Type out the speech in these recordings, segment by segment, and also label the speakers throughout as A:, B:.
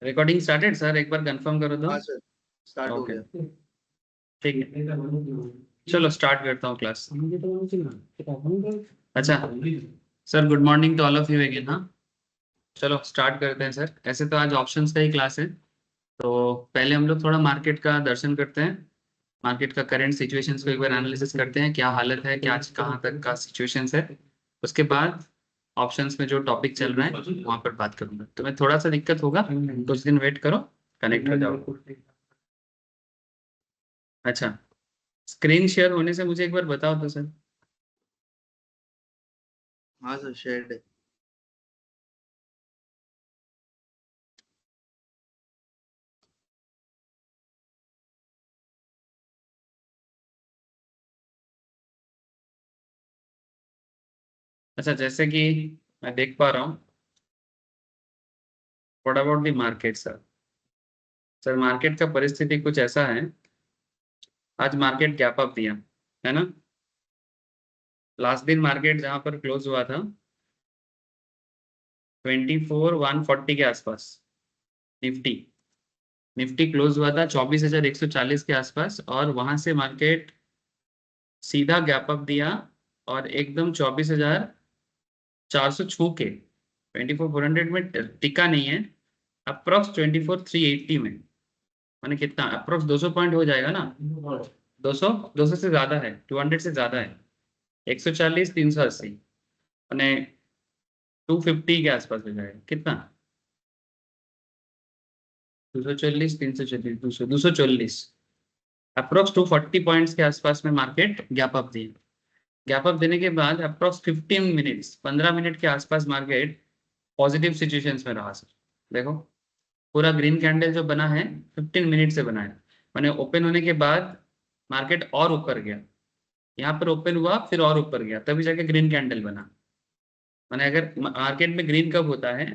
A: Recording started sir, एक बार confirm करो तो।
B: हाँ सर, स्टार्ट हो
A: ओके,
B: गया।
A: ठीक है, चलो स्टार्ट करता हूँ क्लास। अच्छा sir, good morning to all of you again. हाँ, चलो स्टार्ट करते हैं सर। ऐसे तो आज ऑप्शंस का ही क्लास है, तो पहले हम लोग थोड़ा मार्केट का दर्शन करते हैं। मार्केट का करंट सिचुएशंस को एक बार एनालिसिस करते हैं, क्या हालत है, क्या आज कहाँ तक का सिचुएशंस है। उसके बाद ऑप्शंस में जो टॉपिक चल रहा है वहां पर बात करूंगा। तुम्हें थोड़ा सा दिक्कत होगा, कुछ दिन वेट करो, कनेक्ट हो जाओ। अच्छा, स्क्रीन शेयर होने से मुझे एक बार बताओ तो सर।
B: हाँ सर, शेयर्ड है।
A: अच्छा, जैसे कि मैं देख पा रहा हूँ, what about the market sir. Sir market का परिस्थिति कुछ ऐसा है, आज मार्केट गैप अप दिया है ना। लास्ट दिन मार्केट जहां पर क्लोज हुआ था 24,140 के आसपास। निफ्टी निफ्टी क्लोज हुआ था 24,140 के आसपास, और वहां से मार्केट सीधा गैप अप दिया और एकदम 24,400 छू के 24,400 में टिका नहीं है। अप्रोक्स 24,380 में, माने कितना अप्रोक्स 200 पॉइंट हो जाएगा ना। 200 से ज्यादा है, 200 से ज्यादा है। 140, 380 मैंने 250 के आसपास हो जाएगा। कितना? 240, 340, 240 अप्रोक्स 240 पॉइंट्स के आसपास में market gap up the. Gap up देने के बाद अप्रोक्स 15 मिनट्स, 15 मिनट के आसपास मार्केट पॉजिटिव सिचुएशंस में रहा सर। देखो, पूरा ग्रीन कैंडल जो बना है 15 मिनट से बना है, मैंने ओपन होने के बाद मार्केट और ऊपर गया, यहाँ पर ओपन हुआ फिर और ऊपर गया, तभी जाके ग्रीन कैंडल बना। मैंने अगर मार्केट में ग्रीन कब होता है,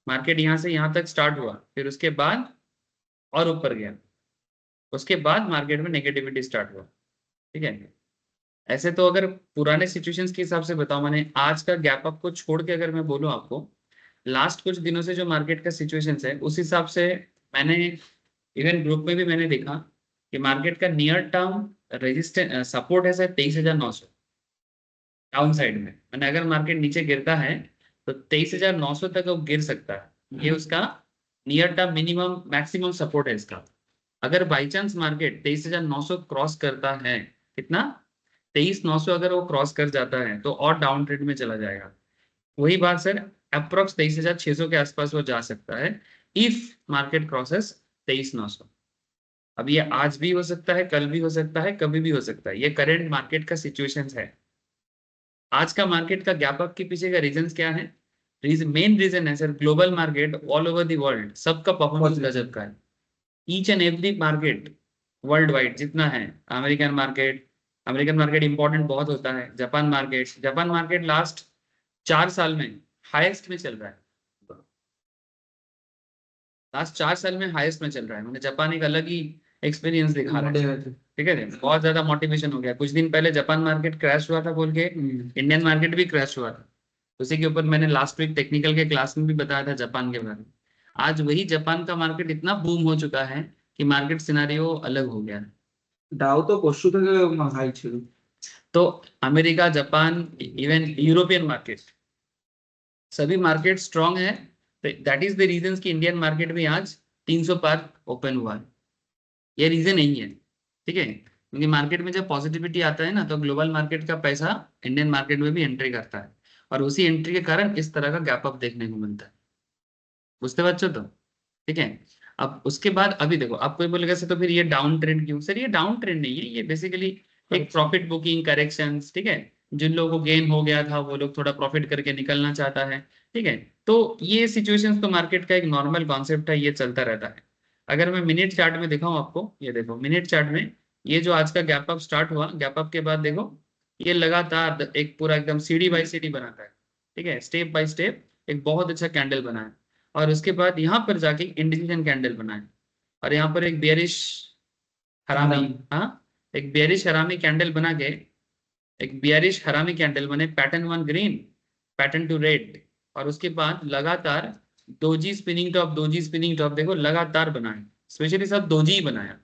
A: मार्केट यहाँ से यहाँ तक स्टार्ट हुआ, फिर उसके बाद और ऊपर गया, उसके बाद मार्केट में नेगेटिविटी स्टार्ट हुआ। ठीक है, ऐसे तो अगर पुराने सिचुएशंस के हिसाब से बताऊं, मैंने आज का गैप अप को छोड़ के अगर मैं बोलूं आपको, लास्ट कुछ दिनों से जो मार्केट का सिचुएशंस है उस हिसाब से मैंने इवन ग्रुप में भी मैंने देखा कि मार्केट का नियर टर्म रेजिस्टेंस सपोर्ट है सर 23,900 डाउन साइड में। मैंने अगर मार्केट नीचे गिरता है तो 23,900 तक वो गिर सकता है, ये उसका near term minimum maximum support है इसका। अगर बाई चांस मार्केट 23,900 क्रॉस करता है, कितना, 23,900 अगर वो क्रॉस कर जाता है तो और डाउन ट्रेंड में चला जाएगा। वही बात सर, अप्रोक्स 23,600 के आसपास वो जा सकता है इफ मार्केट क्रॉसेस 23,900। अब ये आज भी हो सकता है, कल भी हो सकता है, कभी भी हो सकता है, ये करंट मार्केट का सिचुएशन है। आज का मार्केट का गैप अप के पीछे का रीजन क्या है? मेन रीजन है sir, global market all over the world सबका परफॉर्मेंस गजब का है। Each and every market world wide जितना है, अमेरिकन मार्केट इंपॉर्टेंट बहुत होता है। जापान मार्केट लास्ट 4 साल में हाईएस्ट में चल रहा है। लास्ट 4 साल में हाईएस्ट में चल रहा है, मैंने जापान एक अलग ही एक्सपीरियंस दिखा रहा है। ठीक है, बहुत ज्यादा मोटिवेशन हो गया। कुछ दिन पहले जापान मार्केट क्रैश हुआ था बोल के इंडियन मार्केट भी क्रैश हुआ था। उसी के ऊपर मैंने लास्ट वीक टेक्निकल के क्लास में भी बताया था जापान के बारे में। आज वही जापान का मार्केट इतना बूम हो चुका है कि मार्केट सिनारियो अलग हो गया है।
C: ডাও তো পরশু থেকে হাই ছিল।
A: तो America, Japan, even European market, सभी मार्केट स्ट्रांग है। दैट इज द रीजन कि इंडियन मार्केट में आज 300 पार ओपन हुआ है। ये रीजन नहीं है, ठीक है, क्योंकि मार्केट में जब पॉजिटिविटी आता है ना तो ग्लोबल मार्केट का पैसा इंडियन मार्केट में भी एंट्री करता है, और उसी एंट्री के कारण इस तरह का गैप अप देखने को मिलता है। बुझते पारছো तो? ठीक है। अब उसके बाद अभी देखो, आप कोई बोलेगा सर तो फिर ये डाउन ट्रेंड क्यों? सर ये डाउन ट्रेंड नहीं है, ये बेसिकली एक प्रॉफिट बुकिंग करेक्शंस। ठीक है, जिन लोगों को गेन हो गया था वो लोग थोड़ा प्रॉफिट करके निकलना चाहता है। ठीक है, तो ये सिचुएशंस तो मार्केट का एक नॉर्मल कॉन्सेप्ट है, ये चलता रहता है। अगर मैं मिनट चार्ट में दिखाऊं आपको, ये देखो मिनट चार्ट में ये जो आज का गैप अप स्टार्ट हुआ, गैप अप के बाद देखो ये लगातार एक पूरा एकदम सीढ़ी बाई सीढ़ी बनाता है। ठीक है, स्टेप बाय स्टेप एक बहुत अच्छा कैंडल बना है, और उसके बाद यहाँ पर जाके इंडिसीजन कैंडल बना है, और यहाँ पर एक बेरिश हरामी, हाँ, एक बेरिश हरामी कैंडल बना के, एक बियरिश हरामी कैंडल बने, पैटर्न 1 ग्रीन, पैटर्न 2 रेड, और उसके बाद लगातार दोजी स्पिनिंग टॉप देखो लगातार बनाया, स्पेशली सब दोजी ही बनाया,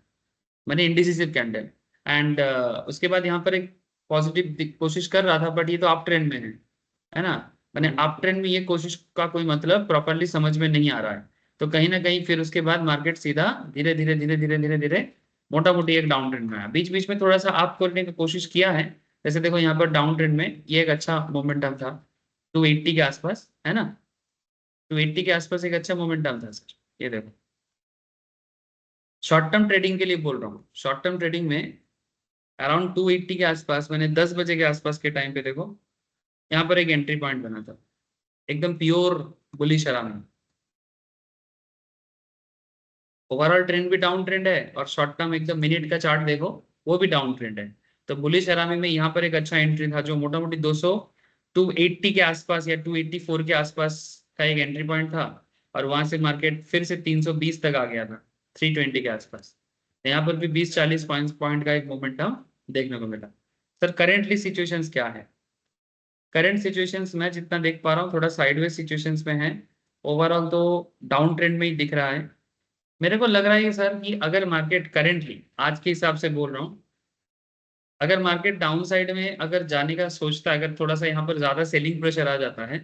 A: मैंने इंडिसिसिव कैंडल। एंड उसके बाद यहाँ पर एक पॉजिटिव कोशिश कर रहा था, बट ये तो अप ट्रेंड में है ना। मैंने अप ट्रेंड में ये कोशिश का कोई मतलब प्रॉपरली समझ में नहीं आ रहा है, तो कहीं ना कहीं फिर उसके बाद मार्केट सीधा धीरे धीरे धीरे धीरे धीरे धीरे मोटा मोटी एक डाउन ट्रेंड में आया। बीच बीच में थोड़ा सा अप करने की कोशिश किया है, जैसे देखो यहाँ पर डाउन ट्रेंड में ये एक अच्छा मोमेंटम था 280 के आसपास, है ना। 280 के आसपास एक अच्छा मोमेंटम था सर, ये देखो। शॉर्ट टर्म ट्रेडिंग के लिए बोल रहा हूँ, शॉर्ट टर्म ट्रेडिंग में अराउंड 280 के आसपास मैंने 10 बजे के आसपास के टाइम पे देखो यहाँ पर एक एंट्री पॉइंट बना था, एकदम प्योर बुलिश आराम। ओवरऑल ट्रेंड भी डाउन ट्रेंड है और शॉर्ट टर्म एकदम मिनट का चार्ट देखो वो भी डाउन ट्रेंड है। तो बुलिश आरामी में यहाँ पर एक अच्छा एंट्री था जो मोटा मोटी 280 के आसपास या 284 के आसपास का एक एंट्री पॉइंट था, और वहां से मार्केट फिर से 320 तक आ गया था 320 के आसपास। तो यहाँ पर भी 20-40 पॉइंट का एक मोमेंटम देखने को मिला। सर करेंटली सिचुएशंस क्या है? करंट सिचुएशंस मैं जितना देख पा रहा हूँ थोड़ा साइडवेज सिचुएशंस में है, ओवरऑल तो डाउन ट्रेंड में ही दिख रहा है। मेरे को लग रहा है सर कि अगर मार्केट करेंटली आज के हिसाब से बोल रहा हूँ, अगर मार्केट डाउन साइड में अगर जाने का सोचता है, अगर थोड़ा सा यहाँ पर ज्यादा सेलिंग प्रेशर आ जाता है,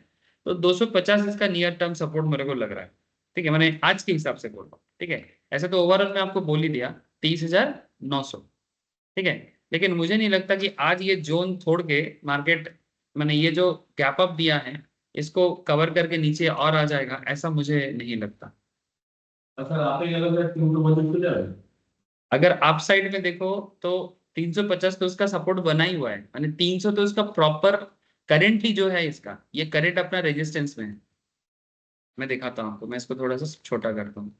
A: तो 250 इसका नियर टर्म सपोर्ट मेरे को लग रहा है। ठीक है, मैंने आज के हिसाब से बोल रहा हूँ। ठीक है, ऐसे तो ओवरऑल मैं आपको बोल ही दिया 30,900। ठीक है, लेकिन मुझे नहीं लगता कि आज ये जोन छोड़ के मार्केट, मैंने ये जो गैप अप दिया है इसको कवर करके नीचे और आ जाएगा, ऐसा मुझे नहीं लगता।
D: सर आप ही अलग है 325 पे जाए।
A: अगर आप साइड में देखो तो 350 तो उसका सपोर्ट बना ही हुआ है, यानी 300 तो उसका प्रॉपर करेंटली जो है इसका ये करेंट अपना रेजिस्टेंस में है। मैं दिखाता हूँ आपको, मैं इसको थोड़ा सा छोटा करता हूँ।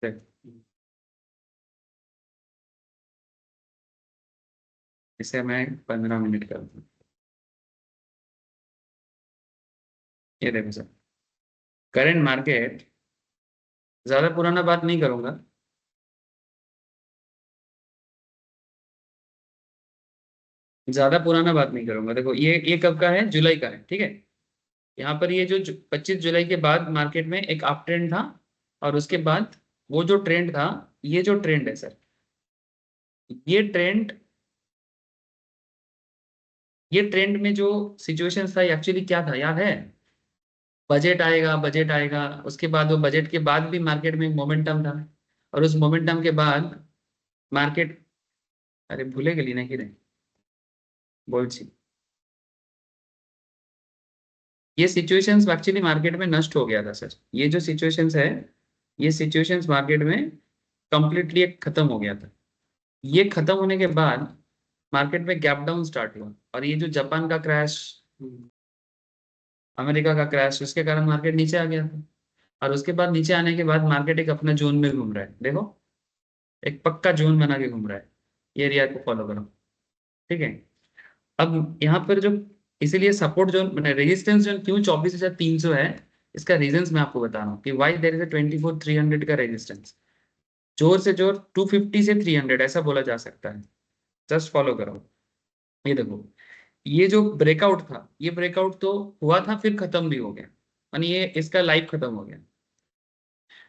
A: देख, इसे मैं 15 मिनट करता हूँ। ये देखो सर, करंट मार्केट, ज्यादा पुराना बात नहीं करूंगा, ज्यादा पुराना बात नहीं करूंगा। देखो ये कब का है? जुलाई का है। ठीक है, यहाँ पर ये जो 25 जुलाई के बाद मार्केट में एक अप ट्रेंड था, और उसके बाद वो जो ट्रेंड था, ये जो ट्रेंड है सर, ये ट्रेंड में जो सिचुएशन था एक्चुअली क्या था याद है? बजट आएगा, उसके बाद वो बजट के बाद भी मार्केट में मोमेंटम था, और उस मोमेंटम के बाद मार्केट, अरे भूले गली नहीं रे बोलছি, ये सिचुएशंस एक्चुअली मार्केट में नष्ट हो गया था सर। ये जो सिचुएशंस है, ये सिचुएशंस मार्केट में कंप्लीटली खत्म हो गया था। ये खत्म होने के बाद मार्केट में गैप डाउन स्टार्ट हुआ, और ये जो जापान का क्रैश, अमेरिका का क्रैश, उसके कारण मार्केट नीचे आ गया था। और उसके बाद नीचे आने के बाद मार्केट एक अपना जोन में घूम रहा है, देखो एक पक्का जोन बना के घूम रहा है। ये एरिया को फॉलो करो। ठीक है, अब यहाँ पर जो, इसीलिए सपोर्ट जोन मैंने रेजिस्टेंस जोन क्यों 24,300 है, इसका रीजंस मैं आपको बता रहा हूँ कि वाई देयर इज अ 24,300 का रेजिस्टेंस। जोर से जोर 250 से 300 ऐसा बोला जा सकता है। जस्ट फॉलो करो। ये देखो, ये जो ब्रेकआउट था, ये ब्रेकआउट तो हुआ था फिर खत्म भी हो गया, यानी ये इसका लाइफ खत्म हो गया।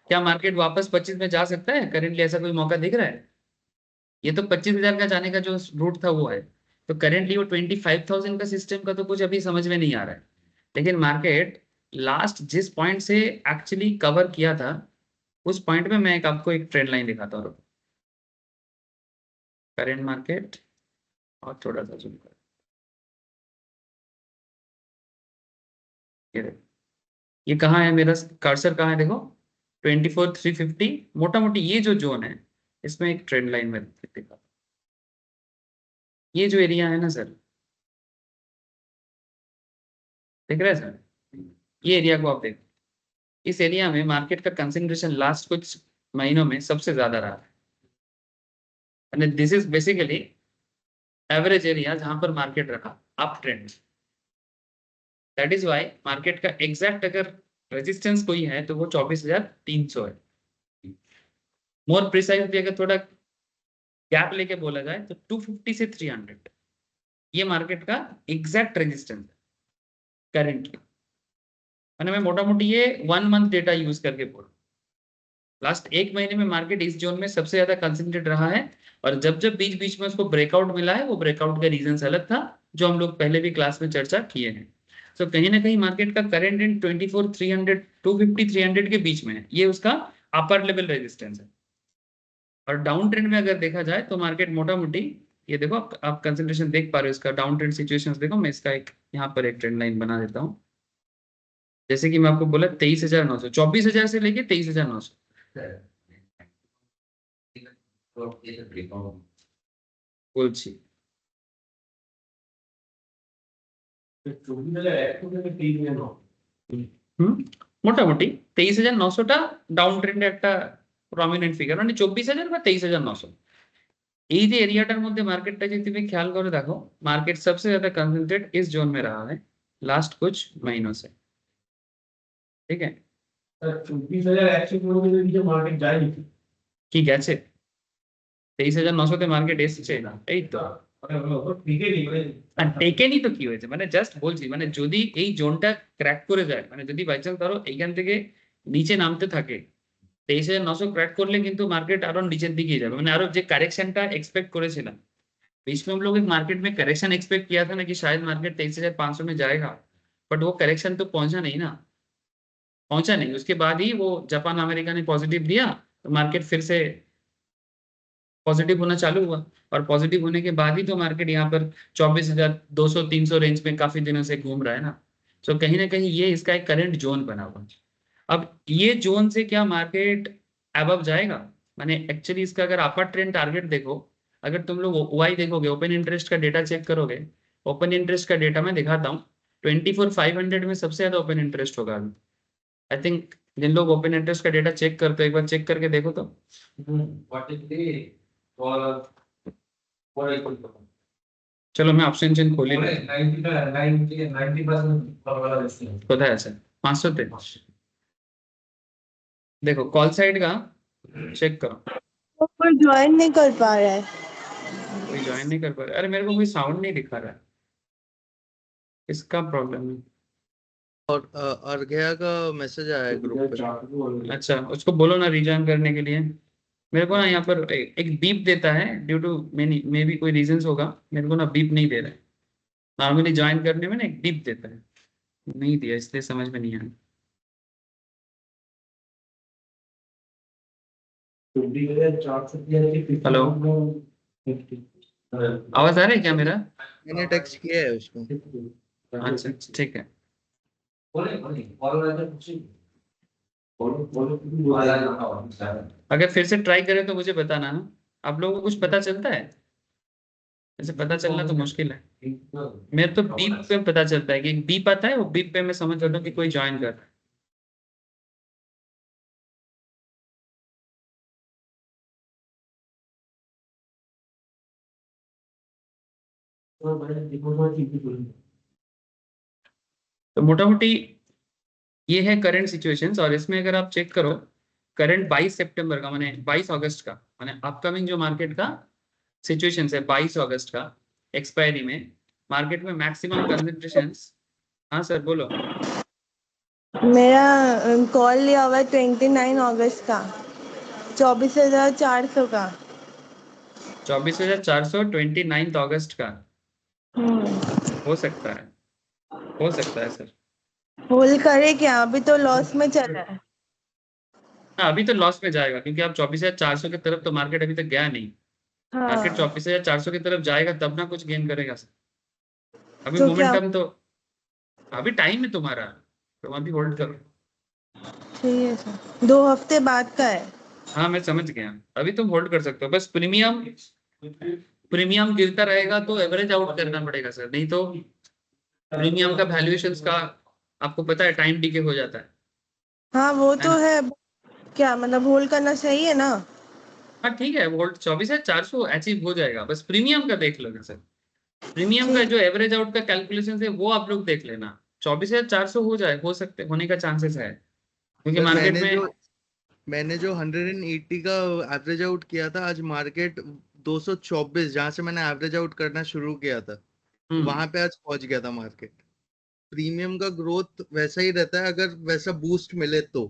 A: क्या मार्केट वापस 25 में जा सकता है? करेंटली ऐसा कोई मौका दिख रहा है? ये तो 25,000 का जाने का जो रूट था वो है, तो करेंटली वो 25,000 का सिस्टम का तो कुछ अभी समझ में नहीं आ रहा है। लेकिन मार्केट लास्ट जिस पॉइंट से एक्चुअली कवर किया था, उस पॉइंट में मैं आपको एक ट्रेंड लाइन दिखाता हूँ। करेंट मार्केट, और थोड़ा सा जूम कर, ये देखो, ये कहाँ है मेरा कर्सर, कहाँ है देखो 24,350, मोटा मोटी ये जो जोन है इसमें एक ट्रेंड लाइन में दिखा। ये जो एरिया है ना सर, देख रहे हैं सर, ये एरिया को आप देखो, इस एरिया में मार्केट का कंसंट्रेशन लास्ट कुछ महीनों में सबसे ज्यादा रहा है। This is basically average area जहां पर मार्केट रखा up trend. That is why market का एग्जैक्ट अगर रेजिस्टेंस कोई है तो वो 24,300 है। मोर प्रिसाइजली अगर थोड़ा गैप लेके बोला जाए तो 250 से 300 ये मार्केट का एग्जैक्ट रेजिस्टेंस है करेंटली। मैंने मैं मोटा मोटी ये 1 मंथ डेटा यूज करके बोल, लास्ट 1 महीने में मार्केट इस जोन में सबसे ज्यादा कंसंट्रेट रहा है। और जब जब बीच बीच में उसको ब्रेकआउट मिला है, वो ब्रेकआउट का रीजन अलग था, जो हम लोग पहले भी क्लास में चर्चा किए हैं। तो कहीं ना कहीं मार्केट का करंट इन 24,300 250-300 के बीच में है, ये उसका अपर लेवल रेजिस्टेंस है। और डाउन ट्रेंड में अगर देखा जाए तो मार्केट मोटा मोटी, ये देखो आप कंसंट्रेशन देख पा रहे हो इसका, डाउन ट्रेंड सिचुएशंस देखो, मैं इसका एक यहाँ पर एक ट्रेंड लाइन बना देता हूँ। जैसे कि मैं आपको बोला 23,900, 24,000 से लेके 23,900 বলছি। মোটামুটি 23,900টা ডাউন ট্রেন্ডে একটা প্রমিনেন্ট ফিগার, মানে 24,000 বা 23,900, এই যে এরিয়াটার মধ্যে মার্কেটটা যদি তুমি খেয়াল করে দেখো, मार्केट सबसे ज्यादा कंसंट्रेट इस जोन में रहा है लास्ट कुछ महीनों से, ठीक है।
D: 24,100 মার্কেট যায়নি
A: কি গেছে 23,900 তে মার্কেট এসছে, এই তো টেকেনি তো কি হয়েছে, মানে জাস্ট বলছি, মানে যদি এই জোনটা ক্র্যাক করে যায়, মানে যদি বাই চান্স ধরো এইখান থেকে নিচে নামতে থাকে, 23,900 ক্র্যাক করলে কিন্তু মার্কেট আরো নিচের দিকে যাবে, মানে আরো যে কারেকশনটা एक्सपेक्ट করেছিলাম। बीच में हम लोग एक मार्केट में करेक्शन एक्सपेक्ट किया था ना कि शायद मार्केट 23,500 में जाएगा, बट वो करेक्शन तो पहुंचा नहीं ना, पहुंचा नहीं। उसके बाद ही वो जापान अमेरिका ने पॉजिटिव दिया, तो मार्केट फिर से पॉजिटिव होना चालू हुआ, और पॉजिटिव होने के बाद ही तो मार्केट यहाँ पर 24,200-300 रेंज में काफी दिनों से घूम रहा है ना। तो कहीं ना कहीं ये इसका एक करंट जोन बना हुआ। अब ये जोन से क्या मार्केट अबव जाएगा, माने एक्चुअली इसका अगर अपर ट्रेंड टारगेट देखो, अगर तुम लोग ओआई देखोगे, ओपन इंटरेस्ट का डेटा चेक करोगे, ओपन इंटरेस्ट का डेटा मैं दिखाता हूँ, 24,500 में सबसे ज्यादा ओपन इंटरेस्ट होगा अभी। आई थिंक जिन लोग ओपन इंटरेस्ट का डेटा चेक करते हो, एक बार चेक करके देखो तो। चलो मैं ऑप्शन चेन खोल ही लेता हूं। কোথায় আছে 500 তে, देखो कॉल साइड का चेक करो,
E: तो कोई ज्वाइन नहीं कर पा रहा है।
A: कोई ज्वाइन नहीं कर पा रहा। अरे मेरे को कोई साउंड नहीं दिखा रहा है, इसका प्रॉब्लम है।
B: और अर्घया का मैसेज आया है ग्रुप पे।
A: अच्छा उसको बोलो ना रिजॉइन करने के लिए। मेरे को ना यहाँ पर एक बीप देता है, due to many may be कोई रीजंस होगा, मेरे को ना बीप नहीं दे रहा है। नॉर्मली ज्वाइन करने में ना एक बीप देता है, नहीं दिया इसलिए समझ में नहीं आया। हेलो आवाज आ रहा है क्या मेरा?
B: मैंने टेक्स्ट किया है उसको।
A: अच्छा ठीक है। अगर फिर से ट्राई करें तो मुझे बताना ना। आप लोगों को कुछ पता चलता है? ऐसे पता चलना तो मुश्किल है। मेरे तो बीप पे पता चलता है कि एक बीप आता है, वो बीप पे मैं समझ जाता हूँ कि कोई ज्वाइन कर रहा है। तो मोटा मोटी ये है करंट सिचुएशंस, और इसमें अगर आप चेक करो करंट 22 सितंबर का, माने 22 अगस्त का, माने अपकमिंग जो मार्केट का सिचुएशन है 22 अगस्त का एक्सपायरी में मार्केट में मैक्सिमम कंसंट्रेशंस। हाँ सर बोलो।
E: मेरा कॉल लिया हुआ है 29 अगस्त का 24,400 का।
A: 24,400 29 अगस्त का हो सकता है, हो सकता है सर।
E: होल्ड करे क्या? अभी तो लॉस में चला है।
A: हाँ अभी तो लॉस में जाएगा, क्योंकि आप 24,400 की तरफ तो मार्केट अभी तक गया नहीं। मार्केट 24,400 की तरफ जाएगा तब ना कुछ गेन करेगा सर। अभी
E: तो क्या?
A: मोमेंटम तो अभी टाइम है तुम्हारा, तुम अभी होल्ड करो।
E: ठीक है सर, 2 हफ्ते बाद का है।
A: हाँ मैं समझ गया, अभी तुम होल्ड कर सकते हो, बस प्रीमियम गिरता रहेगा तो एवरेज आउट करना पड़ेगा सर, नहीं तो प्रीमियम का वैल्यूएशंस का आपको पता है टाइम डिके हो जाता है।
E: हाँ वो तो है, क्या मतलब होल्ड करना सही है ना?
A: हाँ ठीक है, वोल्ट 24,400 अचीव हो जाएगा, बस प्रीमियम का देख लोगे सर। प्रीमियम का जो एवरेज आउट का कैलकुलेशन है वो आप लोग देख लेना, 24,400 हो जाए, हो सकते होने का चांसेस है, क्योंकि मार्केट में
B: मैंने जो 180 का एवरेज आउट किया था, आज मार्केट 224 जहां से मैंने एवरेज आउट करना शुरू किया था, वहां पे आज पहुंच गया था मार्केट। प्रीमियम का ग्रोथ वैसा ही रहता है अगर वैसा बूस्ट मिले तो,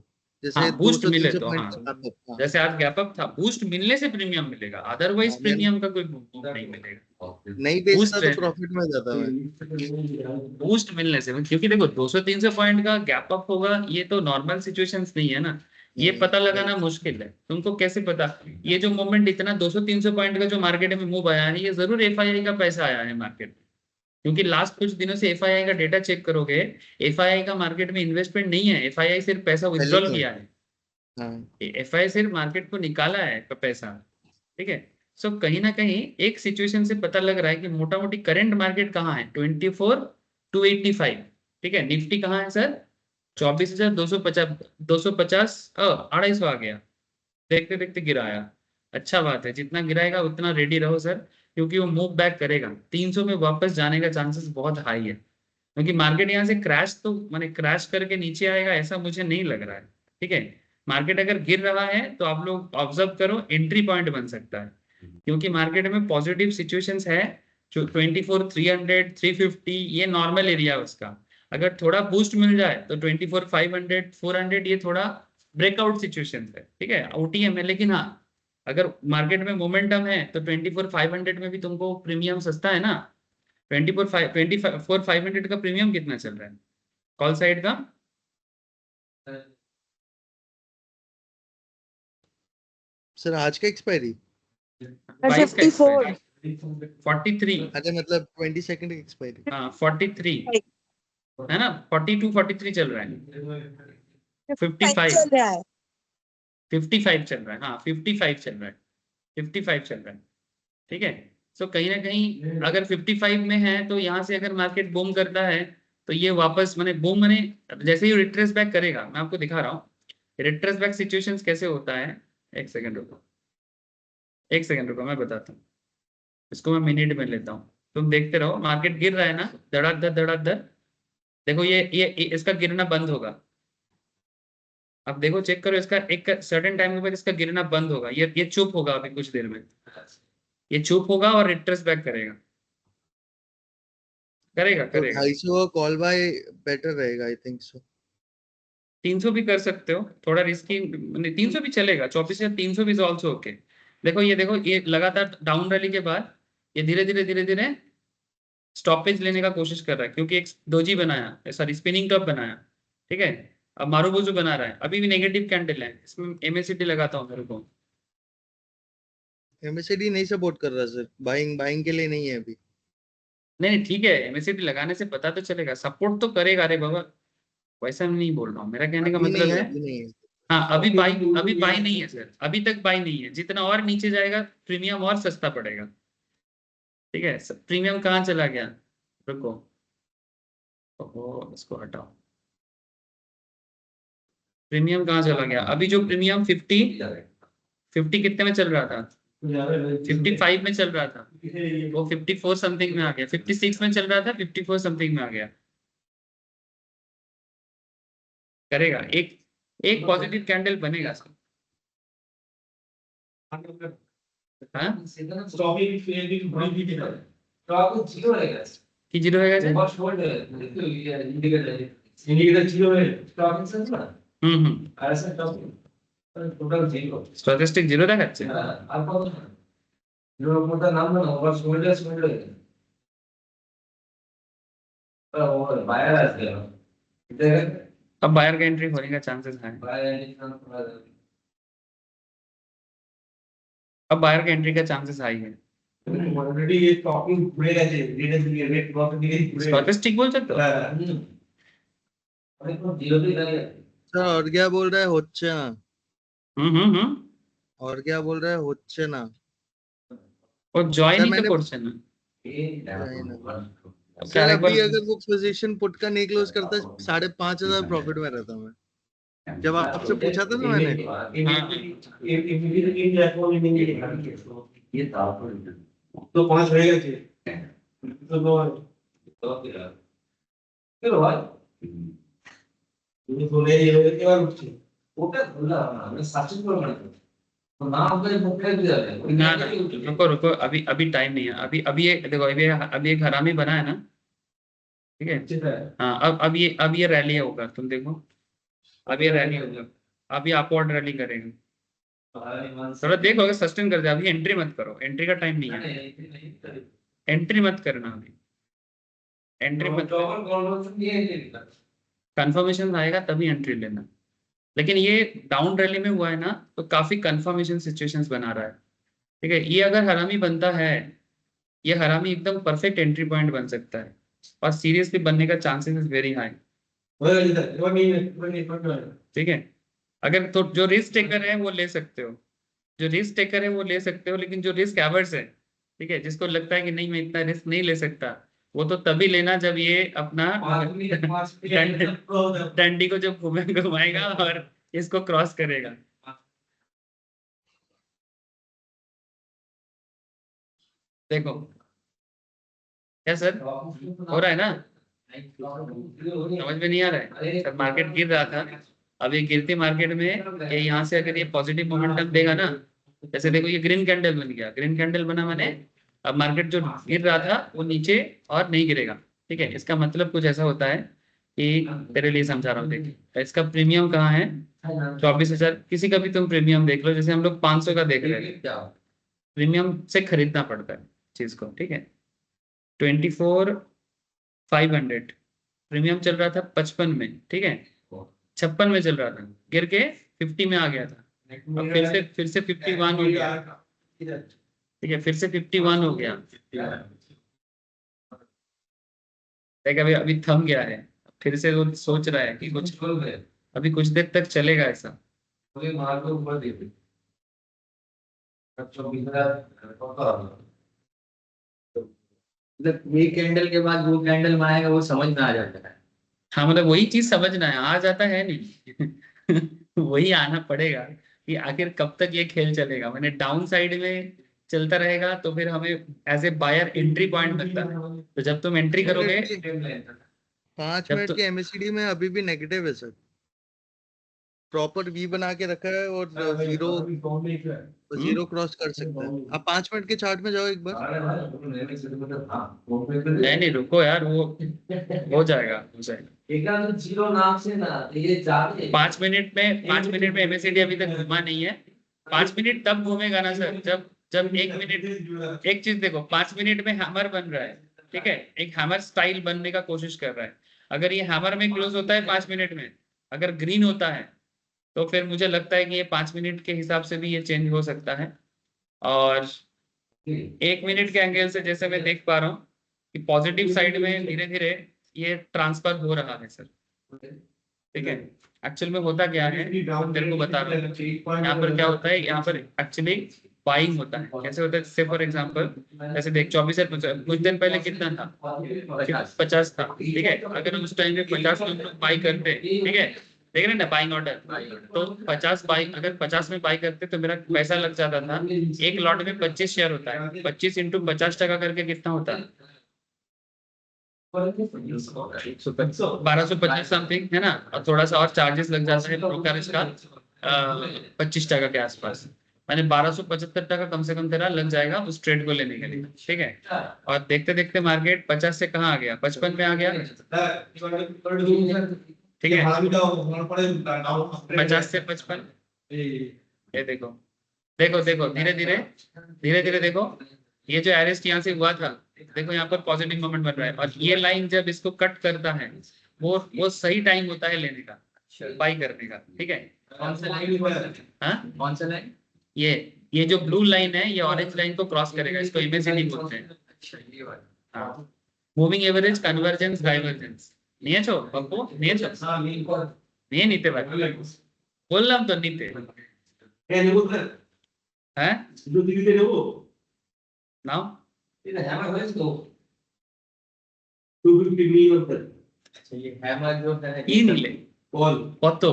B: जैसे
A: हाँ बूस्ट
B: 200
A: मिले
B: 300
A: तो,
B: पॉइंट
A: हाँ जैसे आज गैप अप था, बूस्ट मिलने से प्रीमियम मिलेगा, अदरवाइज
B: हाँ,
A: प्रीमियम का कोई मूव नहीं मिलेगा।
B: नहीं बेचता
A: बूस्ट
B: तो प्रॉफिट में जाता मैं।
A: बूस्ट मिलने से, क्योंकि देखो 200-300 पॉइंट का गैप अप होगा, ये तो नॉर्मल सिचुएशंस नहीं है ना, ये
B: नहीं,
A: पता लगाना मुश्किल है। तुमको कैसे पता ये जो मूवमेंट इतना 200-300 पॉइंट का जो मार्केट में मूव आया है, ये जरूर एफआईआई का पैसा आया है मार्केट में, क्योंकि लास्ट कुछ दिनों से एफआईआई का डेटा चेक करोगे, एफआईआई का मार्केट में इन्वेस्टमेंट नहीं है, एफआईआई सिर्फ पैसा
B: पहले
A: विड्रॉल
B: तो
A: किया है,
B: हाँ
A: एफआईआई सिर्फ मार्केट को निकाला है पैसा। ठीक है, सो कहीं ना कहीं एक सिचुएशन से पता लग रहा है कि मोटा मोटी करंट मार्केट कहाँ है, 24,285। ठीक है, निफ्टी कहाँ है सर, 24,250, 250, 250 आ गया, देखते देखते गिराया। अच्छा बात है, जितना गिराएगा उतना रेडी रहो सर, क्योंकि वो मूव बैक करेगा, 300 में वापस जाने का चांसेस बहुत हाई है, क्योंकि मार्केट यहाँ से क्रैश तो माने क्रैश करके नीचे आएगा ऐसा मुझे नहीं लग रहा है। ठीक है, मार्केट अगर गिर रहा है तो आप लोग ऑब्जर्व करो, एंट्री पॉइंट बन सकता है, क्योंकि मार्केट में पॉजिटिव सिचुएशंस है, जो 24,300 350 ये नॉर्मल एरिया है उसका, अगर थोड़ा बूस्ट मिल जाए तो 24,500 400 ये थोड़ा ब्रेकआउट सिचुएशन है। ठीक है, ओटीएम है, लेकिन हाँ अगर मार्केट में मोमेंटम है तो 24,500 में भी तुमको प्रीमियम सस्ता है ना, 24,500 का प्रीमियम कितना चल रहा है कॉल साइड का,
B: सर आज का एक्सपायरी,
A: 22 का
E: 54
A: एक्सपायरी, 43,
B: अरे मतलब 22 की एक्सपायरी।
A: हाँ 43 है ना, 42 43 चल रहा है, 55
E: चल रहा है।
A: 55 चल रहा है, हाँ 55 चल रहा है, 55 चल रहा है। ठीक है, सो कहीं ना कहीं अगर 55 में है तो यहाँ से अगर मार्केट बूम करता है तो ये वापस मैंने बूम मैंने जैसे ही रिट्रेस बैक करेगा, मैं आपको दिखा रहा हूँ रिट्रेस बैक सिचुएशंस कैसे होता है। एक सेकंड रुको, एक सेकंड रुको, मैं बताता हूँ, इसको मैं मिनट में लेता हूँ, तुम देखते रहो, मार्केट गिर रहा है ना धड़ाधड़ धड़ाधड़, देखो ये इसका गिरना बंद होगा, अब देखो चेक करो, इसका एक सर्टेन टाइम के बाद इसका गिरना बंद होगा, ये चुप होगा अभी कुछ देर में, ये चुप होगा और रिट्रेस बैक करेगा, करेगा
B: तो
A: करेगा
B: 250 कॉल बाय बेटर रहेगा आई थिंक सो।
A: 300 भी कर सकते हो, थोड़ा रिस्की, 300 भी चलेगा, 24 या 300 भी ऑल्सो ओके। देखो ये लगातार डाउन रैली के बाद ये धीरे धीरे धीरे धीरे स्टॉपेज लेने का कोशिश कर रहा है, क्योंकि एक डोजी बनाया, सॉरी स्पिनिंग टॉप बनाया। ठीक है, अब मारूबोजू बना रहा है, अभी भी नेगेटिव कैंडल है, इसमें एमएसीडी लगाता हूँ मेरे को,
B: एमएसडी नहीं सपोर्ट कर रहा सर, बाइंग के लिए नहीं है अभी।
A: नहीं ठीक है, एमएसीडी लगाने से पता तो चलेगा, सपोर्ट तो करेगा, अरे बाबा वैसा मैं नहीं बोल रहा हूँ, मेरा कहने का
B: अभी नहीं
A: मतलब
B: है,
A: है,
B: अभी नहीं है।
A: हाँ अभी बाई नहीं है सर, अभी तक बाई नहीं है, जितना और नीचे जाएगा प्रीमियम और सस्ता पड़ेगा। ठीक है, प्रीमियम कहाँ चला गया, रुको, ओहो इसको हटाओ, प्रीमियम कहाँ चला गया, अभी जो प्रीमियम 50 कितने में चल रहा था, 55 में चल रहा था, वो 54 समथिंग में आ गया, 56 में चल रहा था, 54 समथिंग में आ गया, करेगा एक एक पॉजिटिव कैंडल बनेगा सर। हाँ कि जीरो है স্ট্যাটিস্টিক জিরো দেখাচ্ছে, अब बायर का एंट्री होने का चांसेस है, अब बायर का एंट्री का चांसेस हाई है, स्टैटिस्टिक बोल सकते हो,
B: सर और क्या बोल रहा है হচ্ছে না,
A: हम्म,
B: और क्या बोल रहा है হচ্ছে না।
A: वो जॉइन
B: सर
A: ही तो
B: मैंने
A: করছে না,
B: सर अभी अगर वो पोजीशन पुट का नहीं क्लोज करता 5,500 प्रॉफिट में रहता मैं, जब आपसे पूछा था ना मैंने।
D: तो 5 হয়ে গেছে তো কেন ভাই তুমি বলে এবার উঠছে ওটা বললাম আমি সার্চিং করব না আমাদের মুখে দিয়ে যাবে
A: ना ना रुको रुको, अभी अभी टाइम नहीं है, अभी अभी ये देखो, अभी एक हरामी बना है ना, ठीक है। हाँ, अब ये रैली होगा, तुम देखो, अब ये रैली होगा, अब ये अपवर्ड रैली करेगा। थोड़ा देखो, अगर सस्टेन कर दे, अभी एंट्री मत करो, एंट्री का टाइम नहीं है, एंट्री मत करना अभी, एंट्री मत, कंफर्मेशन आएगा तभी एंट्री लेना। लेकिन ये डाउन रैली में हुआ है ना, तो काफी कंफर्मेशन सिचुएशंस बना रहा है, ठीक है। ये अगर हरामी बनता है, ये हरामी एकदम परफेक्ट एंट्री पॉइंट बन सकता है, और सीरियसली बनने का चांसेस इज वेरी हाई, ठीक है। अगर तो जो रिस्क टेकर है वो ले सकते हो, जो रिस्क टेकर है वो ले सकते हो, लेकिन जो रिस्क एवर्स है, ठीक है, जिसको लगता है कि नहीं मैं इतना रिस्क नहीं ले सकता, वो तो तभी लेना जब ये अपना डंडी को जब घुमाएगा और इसको क्रॉस करेगा। देखो क्या सर हो रहा है ना, समझ में नहीं आ रहा है सर, मार्केट गिर रहा था, अब ये गिरती मार्केट में ये यहाँ से अगर ये पॉजिटिव मोमेंटम देगा ना, जैसे देखो ये ग्रीन कैंडल बन गया, ग्रीन कैंडल बना मैंने, अब मार्केट जो गिर रहा था वो नीचे और नहीं गिरेगा, ठीक है। इसका मतलब कुछ ऐसा होता है कि तेरे लिए समझा रहा हूँ, देख इसका प्रीमियम कहाँ है, 24,000, किसी का भी तुम प्रीमियम देख लो, जैसे हम लोग 500 का देख रहे हैं, प्रीमियम से खरीदना पड़ता है चीज को, ठीक है। 24,500 प्रीमियम चल रहा था 55 में, ठीक है, 56 में चल रहा था, गिर के 50 में आ गया था, अब फिर से 51 हो गया, ठीक है, फिर से 51 हो गया, देख अभी थम गया है, फिर से वो सोच रहा है कि कुछ अभी कुछ देर तक चलेगा ऐसा,
D: वीक कैंडल के बाद वो कैंडल बनाएगा, वो समझ में आ जाता है।
A: हाँ, मतलब वही चीज समझना है, आ जाता है नहीं वही आना पड़ेगा कि आखिर कब तक ये खेल चलेगा, मैंने डाउन साइड में चलता रहेगा तो फिर हमें as a buyer entry point लगता है, तो जब तुम एंट्री करोगे
B: 5
A: जब
B: मिनट
A: तो
B: के एमएसीडी में अभी भी नेगेटिव है सर, प्रॉपर वी बना के रखा है और जीरो क्रॉस कर सकता है। आप 5 मिनट के चार्ट में जाओ एक बार।
A: नहीं रुको यार, वो हो जाएगा, हो जाएगा। 5 मिनट में एमएससीडी अभी तक घुमा नहीं है, 5 मिनट तब घूमेगा ना सर, जब 1 मिनट, एक चीज देखो, 5 मिनट में हैमर बन रहा है, ठीक है, एक हैमर स्टाइल बनने का कोशिश कर रहा है, अगर ये हैमर में क्लोज होता है 5 मिनट में, अगर ग्रीन होता है, तो फिर मुझे लगता है कि ये 5 मिनट के हिसाब से भी ये चेंज हो सकता है, और 1 मिनट के एंगल से जैसे मैं देख पा रहा हूँ कि पॉजिटिव साइड में धीरे धीरे ये ट्रांसफर हो रहा है सर, ठीक है। एक्चुअल में होता क्या है, तेरे को बता रहा हूँ, यहाँ पर क्या होता है, यहाँ पर एक्चुअली बाइंग होता है, कैसे होता है, से फॉर एग्जांपल जैसे देख 24 कुछ दिन पहले कितना था, 50 था, ठीक है, अगर उस टाइम में 50 में हम लोग बाई करते, ठीक है, देख रहे ना बाइंग ऑर्डर, तो 50 बाई, अगर 50 में बाई करते तो मेरा पैसा लग जाता था, एक लॉट में 25 शेयर होता है, 25 इंटू 50% करके कितना होता है, 1225 समथिंग है ना, और थोड़ा सा और चार्जेस लग जाता है ब्रोकरेज का 25% के आसपास, मैंने 1275 कम से कम तेरा लग जाएगा उस ट्रेड को लेने के लिए, ठीक है। और देखते देखते मार्केट 50 से कहाँ आ गया, 55 में आ गया, ठीक है, 50 से 55, ये देखो देखो देखो धीरे धीरे देखो, ये जो एरेस्ट यहाँ से हुआ था, देखो यहाँ पर पॉजिटिव मोमेंट बन रहा है, और ये लाइन जब इसको कट करता है, वो सही टाइम होता है लेने का, बाई करने का, ठीक है।
D: कौन सा लाइन?
A: हाँ,
D: कौन सा लाइन?
A: ये जो ब्लू लाइन है, ये ऑरेंज लाइन को क्रॉस करेगा, इसको एमएसीडी बोलते हैं।
D: अच्छा, ये वाला।
A: हाँ, मूविंग एवरेज, कन्वर्जेंस, डाइवर्जेंस, नहीं है छो पप्पू, नहीं है छो, नहीं है नीते भाई, बोल रहा हूँ तो नीते है नाउ,
D: अच्छा, ये हैमर जो है
A: কি নিলে কত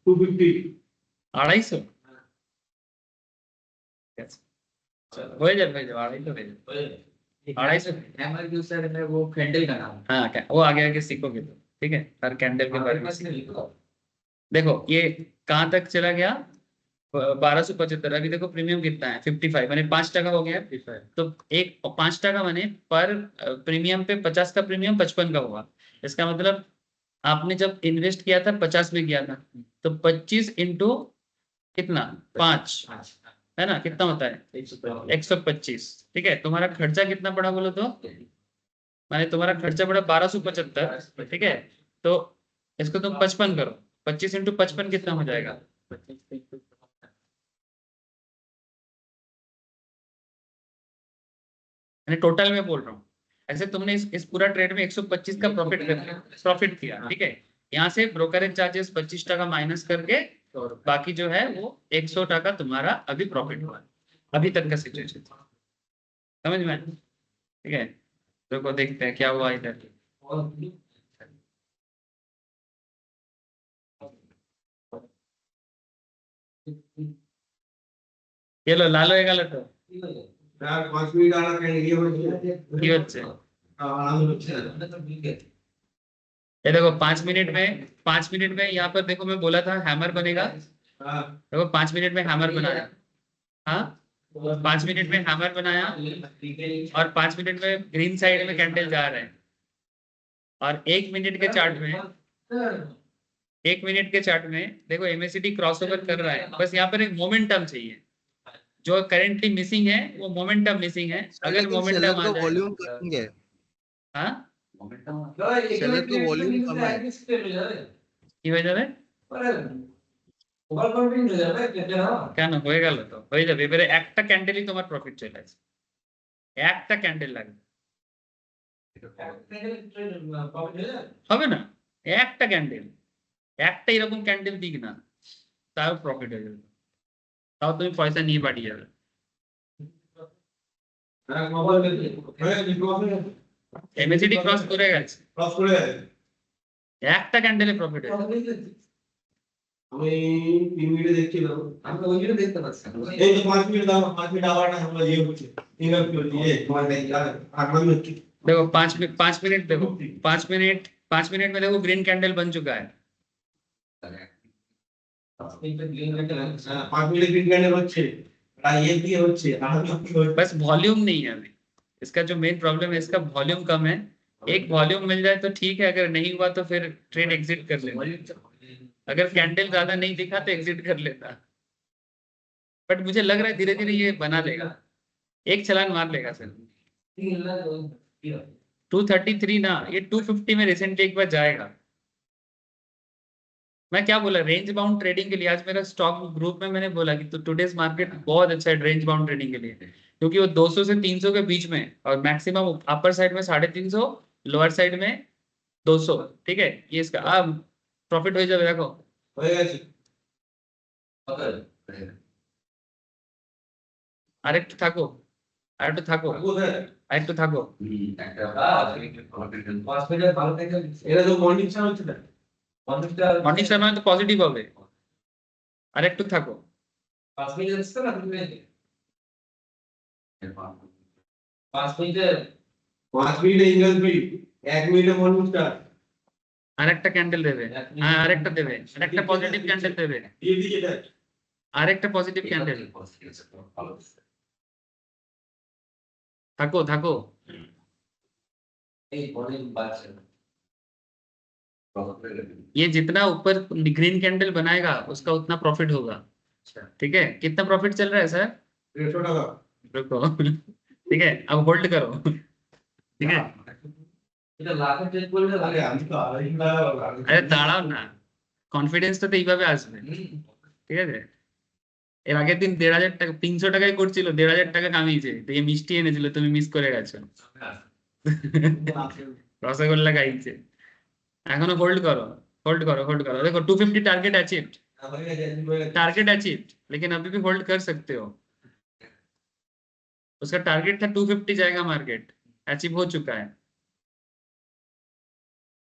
A: 250 হয়ে যাবে 250 হয়ে যাবে 250
D: हैमर जो सर है वो कैंडल का नाम है।
A: हाँ क्या वो आगे आगे सीखोगे तो, ठीक है, हर कैंडल के बारे में सीखो। देखो ये कहाँ तक चला गया, 1275, अभी देखो प्रीमियम कितना है 55, मैंने 5% हो गया, तो एक 5% मैंने पर प्रीमियम पे 50 का प्रीमियम 55 का हुआ, इसका मतलब आपने जब इन्वेस्ट किया था 50 में किया था, तो 25 इंटू कितना 5 है ना, कितना होता है 125। ठीक है, तुम्हारा खर्चा कितना पड़ा बोलो तो, माने तुम्हारा खर्चा पड़ा 1275। ठीक है, तो इसको तुम 55 करो, 25 इंटू 55 कितना हो जाएगा, मैंने टोटल में बोल रहा हूँ। ऐसे तुमने इस पूरा ट्रेड में 125 का प्रॉफिट किया। ठीक है, यहाँ से ब्रोकरेज चार्जेस 25 माइनस करके बाकी जो है वो 100 तुम्हारा अभी प्रॉफिट हुआ, अभी तक का सिचुएशन समझ में। ठीक है, देखो देखते हैं क्या हुआ इधर। ये लो लालो एक गलत हो
D: यार 5 मिनट आना कहीं
A: কি হচ্ছে ये देखो 5 मिनट में यहाँ पर देखो मैं बोला था हैमर बनेगा, देखो 5 मिनट में हैमर बनाया। हाँ 5 मिनट में हैमर बनाया और 5 मिनट में ग्रीन साइड में कैंडल जा रहे हैं, और 1 मिनट के चार्ट में 1 मिनट के चार्ट में देखो एमएसीडी क्रॉसओवर कर रहा है। बस यहाँ पर एक मोमेंटम चाहिए, जो करेंटली मिसिंग है वो मोमेंटम मिसिंग है। अगर मोमेंटम आ जाए,
B: वॉल्यूम कम है,
A: हाँ
B: सेलर का वॉल्यूम कम है।
A: কি হয়ে যাবে কেন হয়ে গেল তো হয়ে যাবে। এবারে একটা ক্যান্ডেলই তোমার প্রফিট চলে আসে, একটা ক্যান্ডেল লাগবে, হবে না একটা ক্যান্ডেল, একটা এরকম ক্যান্ডেল দিক না, তাও প্রফিট হয়ে যাবে, তাও তুমি পয়সা নিয়ে বাড়ি যাবে। এমএসিডি ক্রস করে গেছে, একটা ক্যান্ডেলে প্রফিট হয়ে যাবে।
D: আমি 3 মিনিটে দেখছিলাম, আমি ওই ভিডিও দেখতে পাচ্ছি। এই তো 5 মিনিট দাও, 5 মিনিট আবার না আমরা ইয়ে করছি, ইনকাম করছি, এই তোমার নাই আর 8 মিনিট
A: देखो 5 मिनट देखो 5 मिनट में देखो ग्रीन कैंडल बन चुका है।
D: 5 মিনিট গ্রিন ক্যান্ডেল হচ্ছে, আর ये দিয়ে হচ্ছে, আর
A: बस वॉल्यूम नहीं है अभी, इसका जो मेन प्रॉब्लम है इसका वॉल्यूम कम है। एक वॉल्यूम मिल जाए तो ठीक है, अगर नहीं हुआ तो फिर ट्रेड एग्जिट कर लेना, अगर कैंडल ज्यादा नहीं दिखा तो एग्जिट कर लेता। बट मुझे लग रहा है धीरे धीरे ये बना लेगा, एक छलांग मार लेगा सर। 233 ना, ये 250 में रिसेंटली एक बार जाएगा। मैं क्या बोला, रेंज बाउंड ट्रेडिंग के लिए आज मेरा स्टॉक ग्रुप में मैंने बोला कि तो टुडेस मार्केट बहुत अच्छा है रेंज बाउंड ट्रेडिंग के लिए, क्योंकि वो 200 से 300 के बीच में, और मैक्सिमम अपर साइड में 350, लोअर साइड में 200। ठीक है, ये इसका प्रॉफिट हो जाए देखो
D: হয়ে গেছে।
A: আরেকটু থাকো, আরেকটু থাকো,
D: কোথায়?
A: আরেকটু থাকো।
D: 5 মিনিট ভালো থেকে এটা তো মর্নিং টাইম হচ্ছে না,
A: মর্নিং টাইমে তো পজিটিভ হবে, আরেকটু থাকো।
D: 5 মিনিট আসছে না তুমি 5 মিনিটে 5 মিনিটে ইংরেজি 1 মিনিটে মর্নিং স্টার
A: আরেকটা ক্যান্ডেল দেবে, হ্যাঁ আরেকটা দেবে, আরেকটা পজিটিভ ক্যান্ডেল দেবে,
D: দিয়ে দিকে দেখ
A: আরেকটা পজিটিভ ক্যান্ডেল। থাকো থাকো,
D: এই মর্নিং বাজছে।
A: ये जितना ऊपर ग्रीन कैंडल बनाएगा उसका उतना प्रॉफिट होगा। ठीक है, कितना प्रॉफिट चल रहा है सर?
D: 150 টাকা।
A: रुको ठीक है, अब होल्ड करो। ठीक है,
D: এটা লাখে ট্রেড করলে লাগে আমি তো
A: আরে দাঁড়াও না, কনফিডেন্স তো এইভাবে আসবে। ঠিক আছে, এর আগের দিন 1,500 টাকা 300 টাকায় করছিল, 1,500 টাকা কামিয়েছে, তো এই মিষ্টি এনেছিল, তুমি মিস করে গেছো, রসগোল্লা খাইছে। এখনো होल्ड करो, होल्ड करो, होल्ड करो। देखो 250 टारगेट अचीव्ड, टारगेट अचीव्ड, लेकिन अभी भी होल्ड कर सकते हो। उसका टारगेट था 250 जाएगा मार्केट, अचीव हो चुका है,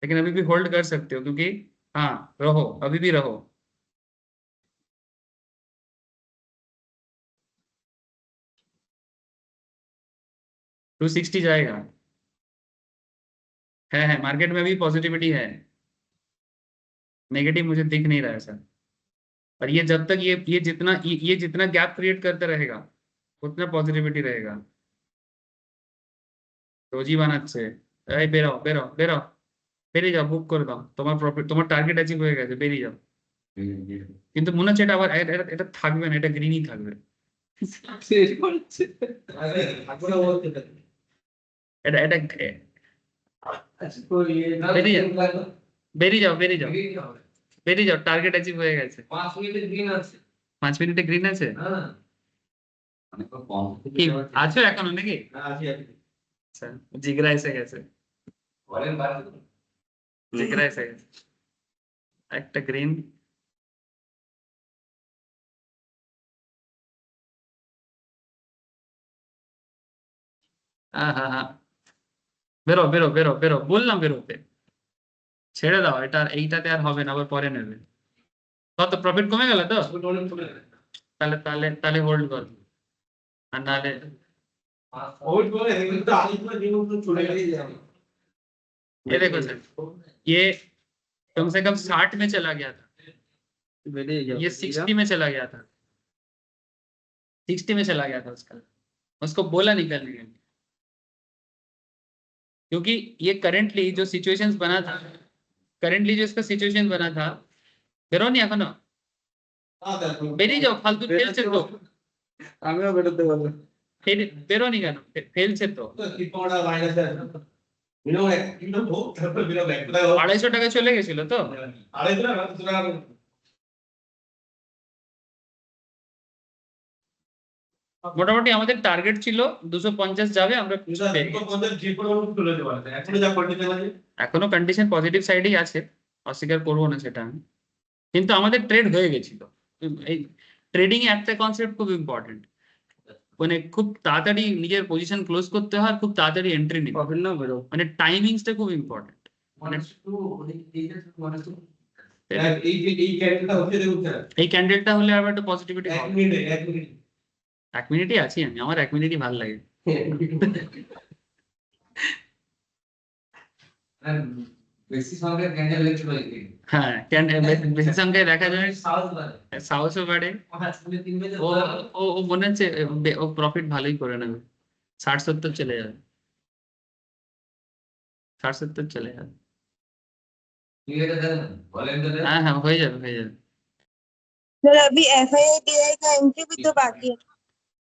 A: लेकिन अभी भी होल्ड कर सकते हो, क्योंकि हाँ रहो, अभी भी रहो। $260 जाएगा, है मार्केट में भी पॉजिटिविटी है, नेगेटिव मुझे दिख नहीं रहा है सर। और ये जब तक ये जितना गैप क्रिएट करता रहेगा उतना पॉजिटिविटी रहेगा। रोजी बनाচ্ছে, এই বেরো বেরো বেরো বেরিয়ে যাও, বুক করে দাও, তোমার প্রফিট, তোমার টার্গেট অ্যাচিভ হয়ে গেছে, বেরিয়ে যাও। কিন্তু মনে হচ্ছে এটা আবার এটা থাকবে না, এটা গ্রিনই থাকবে।
C: শেষ করছে।
D: আরে আগরা বলতে থাকে
A: এটা এটা
C: আচ্ছা তো ये
A: বেরিয়ে যাও, বেরিয়ে যাও, বেরিয়ে যাও, বেরিয়ে যাও, টার্গেট অ্যাচিভ হয়ে গেছে।
D: 5 মিনিটে গ্রিন আছে
A: 5 মিনিটে গ্রিন আছে?
D: হ্যাঁ
A: কি আছো এখনো নাকি?
D: আছে
A: আচ্ছা, জিগরা এসে গেছে,
D: বলেন বাদ
A: জিগরা এসে গেছে। একটা গ্রিন, হ্যাঁ হ্যাঁ হ্যাঁ, বেরো বেরো বেরো বেরো, বললাম বেরোতে। ছেড়ে দাও, এটা এইটাতে আর হবে না, আবার পরে নেবে। কত প্রফিট কমে গেল তো? তাহলে তাহলে তাহলে হোল্ড কর, আর নাহলে
D: ওই বলে কিন্তু আগে তো জীবন চলে গেছে
A: ये देखो सर, ये कम से कम 60 में चला गया था,
C: বেরিয়ে যাও,
A: ये 60 में चला गया था, 60 में चला गया था उसका, उसको बोला निकलने के लिए। क्योंकि ये करंटली जो सिचुएशंस बना था, करंटली जो इसका सिचुएशन बना था, बेरो नहीं एखोनो, बेरिয়ে যাও, फालतू ফেলছে তো,
C: আমিও বেরোতে পারবো।
A: বেরো নি কেন, ফেলছে তো।
D: ত্রিপোড়া মাইনাস আছে মিনিমাম 1 কিলো ভোগ তারপর মিনিমাম 1 টাকা
A: 250 টাকা চলে গেছিল তো।
D: আড়াই টাকা
A: মোটামুটি আমাদের টার্গেট ছিল 250 যাবে, আমরা পেয়ে গেছি। এখনো কন্ডিশন পজিটিভ সাইডেই আছে, অস্বীকার করবো না সেটা আমি, কিন্তু আমাদের ট্রেড হয়ে গেছিল। এই ট্রেডিং এ একটা কনসেপ্ট খুব ইম্পর্টেন্ট, মানে খুব তাড়াতাড়ি নিজের পজিশন ক্লোজ করতে হয়, খুব তাড়াতাড়ি এন্ট্রি নিতে হয়,
C: প্রফিট না বেরো।
A: মানে টাইমিংসটা খুব ইম্পর্টেন্ট। এই ক্যান্ডেলটা হলে আবার একটা পজিটিভিটি হবে। 1 মিনিটই আছি আমি, আমার 1 মিনিটই ভালো লাগে।
F: বেশি সংখ্যায় ক্যান্ডেল লেগে চলে গেছে
A: হ্যাঁ, ক্যান্ডেল বেশি সংখ্যায় দেখা যায়,
F: সাউথ বারে
A: সাহসও বাড়ে।
F: 5 মিনিট 3 মিনিট
A: ও ও মনে হচ্ছে ও প্রফিট ভালোই করে নেবে, 60-70 চলে যাবে, 60-70 চলে যাবে।
F: ঠিক আছে দেন বলেন তো দেন
A: হ্যাঁ হ্যাঁ, হয়ে যাবে হয়ে যাবে।
E: सर अभी FIDI का एंट्री भी तो बाकी है।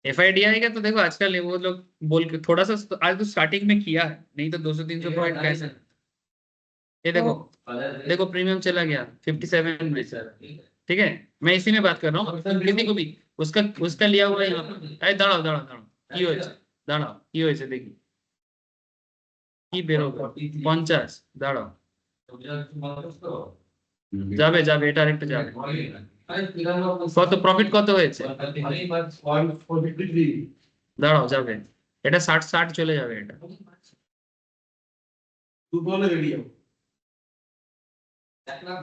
A: एफआईडीआई का तो देखो आजकल वो लोग बोल के थोड़ा सा आज तो स्टार्टिंग में किया है, नहीं तो 200-300 पॉइंट कैसे। ये देखो, देखो प्रीमियम चला गया 57 में, ठीक है, मैं इसी में बात कर रहा हूँ, किसी को भी उसका उसका लिया हुआ है यहाँ पर। अरे দাঁড়াও দাঁড়াও দাঁড়াও, কি হয়েছে দাঁড়াও, কি হয়েছে দেখি, কি বেরোবে 50, দাঁড়াও, যাবে যাবে, এটা আরেকটা যাবে। কত প্রফিট কত হয়েছে, দাঁড়াও যাবে, এটা 60 চলে যাবে, এটা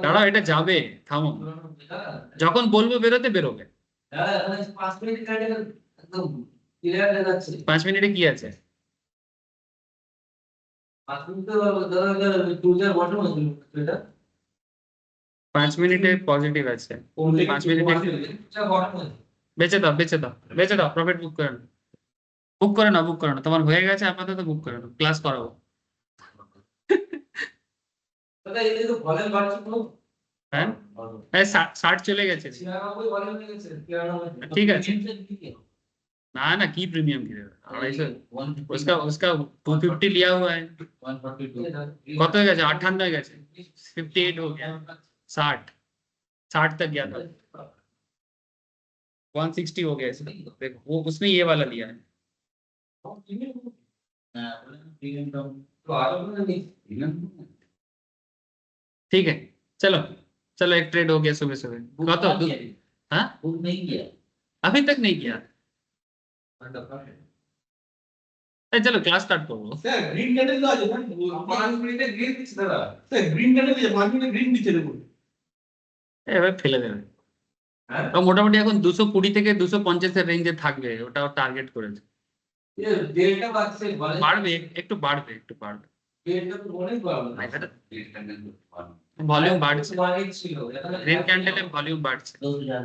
A: দাঁড়াও, এটা যাবে, থামো, যখন বলবো বেরোতে বেরোবে।
F: 5 মিনিট ক্যান্ডেল একদম ক্লিয়ার হয়ে যাচ্ছে
A: 5 মিনিটে কি আছে,
F: 5 মিনিট তো দাদা টুজার বটম আছে এটা
A: 5 মিনিটে পজিটিভ আছে, 5 মিনিটে
F: টুজার বটম আছে
A: বেঁচে দাও বেঁচে দাও বেঁচে দাও, প্রফিট বুক করে নাও, বুক করে নাও, বুক করে নাও, তোমার হয়ে গেছে আপাতত, বুক করে নাও, ক্লাস করাবো।
F: দাদা এই তো ভলিউম বাড়ছে তো
A: হ্যাঁ, এই 60 চলে গেছে,
F: 96 ভলিউম হয়ে গেছে 93
A: ঠিক আছে। ना ना की प्रीमियम की 250, उसका उसका 250 लिया हुआ है, কত হয়ে গেছে, 58 হয়ে গেছে, 58 हो गया, 60 तक गया था, 160 हो गया इसमें, देखो वो उसने ये वाला लिया है। ठीक है, चलो चलो, एक ट्रेड हो गया सुबह सुबह, कत, हाँ
F: बुक नहीं किया
A: अभी तक नहीं किया। এই চলো ক্লাস স্টার্ট করবো।
D: স্যার গ্রিন ক্যান্ডেল তো আছে না 5 মিনিটে গ্রিন দিচ্ছে দাদা, স্যার গ্রিন ক্যান্ডেল দিচ্ছে 5 মিনিটে গ্রিন দিচ্ছে দেখুন,
A: এবার ফেলে দেবে,
D: হ্যাঁ
A: ও মোটামুটি এখন 220 থেকে 250 এর রেঞ্জে থাকবে, ওটা টার্গেট করেছে,
F: ये डेटा বাড়ছে
A: বাড়বে, একটু বাড়বে, একটু বাড়বে,
F: डेटा তো অনেক বাড়বে
A: ভলিউম বাড়ছে,
F: বাড়ছে ছিল
A: ग्रीन कैंडल में वॉल्यूम बढ़ से,
F: 2000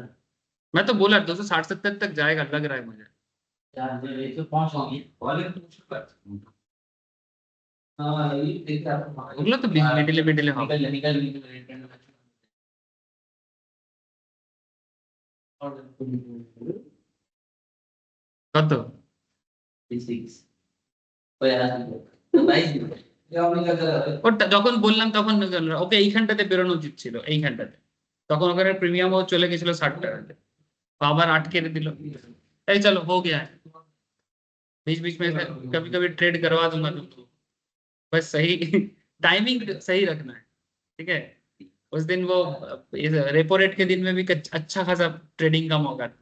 A: मैं तो बोला 260-70 तक जाएगा, लग रहा है मुझे।
F: यार ये तो 5 होगी वॉल्यूम तो कुछ बात हाँ ये देखा
A: ওগুলো তো মিডিলে মিডিলে হবে।
F: निकल और
A: কত
F: 6 ওই আসবে তো 22 আপনি কত
A: ওটা যখন বললাম তখন ওকে এইখানটাতে বেরোনো উচিত ছিল, এইখানটাতে। তখন ওখানে প্রিমিয়াম ও চলে গেছিল 60 টাকাতে, আবার আটকে দিল। এই চলো हो गया है, बीच बीच में से कभी कभी ट्रेड करवा दूंगा तुमको, बस सही टाइमिंग सही रखना है, ठीक है। उस दिन वो रेपो रेट के दिन में भी अच्छा खासा ट्रेडिंग का मौका था।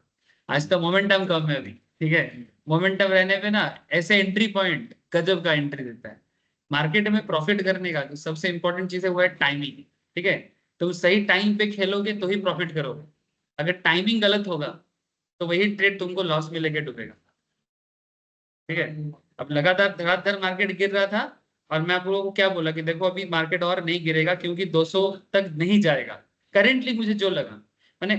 A: आज तो मोमेंटम कम है अभी, ठीक है। मोमेंटम रहने पे ना ऐसे एंट्री पॉइंट गजब का एंट्री देता है। मार्केट में प्रॉफिट करने का तो सबसे इंपॉर्टेंट चीज है वो है टाइमिंग, ठीक है। तुम सही टाइम पे खेलोगे तो ही प्रॉफिट करोगे, अगर टाइमिंग गलत होगा तो वही ट्रेड तुमको लॉस में लेके डूबेगा, ठीक है। अब लगातार धड़ाधड़ मार्केट गिर रहा था और मैं आप लोगों को क्या बोला कि देखो अभी मार्केट और नहीं गिरेगा क्योंकि 200 तक नहीं जाएगा करेंटली, मुझे जो लगा। मैंने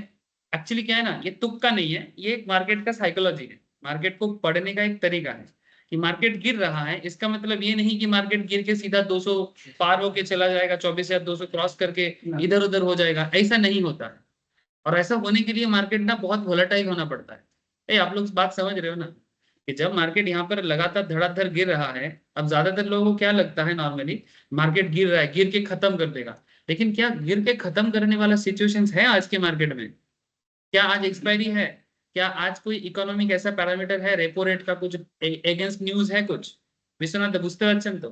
A: एक्चुअली क्या है ना, ये तुक्का नहीं है, ये एक मार्केट का साइकोलॉजी है, मार्केट को पढ़ने का एक तरीका है कि मार्केट गिर रहा है इसका मतलब ये नहीं कि मार्केट गिर के सीधा 200 पार होके चला जाएगा, 24,200 क्रॉस करके इधर उधर हो जाएगा, ऐसा नहीं होता है। और ऐसा होने के लिए मार्केट ना बहुत वोलेटाइल होना पड़ता है। आप लोग बात समझ रहे हो ना, कि जब मार्केट यहाँ पर लगातार धड़ाधड़ गिर रहा है, अब ज्यादातर लोगों को क्या लगता है नॉर्मली मार्केट गिर रहा है गिर के खत्म कर देगा, लेकिन क्या गिर के खत्म करने वाला सिचुएशंस है आज के मार्केट में? क्या आज एक्सपायरी है? क्या आज कोई इकोनॉमिक ऐसा पैरामीटर है, रेपो रेट का कुछ एगेंस्ट न्यूज है कुछ? विश्वनाथ बुझते पारছেন तो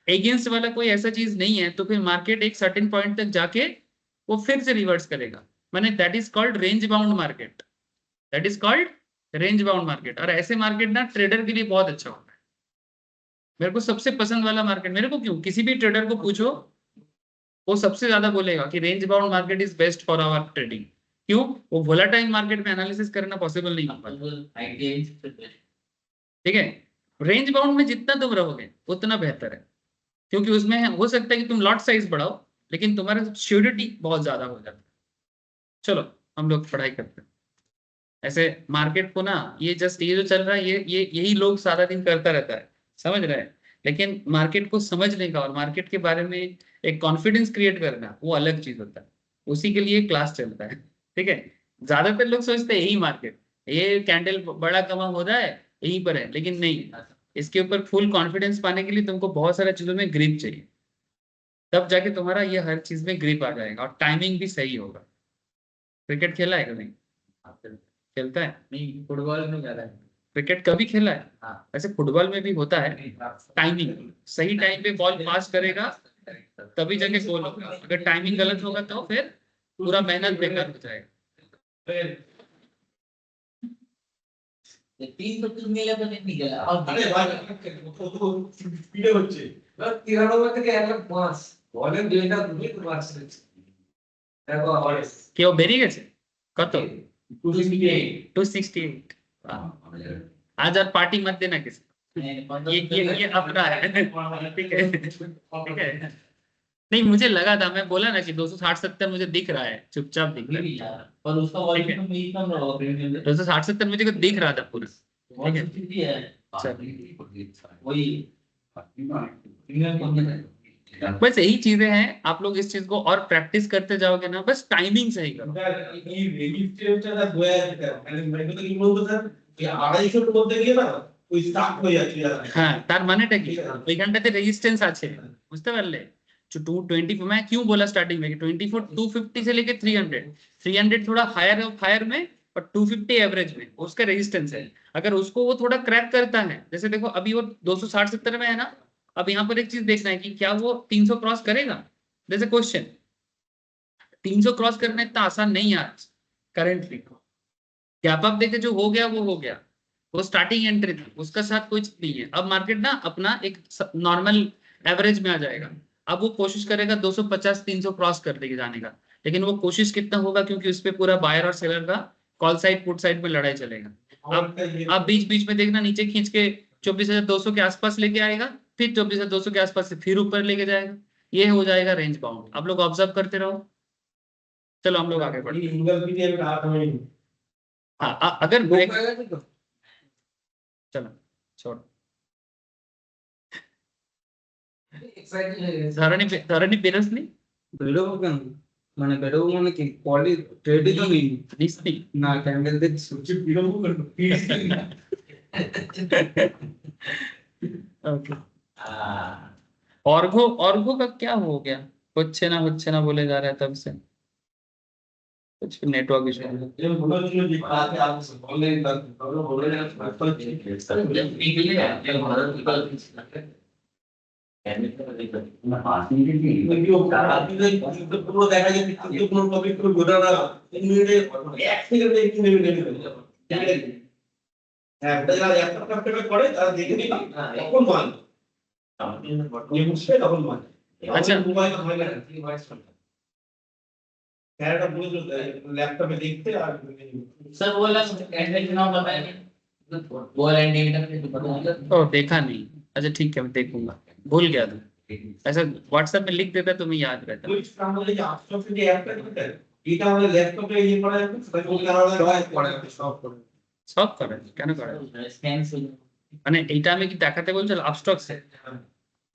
A: एगेंस्ट वाला कोई ऐसा चीज नहीं है, तो फिर मार्केट एक सर्टेन पॉइंट तक जाके वो फिर से रिवर्स करेगा, माने that is called range bound market, that is called range bound market. और ऐसे मार्केट ना ट्रेडर के लिए बहुत अच्छा होता है। मेरे को सबसे पसंद वाला मार्केट, मेरे को क्यों, किसी भी ट्रेडर को पूछो वो सबसे ज्यादा बोलेगा कि range bound market is best for our trading. क्यों? वो वोलेटाइल मार्केट में एनालिसिस करना पॉसिबल नहीं होता, ठीक है। रेंज बाउंड में जितना तुम रहोगे उतना बेहतर है, क्योंकि उसमें हो सकता है कि तुम लॉट साइज बढ़ाओ लेकिन तुम्हारा श्योरिटी बहुत ज्यादा हो जाता है। चलो हम लोग पढ़ाई करते हैं। ऐसे मार्केट को ना, ये जस्ट ये जो चल रहा है ये यही लोग सारा दिन करता रहता है, समझ रहे हैं। लेकिन मार्केट को समझने का और मार्केट के बारे में एक कॉन्फिडेंस क्रिएट करना वो अलग चीज होता है, उसी के लिए क्लास चलता है, ठीक है। ज्यादातर लोग सोचते हैं यही मार्केट, ये कैंडल बड़ा कमा हो रहा है यहीं पर है, लेकिन नहीं, इसके ऊपर फुल कॉन्फिडेंस पाने के लिए तुमको बहुत सारे चीजों में ग्रिप चाहिए, तब जाके तुम्हारा ये हर चीज में ग्रिप आ जाएगा और टाइमिंग भी सही होगा। क्रिकेट खेला है कि नहीं? खेलता है?
F: नहीं फुटबॉल में ज्यादा है।
A: क्रिकेट कभी खेला है?
F: हाँ
A: ऐसे फुटबॉल में भी होता है, टाइमिंग सही टाइम पे बॉल पास करेगा तभी जाके गोल होगा, अगर टाइमिंग गलत होगा तो फिर पूरा मेहनत बेकार हो जाएगा।
F: 325 মিলে তো টেকনিক গেল আর
D: আরে ভাই কত স্পিডে হচ্ছে
F: 93 থেকে 105 বলেন দুইটা দুই মার্কস দেখো আর
A: কেউ বেরিয়ে গেছে কত?
F: 268
A: 268। आज और पार्टी मत देना किसी, ये अपना है, ठीक है, ठीक है। नहीं मुझे लगा था, मैं बोला ना कि 260-70 मुझे दिख रहा है, चुपचाप दिख रहा है,
F: पर उसका वॉल्यूम में कम रहा प्रीमियम
A: 260-70 मुझे को दिख रहा था पूरा, ठीक है।
F: 150 है
A: चल।
F: वही प्रीमियम कम है
A: बस यही चीजें हैं, आप लोग इस चीज को और प्रैक्टिस करते जाओगे ना, बस टाइमिंग सही करो।
D: এই রেজিস্ট্রেশনটা 2000 মানে মানে কি বলতো স্যার এই 250 এর মধ্যে গিয়ে না ওই স্টাক হয়ে যাচ্ছে
A: হ্যাঁ তার মানেটা কি, ওইখানটাতে রেজিস্ট্যান্স আছে, বুঝতে পারলে? जो 220 मैं क्यों बोला स्टार्टिंग में कि 24 250 से लेके 300 थोड़ा हायर में और 250 एवरेज में उसका रेजिस्टेंस है। अगर उसको वो थोड़ा क्रैक करता है, जैसे देखो अभी वो 260-70 में है ना, अब यहाँ पर एक चीज देखना है कि क्या वो 300 क्रॉस करेगा, जैसे क्वेश्चन 300 क्रॉस करना इतना आसान नहीं है आज करेंटली। गैप अप देखे जो हो गया वो हो गया, वो स्टार्टिंग एंट्री थी, उसका साथ कोई नहीं है। अब मार्केट ना अपना एक नॉर्मल एवरेज में आ जाएगा, अब वो कोशिश करेगा 250-300 क्रॉस कर लेके जाने का, लेकिन वो कोशिश कितना होगा क्योंकि उस पे पूरा बायर और सेलर का कॉल साइड पुट साइड में लड़ाई चलेगा। अब बीच बीच में देखना नीचे खींच के 24,200 के आसपास लेके आएगा, फिर 24,200 के आसपास से फिर ऊपर लेके जाएगा, ये हो जाएगा रेंज बाउंड। आप लोग ऑब्जर्व करते रहो। चलो हम लोग आगे बढ़ते हैं।
D: सिंगल पीरियड में आप हमें
A: हाँ अगर ब्रेक, चलो छोड़, ধরনী বেরোসনি
C: বেরোবো কেন? মানে বেরোবো মানে কি পলি ট্রেডই তো নেই
A: নিসনি
C: না, ক্যান্ডেল দেখছি।
A: ओके ऑर्गो ऑर्गो का क्या हो गया होच्छे ना बोले जा रहा है तब से कुछ नेटवर्क इशू
D: ये बोलो जो जी बात है आप ऑनलाइन कर दो बोले ना पर ठीक है सर ये भारत की बात পুরো দেখা যায় যে কোনো টপিক পুরো গোটা না 3 মিনিটে 1 সেকেন্ডে 3 মিনিটে হ্যাঁ ওটা যারা একটা করে তারা দেখে নিন তখন মান ये मुझसे डबल मान
A: अच्छा।
D: मोबाइल का मोबाइल कैरेक्टर पूरे जो लैपटॉप में देखते और
F: सर बोला कैंडिडेट का नाम बताएंगे बोल एंड
A: ओ देखा नहीं अच्छा ठीक है मैं देखूंगा भूल गया था ऐसा व्हाट्सएप में लिख देता तो मैं याद रहता
D: कुछ काम वाले जो आप सब से ऐप करते हैं ये काम वाले लैपटॉप पे ये पड़ा है कुछ तो क्या पड़ा है स्टॉप पड़ा
A: সব করে কেন করে মানে এইটা আমি কি দেখাতে বলছো আপস্টক্স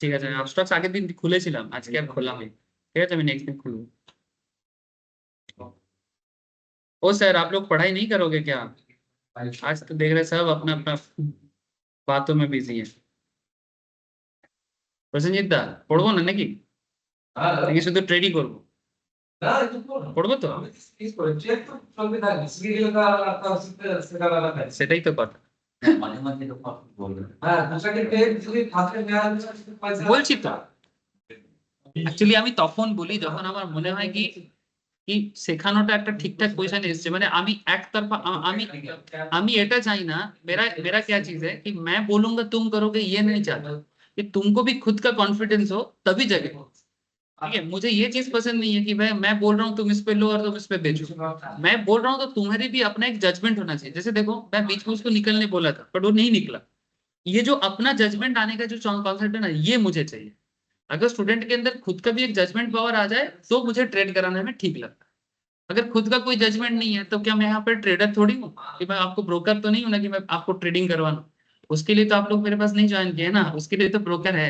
A: ঠিক আছে আমি আপস্টক্স আগের দিন খুলেছিলাম আজকে আর খোলা হয়নি ঠিক আছে আমি नेक्स्ट दिन খুলবো ओ सर आप लोग पढ़ाई नहीं करोगे क्या आज तो देख रहे सब अपना अपना बातों में बिजी है প্রসেনজিৎ দা পড়বো না নাকি নাকি শুধু ট্রেডই করবো পড়বো তো সেটাই তো কথা বলছি তো অ্যাকচুয়ালি আমি তখন বলি যখন আমার মনে হয় কি কি শেখানোটা একটা ঠিকঠাক পজিশনে এসছে মানে আমি একতরফা আমি এটা চাই না मेरा मेरा क्या चीज है कि मैं बोलूंगा तुम करोगे ये नहीं चाहता कि तुमको भी खुद का कॉन्फिडेंस हो तभी जगह ठीक है मुझे ये चीज पसंद नहीं है कि भाई मैं बोल रहा हूँ तुम इस पे लो और तुम इस पे बेचो मैं बोल रहा हूँ तो तुम्हारी भी अपना एक जजमेंट होना चाहिए जैसे देखो मैं बीच में उसको निकलने बोला था बट वो नहीं निकला ये जो अपना जजमेंट आने का जो कॉन्सेप्ट है ना ये मुझे चाहिए अगर स्टूडेंट के अंदर खुद का भी एक जजमेंट पावर आ जाए तो मुझे ट्रेड कराने में ठीक लगता है अगर खुद का कोई जजमेंट नहीं है तो क्या मैं यहाँ पर ट्रेडर थोड़ी हूँ कि मैं आपको ब्रोकर तो नहीं हूँ ना कि मैं आपको ट्रेडिंग करवाना उसके लिए तो आप लोग मेरे पास नहीं ज्वाइन किए ना उसके लिए तो ब्रोकर है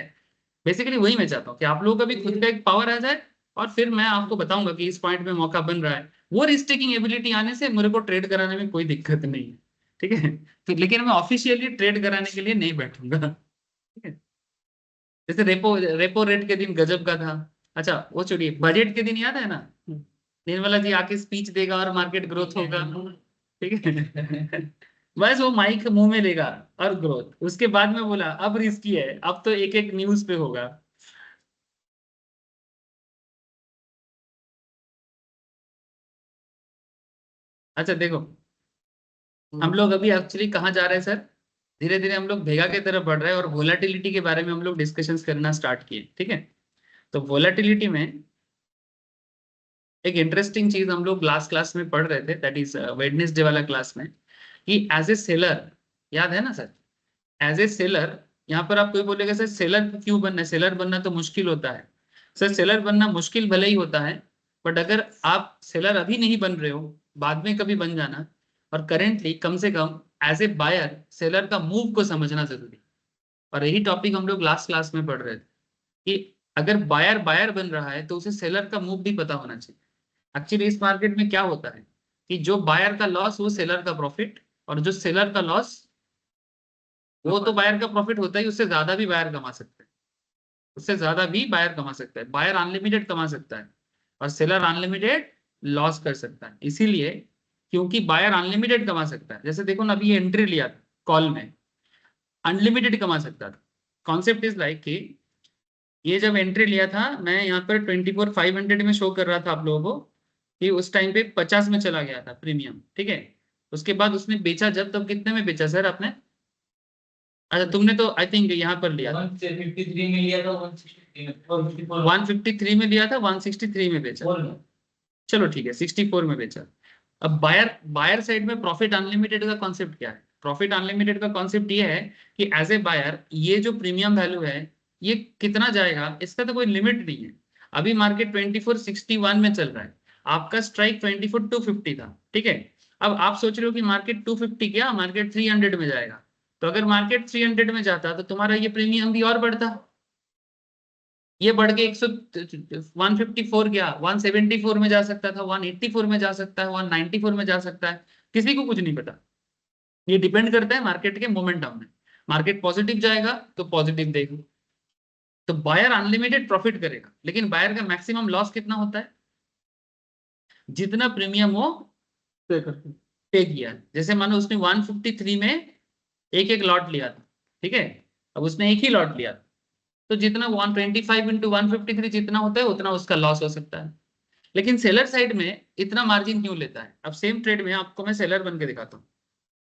A: बेसिकली वही मैं चाहता हूँ कि आप लोगों का भी खुद का एक पावर आ जाए और फिर मैं आपको बताऊंगा कि इस पॉइंट में मौका बन रहा है वो रिस्क टेकिंग एबिलिटी आने से मेरे को ट्रेड कराने में कोई दिक्कत नहीं है ठीक है फिर लेकिन मैं ऑफिशियली ट्रेड कराने के लिए नहीं बैठूंगा ठीक है जैसे रेपो रेट के दिन गजब का था अच्छा वो छोड़िए बजट के दिन याद है ना निर्मला जी आके स्पीच देगा और मार्केट ग्रोथ होगा ठीक है बस वो माइक मुंह में लेगा और ग्रोथ उसके बाद में बोला अब रिस्की है अब तो एक एक न्यूज पे होगा अच्छा देखो हम लोग अभी एक्चुअली कहाँ जा रहे हैं सर धीरे धीरे हम लोग भेगा की तरफ बढ़ रहे हैं और वोलाटिलिटी के बारे में हम लोग डिस्कशंस करना स्टार्ट किए ठीक है तो वोलाटिलिटी में एक इंटरेस्टिंग चीज हम लोग लास्ट क्लास में पढ़ रहे थे दैट इज वेडनेसडे वाला क्लास में कि एज ए सेलर याद है ना सर एज ए सेलर यहाँ पर आप कोई बोलेगा सर सेलर क्यों बनना है सेलर बनना तो मुश्किल होता है सर सेलर बनना मुश्किल भले ही होता है बट अगर आप सेलर अभी नहीं बन रहे हो बाद में कभी बन जाना और करेंटली कम से कम एज ए बायर सेलर का मूव को समझना जरूरी और यही टॉपिक हम लोग लास्ट क्लास में पढ़ रहे थे कि अगर बायर बायर बन रहा है तो उसे सेलर का मूव भी पता होना चाहिए एक्चुअली इस मार्केट में क्या होता है कि जो बायर का लॉस वो सेलर का प्रॉफिट और जो सेलर का लॉस वो तो बायर का प्रॉफिट होता है उससे ज्यादा भी बायर कमा सकते हैं उससे ज्यादा भी बायर कमा सकता है बायर अनलिमिटेड कमा सकता है और सेलर अनलिमिटेड लॉस कर सकता है इसीलिए क्योंकि बायर अनलिमिटेड कमा सकता है जैसे देखो ना अभी ये एंट्री लिया था कॉल में अनलिमिटेड कमा सकता था कॉन्सेप्ट इज लाइक कि ये जब एंट्री लिया था मैं यहाँ पर 24,500 में शो कर रहा था आप लोगों को कि उस टाइम पे 50 में चला गया था प्रीमियम ठीक है उसके बाद उसने बेचा जब तब कितने में बेचा सर आपने अच्छा तुमने तो आई थिंक यहाँ पर लिया
F: 153 में लिया था
A: 153 में लिया था 163 में बेचा चलो ठीक है 64 में बेचा अब बायर साइड में प्रॉफिट अनलिमिटेड का कॉन्सेप्ट क्या है प्रॉफिट अनलिमिटेड का कॉन्सेप्ट ये है कि एज ए बायर ये जो प्रीमियम वैल्यू है ये कितना जाएगा इसका तो कोई लिमिट नहीं है अभी मार्केट 2461 में चल रहा है आपका स्ट्राइक 24,250 था ठीक है अब आप सोच रहे हो कि मार्केट 250 क्या मार्केट 300 में जाएगा तो अगर मार्केट 300 में जाता तो तुम्हारा ये प्रीमियम भी और बढ़ता ये बढ़ के 154 गया, 174 में जा सकता था, 184 में जा सकता है, 194 में जा सकता है, किसी को कुछ नहीं पता। ये डिपेंड करता है मार्केट के मोमेंटम में। मार्केट पॉजिटिव जाएगा तो पॉजिटिव देगा, तो बायर अनलिमिटेड प्रॉफिट करेगा, लेकिन बायर का मैक्सिमम लॉस कितना होता है? जितना प्रीमियम वो
C: पे करते हैं।
A: पे किया है। जैसे मानो उसने 153 में एक एक लॉट लिया था, ठीक है, अब उसने एक ही लॉट लिया था, तो जितना 125 इंटू 153 जितना होता है उतना उसका लॉस हो सकता है। लेकिन सेलर साइड में इतना मार्जिन क्यों लेता है? अब सेम ट्रेड में आपको मैं सेलर बन के दिखाता हूँ,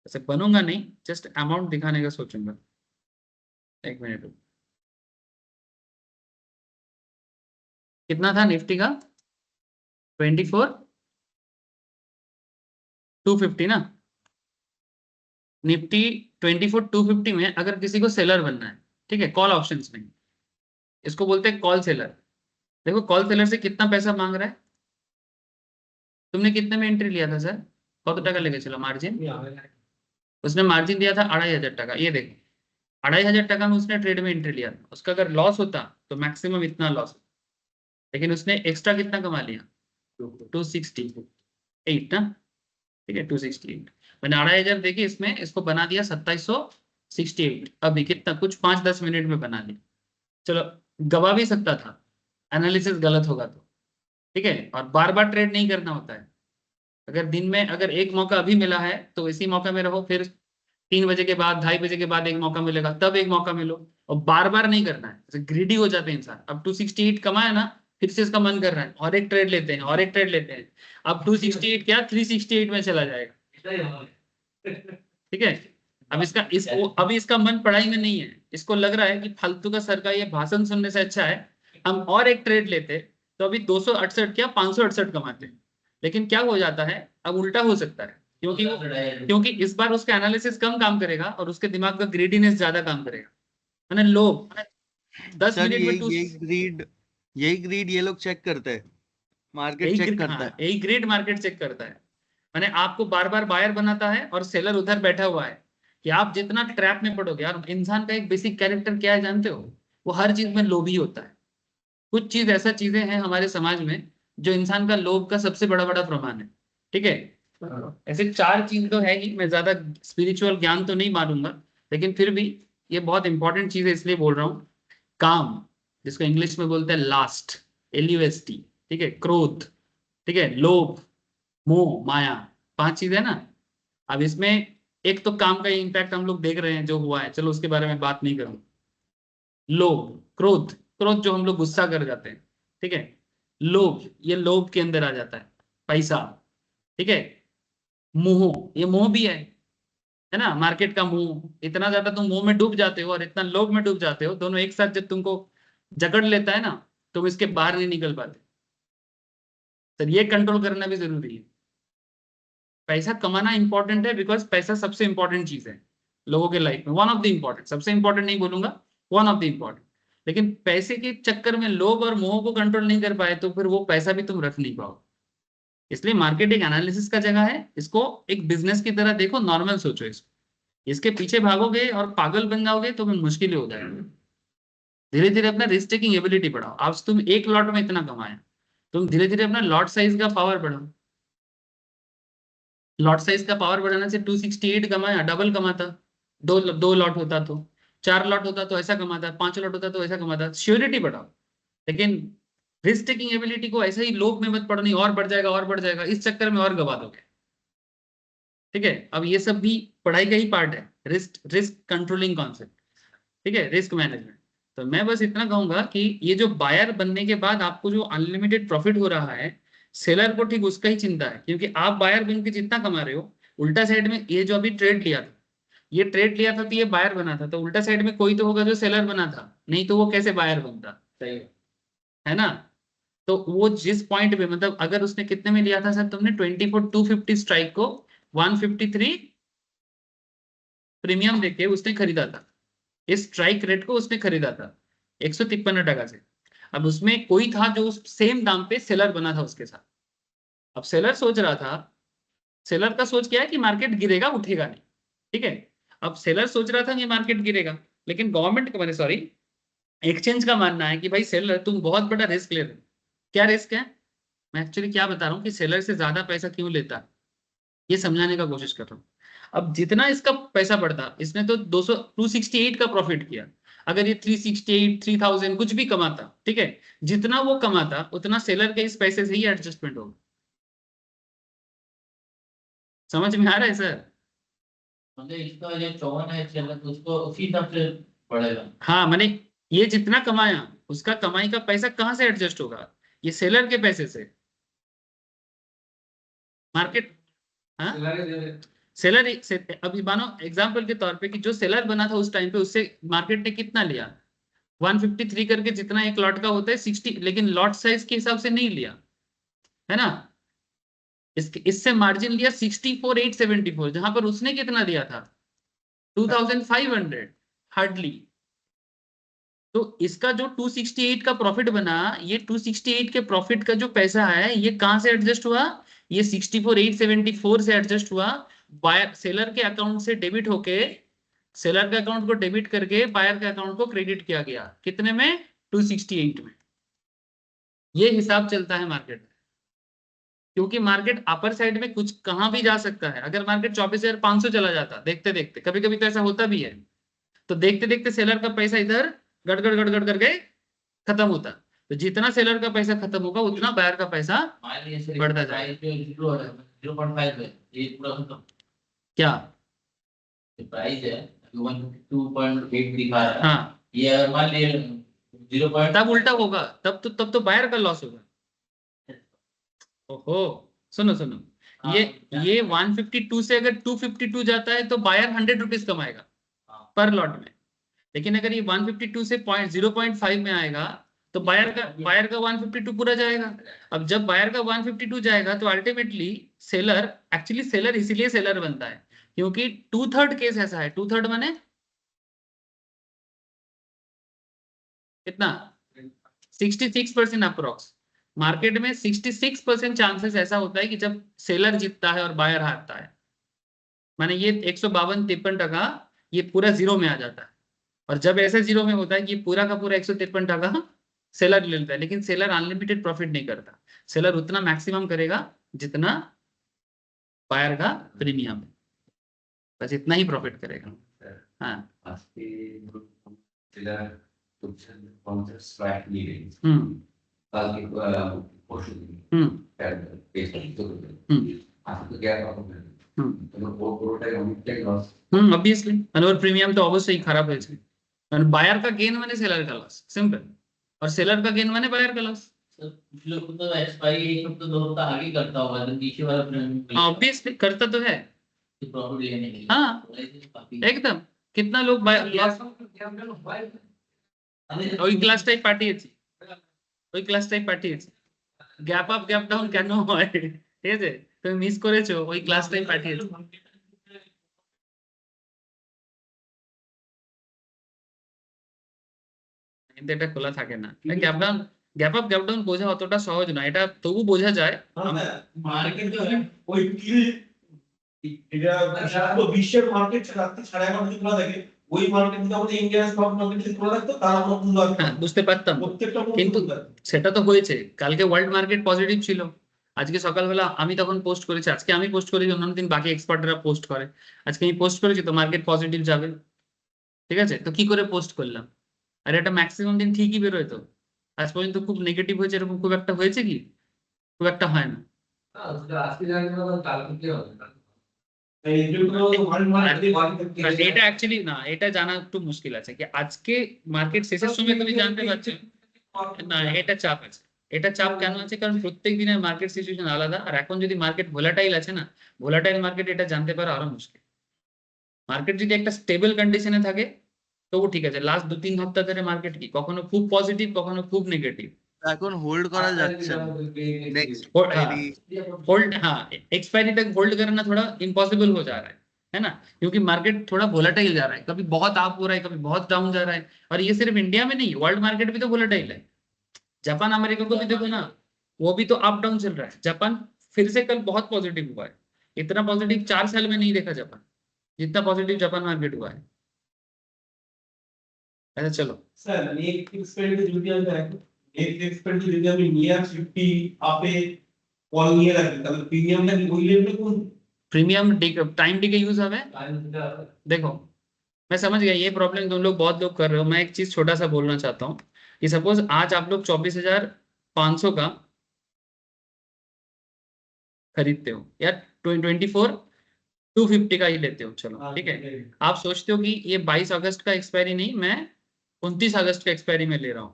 A: ऐसे बनूंगा नहीं, जस्ट अमाउंट दिखाने का सोचूंगा। एक मिनट, कितना था निफ्टी का? 24,250 ना। निफ्टी 24,250 में अगर किसी को सेलर बनना है, ठीक है, कॉल ऑप्शंस में, इसको बोलते हैं कॉल सेलर। देखो कॉल सेलर से कितना पैसा मांग रहा है। तुमने कितने में एंट्री लिया था सर? कत टाका लेके चलो मार्जिन? उसने मार्जिन दिया था 2,500 टका। ये देखो 2,500 टका में उसने ट्रेड में एंट्री लिया था। उसका अगर लॉस होता तो मैक्सिमम इतना लॉस होता, लेकिन उसने एक्स्ट्रा कितना कमा लिया? 268 ना, ठीक है, 268। मैंने 2,500 देके इसमें इसको बना दिया 2,768। अभी कितना, कुछ 5-10 मिनट में बना लिया। चलो गवा भी सकता था, एनालिसिस गलत होगा तो, ठीक है। और बार बार ट्रेड नहीं करना होता है। अगर दिन में अगर एक मौका अभी मिला है तो इसी मौका में रहो, फिर 3 बजे के बाद 2:30 बजे के बाद एक मौका मिलेगा तब एक मौका मिलो, और बार बार नहीं करना है। जैसे ग्रीडी हो जाते हैं इंसान। अब 268 कमाया ना, फिर से इसका मन कर रहा है और एक ट्रेड लेते हैं और एक ट्रेड लेते हैं। अब 268 क्या 368 में चला जाएगा, ठीक है। अब इसको अभी इसका मन पढ़ाई में नहीं है, इसको लग रहा है कि फालतू का सर का ये भाषण सुनने से अच्छा है हम और एक ट्रेड लेते, तो अभी 268 क्या 568 कमाते। लेकिन क्या हो जाता है, अब उल्टा हो सकता है, क्योंकि इस बार उसका एनालिसिस कम काम करेगा और उसके दिमाग का ग्रीडीनेस ज्यादा काम करेगा। मैंने लोग 10
B: सर
A: मिनट में
B: यही ग्रीड ये लोग चेक करते हैं, मार्केट चेक करता है।
A: यही ग्रेड मार्केट चेक करता है। मैंने आपको बार बार बायर बनाता है और सेलर उधर बैठा हुआ है कि आप जितना ट्रैप में पड़ोगे। यार इंसान का एक बेसिक कैरेक्टर क्या है जानते हो? वो हर चीज में लोभी होता है। कुछ चीज ऐसा चीजें हैं हमारे समाज में जो इंसान का लोभ का सबसे बड़ा बड़ा प्रमाण है, ठीक है। ऐसे 4 चीज तो है ही, मैं ज्यादा स्पिरिचुअल ज्ञान तो नहीं मानूंगा, लेकिन फिर भी ये बहुत इंपॉर्टेंट चीज है इसलिए बोल रहा हूँ। काम, जिसको इंग्लिश में बोलते हैं लास्ट, LUST, ठीक है, क्रोध, ठीक है, लोभ, मोह, माया, 5 चीज है ना। अब इसमें एक तो काम का इम्पैक्ट हम लोग देख रहे हैं जो हुआ है, चलो उसके बारे में बात नहीं करूंगा। लोभ, क्रोध, क्रोध जो हम लोग गुस्सा कर जाते हैं, ठीक है। लोभ, ये लोभ के अंदर आ जाता है। पैसा, ठीक है। मोह, ये मोह भी है ना, मार्केट का मोह। इतना ज्यादा तुम मोह में डूब जाते हो और इतना लोभ में डूब जाते हो, दोनों एक साथ जब तुमको जकड़ लेता है ना, तुम इसके बाहर नहीं निकल पाते। सर ये कंट्रोल करना भी जरूरी है। पैसा कमाना इंपॉर्टेंट है, बिकॉज पैसा सबसे इंपॉर्टेंट चीज है लोगों के लाइफ में, वन ऑफ द इंपॉर्टेंट, सबसे इंपॉर्टेंट नहीं बोलूंगा, वन ऑफ द इंपॉर्टेंट। लेकिन पैसे के चक्कर में लोभ और मोह को कंट्रोल नहीं कर पाए तो फिर वो पैसा भी तुम रख नहीं पाओ। इसलिए मार्केट एक एनालिसिस का जगह है, इसको एक बिजनेस की तरह देखो, नॉर्मल सोचो इसको। इसके पीछे भागोगे और पागल बन जाओगे तो फिर मुश्किल हो जाएगा। धीरे धीरे अपना रिस्क टेकिंग एबिलिटी बढ़ाओ। आज तुम एक लॉट में इतना कमाया, तुम धीरे धीरे अपना लॉट साइज का पावर बढ़ाओ। लॉट साइज का पावर बढ़ाने से 268 कमाया, डबल कमाता। दो लॉट होता तो, 4 लॉट होता तो ऐसा कमाता, 5 लॉट होता तो ऐसा कमाता। श्योरिटी बढ़ाओ, लेकिन रिस्क टेकिंग एबिलिटी को ऐसे ही लोभ में मत पड़ो, नहीं और बढ़ जाएगा और बढ़ जाएगा, इस चक्कर में और गवा दोगे, ठीक है। अब ये सब भी पढ़ाई का ही पार्ट है, रिस्क कंट्रोलिंग कॉन्सेप्ट, ठीक है, रिस्क मैनेजमेंट। तो मैं बस इतना कहूंगा कि ये जो बायर बनने के बाद आपको जो अनलिमिटेड प्रॉफिट हो रहा है, सेलर को ठीक उसका ही चिंता है, क्योंकि आप बायर बन के जितना कमा रहे हो, उल्टा साइड में ये जो अभी ट्रेड लिया था, ये ट्रेड लिया था तो ये बायर बना था, तो उल्टा साइड में कोई तो होगा जो सेलर बना था, नहीं तो वो कैसे बायर बनता,
F: सही
A: है ना। तो वो जिस पॉइंट पे, मतलब अगर उसने कितने में लिया था सर तुमने, 24,250 स्ट्राइक को 153 प्रीमियम देके उसने खरीदा था। इस स्ट्राइक रेट को उसने खरीदा था 153 टका से। अब उसमें कोई था जो उस सेम दाम पे सेलर बना था उसके साथ। अब सेलर सोच रहा था, सेलर का सोच क्या है कि मार्केट गिरेगा उठेगा नहीं, ठीक है। अब सेलर सोच रहा था कि मार्केट गिरेगा, लेकिन गवर्नमेंट मैंने सॉरी एक्सचेंज का मानना है कि भाई सेलर तुम बहुत बड़ा रिस्क ले रहे हो। क्या रिस्क है? मैं एक्चुअली क्या बता रहा हूँ कि सेलर से ज्यादा पैसा क्यों लेता है, ये समझाने का कोशिश कर रहा हूँ। अब जितना इसका पैसा बढ़ता, इसने तो 268 का प्रॉफिट किया, अगर ये 368 3000 कुछ भी कमाता, ठीक है, जितना वो कमाता उतना सेलर के इस पैसे से ही एडजस्टमेंट होगा। समझ में आ रहा है सर?
G: मतलब इसका जो 54 है चल तो उसको उसी हिसाब से पड़ेगा।
A: हाँ, मैंने ये जितना कमाया उसका कमाई का पैसा कहाँ से एडजस्ट होगा? ये सेलर के पैसे से। मार्केट, हाँ, सेलर से, अभी मानो एग्जांपल के तौर पे कि जो सेलर बना था उस टाइम पे, उससे मार्केट ने कितना लिया? 153 करके, जितना एक लॉट का होता है 60, लेकिन लॉट साइज के हिसाब से नहीं लिया, है ना। इससे मार्जिन लिया 64,874, जहां पर उसने कितना लिया था? 2,500 हार्डली। तो इसका जो 268 का प्रॉफिट बना, ये 268 के प्रॉफिट का जो पैसा है ये कहां से एडजस्ट हुआ? ये 64,874 से एडजस्ट हुआ। बायर सेलर के अकाउंट से डेबिट होके, सेलर के अकाउंट को डेबिट करके बायर के अकाउंट को क्रेडिट किया गया। कितने में? 268 में। ये हिसाब चलता है मार्केट में, क्योंकि मार्केट अपर साइड में कुछ कहां भी जा सकता है। अगर मार्केट 24,500 चला जाता देखते देखते, कभी कभी तो ऐसा होता भी है, तो देखते देखते सेलर का पैसा इधर गड़गड़ गड़गड़ करके खत्म होता। तो जितना सेलर का पैसा खत्म होगा उतना बायर का पैसा
G: मान लीजिए सर
A: बढ़ता
G: प्राइस जो 0.5 है ये पूरा खत्म।
A: क्या?
G: प्राइस है 152.8 दिखा रहा है।
A: हाँ,
G: ये अगर मान लीजिए 0.
A: तब उल्टा होगा, तब तो बायर का लॉस होगा। ओहो, सुनो सुनो, ये 152 से अगर 252 जाता है तो बायर 100 रुपीज कमाएगा पर लॉट में। लेकिन अगर ये 152 से 0.5 में आएगा तो बायर का 152 पूरा जाएगा। अब जब बायर का 152 जाएगा तो अल्टीमेटली सेलर, एक्चुअली सेलर इसीलिए सेलर बनता है क्योंकि 2/3 केस ऐसा है। 2/3 माने कितना? 66% अप्रोक्स। मार्केट में 66% चांसेस ऐसा होता है कि जब सेलर जीतता है और बायर हारता है, माने ये 152-53% ये पूरा जीरो में आ जाता है। और जब ऐसे जीरो में होता है कि पूरा का पूरा 153% सेलर ले लेता है, लेकिन सेलर अनलिमिटेड प्रॉफिट नहीं करता। सेलर उतना मैक्सिमम करेगा जितना बायर का प्रीमियम है, बस इतना ही प्रॉफिट करेगा। हाँ, ऑब्वियसली अनवर प्रीमियम तो ऑब्वियसली खराब है। बायर का गेन माने सेलर का लॉस, सिंपल। और सेलर का गेन माने बायर का लॉस।
G: कुछ लोग तो एक्सपायरी एक हफ्ता 2 हफ्ता आगे करता होगा तो नीचे वाला प्रीमियम
A: ऑब्वियसली करता तो है,
G: प्रॉफिट लेने के लिए।
A: हाँ एकदम। कितना लोग ওই ক্লাসটাই পাঠিয়েছি, ওই ক্লাসটাই পাঠিয়েছি। গ্যাপ আপ গ্যাপ ডাউন কেন হয়, ঠিক আছে, তুমি মিস করেছো, ওই ক্লাসটাই পাঠিয়েছি। কিন্তু এটা খোলা থাকে না। Gap down, gap up gap down বোঝা অতটা সহজ না, এটা তবু বোঝা যায়।
G: मार्केट जो है
D: ওই কিল এটা সারা বিশ্বের মার্কেট রাত্রি 11:30 খোলা থাকে, ওই মার্কেট যদি আমাদের ইন্ডিয়ান স্টক মার্কেট খোলা থাকতো তার আমরা বন্ধ
A: হ্যাঁ, বুঝতে পারতাম,
D: প্রত্যেকটা
A: কিন্তু সেটা তো হয়েছে। কালকে ওয়ার্ল্ড মার্কেট পজিটিভ ছিল, আজকে সকালবেলা আমি তখন পোস্ট করেছি, আজকে আমি পোস্ট করেছি, অন্যান্য দিন বাকি এক্সপার্টরা পোস্ট করে, আজকে আমি পোস্ট করেছি তো মার্কেট পজিটিভ যাবে। ঠিক আছে, তো কি করে পোস্ট করলাম? আর এটা ম্যাক্সিমাম দিন ঠিকই বেরোয়। তো আজ পর্যন্ত খুব নেগেটিভ হয়েছে এরকম খুব একটা হয়েছে কি? খুব একটা হয় না। এটা অ্যাকচুয়ালি না, এটা জানা একটু মুশকিল আছে কি আজকে মার্কেট শেষের সময় তুমি জানতে পারছো না। এটা চাপ আছে, এটা চাপ কেন আছে? কারণ প্রত্যেক দিনের মার্কেট সিচুয়েশন আলাদা, আর এখন যদি মার্কেট ভোলাটাইল আছে না, ভোলাটাইল মার্কেট এটা জানতে পারা আরো মুশকিল। মার্কেট যদি একটা স্টেবল কন্ডিশনে থাকে তবু ঠিক আছে। লাস্ট 2-3 সপ্তাহ ধরে মার্কেট কি কখনো খুব পজিটিভ কখনো খুব নেগেটিভ।
B: এখন হোল্ড করা যাচ্ছে না। नेक्स्ट
A: होल्ड, हाँ एक्सपायरी तक होल्ड करना थोड़ा इम्पॉसिबल हो जा रहा है ना, क्योंकि मार्केट थोड़ा वोलेटाइल जा रहा है, कभी बहुत अप हो रहा है कभी बहुत डाउन जा रहा है। और ये सिर्फ इंडिया में नहीं, वर्ल्ड मार्केट भी तो वोलेटाइल है। जापान अमेरिका को भी देखो ना, वो भी तो अप डाउन चल रहा है। जापान फिर से कल बहुत पॉजिटिव हुआ है, इतना पॉजिटिव 4 साल में नहीं देखा जापान, जितना पॉजिटिव जापान मार्केट हुआ है। अच्छा चलो
D: স্যার নেক্সট এক্সপেরিমেন্টে যদি আমি দেখো নেক্সট এক্সপেরিমেন্টে যদি আমি নিয়ার 50 আপে কল নিয়ে রাখি তাহলে প্রিমিয়ামটা কি ওই লেভেলে কোন
A: प्रीमियम टाइम डी के यूज हमें देखो मैं समझ गया ये प्रॉब्लम तुम लोग बहुत लोग कर रहे हो। मैं एक चीज छोटा सा बोलना चाहता हूँ कि सपोज आज आप लोग 24,500 का खरीदते हो या 24,250 का ही लेते हो, चलो ठीक है। आप सोचते हो कि ये 22 अगस्त का एक्सपायरी नहीं, मैं 29 अगस्त का एक्सपायरी में ले रहा हूँ।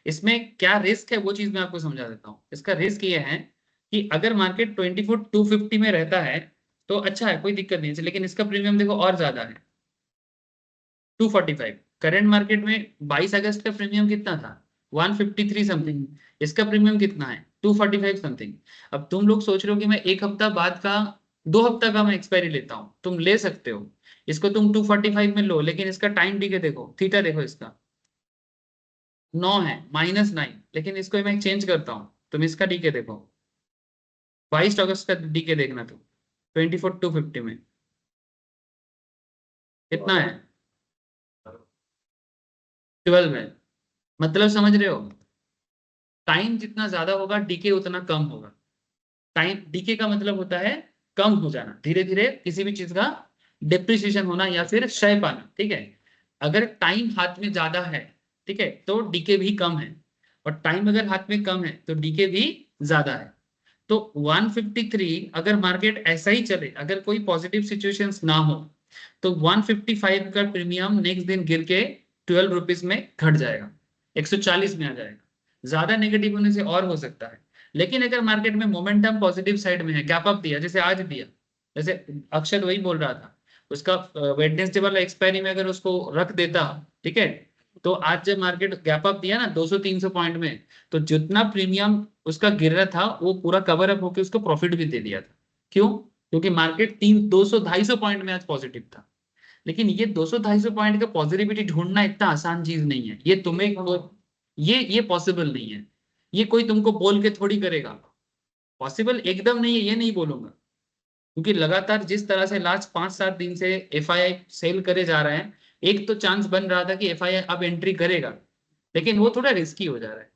A: इसमें क्या रिस्क है वो चीज मैं आपको समझा देता हूँ। इसका रिस्क ये है कि अगर मार्केट 24,250 में रहता है तो अच्छा है, कोई दिक्कत नहीं है, लेकिन इसका प्रीमियम देखो और ज्यादा है 245। करंट मार्केट में 22 अगस्त का प्रीमियम कितना था 153 समथिंग, इसका प्रीमियम कितना है 245 समथिंग। अब तुम लोग सोच रहे हो कि मैं एक हफ्ता बाद का 2 हफ्ता का मैं एक्सपायरी लेता हूँ, तुम ले सकते हो इसको, तुम 245 में लो, लेकिन इसका टाइम डीके देखो, थीटा देखो, इसका 9 है -9, लेकिन इसको मैं चेंज करता हूँ, तुम इसका डीके देखो 22 अगस्त का डीके देखना तुम 24,250 में कितना है 12 है। मतलब समझ रहे हो, टाइम जितना ज्यादा होगा डीके उतना कम होगा। टाइम डीके का मतलब होता है कम हो जाना, धीरे धीरे किसी भी चीज का डिप्रिसिएशन होना या फिर क्षय पाना, ठीक है। अगर टाइम हाथ में ज्यादा है, ठीक है, तो डीके भी कम है, और टाइम अगर हाथ में कम है तो डीके भी ज्यादा है। तो 153 अगर मार्केट ऐसा ही चले, अगर कोई पॉजिटिव सिचुएशंस ना हो, तो 155 का प्रीमियम नेक्स्ट दिन गिर के 12 रुपीज में घट जाएगा, 140 में आ जाएगा। ज्यादा नेगेटिव होने से और हो सकता है, लेकिन अगर मार्केट में मोमेंटम पॉजिटिव साइड में है, गैप अप दिया जैसे आज दिया, जैसे अक्षर वही बोल रहा था, उसका वेडनेसडे वाला एक्सपायरी में अगर उसको रख देता, ठीक है, तो आज जब मार्केट गैप अप दिया ना 200-300 पॉइंट में, तो जितना प्रीमियम उसका गिर रहा था वो पूरा कवर अप होकर उसको प्रॉफिट भी दे दिया था। क्यों? क्योंकि मार्केट 200-250 पॉइंट में आज पॉजिटिव था। लेकिन ये 200-250 पॉइंट का पॉजिटिविटी ढूंढना इतना आसान चीज नहीं है, ये तुम्हें ये पॉसिबल नहीं है, ये कोई तुमको बोल के थोड़ी करेगा, पॉसिबल एकदम नहीं है ये नहीं बोलूंगा, क्योंकि लगातार जिस तरह से लास्ट 5-7 दिन से एफआईआई सेल करे जा रहे हैं, एक तो चांस बन रहा था कि एफआईआई अब एंट्री करेगा, लेकिन वो थोड़ा रिस्की हो जा रहा है।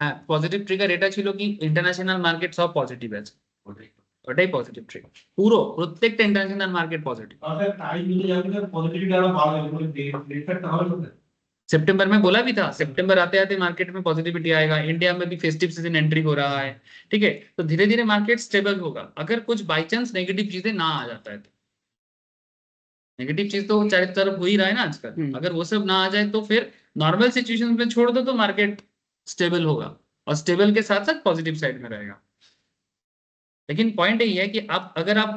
A: হ্যাঁ, পজিটিভ ট্রিগার এটা ছিল কি ইন্টারন্যাশনাল মার্কেট সব পজিটিভ আছে, ওটাই পজিটিভ ট্রিগার, পুরো প্রত্যেকটা ইন্টারন্যাশনাল মার্কেট পজিটিভ।
D: अगर टाइम मिल जाएगा तो पॉजिटिविटी आना बाहर है मतलब डेट तक कहां होता है
A: सितंबर में बोला भी था, सितंबर आते आते मार्केट में पॉजिटिविटी आएगा, इंडिया में भी फेस्टिव सीजन एंट्री हो रहा है, ठीक है, तो धीरे धीरे मार्केट स्टेबल होगा। अगर कुछ बाई चांस नेगेटिव चीजें ना आ जाता है, तो नेगेटिव चीज तो चारों तरफ हो ही रहा है ना आजकल, अगर वो सब ना आ जाए तो फिर नॉर्मल सिचुएशन में छोड़ दो तो मार्केट स्टेबल होगा, और स्टेबल के साथ साथ पॉजिटिव साइड में रहेगा। लेकिन पॉइंट यही है कि आप अगर आप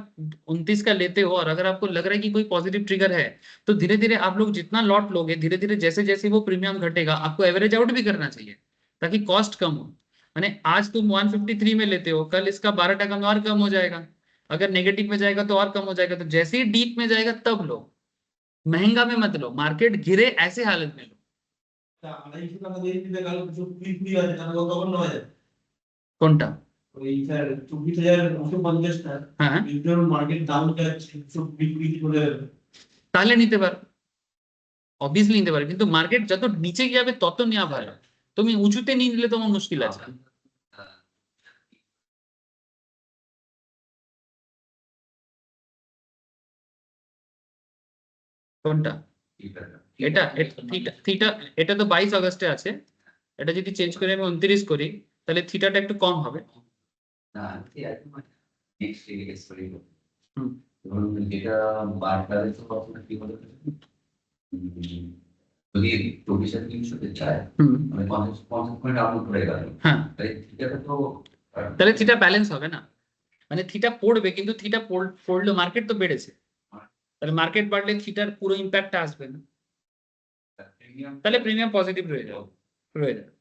A: 29 का लेते हो और अगर आपको लग रहा है कि कोई पॉजिटिव ट्रिगर है, तो धीरे धीरे आप लोग जितना लॉट लोगे, धीरे धीरे जैसे जैसे वो प्रीमियम घटेगा आपको एवरेज आउट भी करना चाहिए ताकि कॉस्ट कम हो। माने आज तुम 153 में लेते हो, कल इसका 12% में और कम हो जाएगा, अगर नेगेटिव में जाएगा तो और कम हो जाएगा, तो जैसे ही डीप में जाएगा तब लो, महंगा में मत लो, मार्केट गिरे ऐसे हालत में लो।
D: আড়াইশো টাকা দিয়ে দিতে গেল কিছু কুড়ি কুড়ি আছে তাহলে তখন 9,000
A: কোনটা?
D: ওই স্যার 24,950 টাকা
A: হ্যাঁ,
D: ইন্টার মার্কেট ডাউন যাচ্ছে 120 চলে যাবে
A: তাহলে নিতে পারো, অবভিয়াসলি নিতে পারো, কিন্তু মার্কেট যত নিচে যাবে তত নেওয়া ভালো, তুমি উঁচুতে নিয়ে নিলে তোমার মুশকিল আছে। কোনটা? এটা থিটা, এটা তো 22 আগস্টে আছে, এটা যদি চেঞ্জ করে আমি 29 করি তাহলে থিটাটা একটু কম হবে। হুম,
H: যেটা বারটারে তো কখনো কি হতে পারে যদি 24,300 চায়
A: হুম,
H: মানে 50 পয়েন্ট আউট করে গেল,
A: হ্যাঁ,
H: তাই থিটাটা তো
A: তাহলে থিটা ব্যালেন্স হবে না, মানে থিটা পড়বে কিন্তু থিটা পড়লো, মার্কেট তো বেড়েছে, তাহলে মার্কেট বাড়লে থিটার পুরো ইম্প্যাক্টটা আসবে না, তাহলে প্রিমিয়াম পজিটিভ রয়ে যাবে।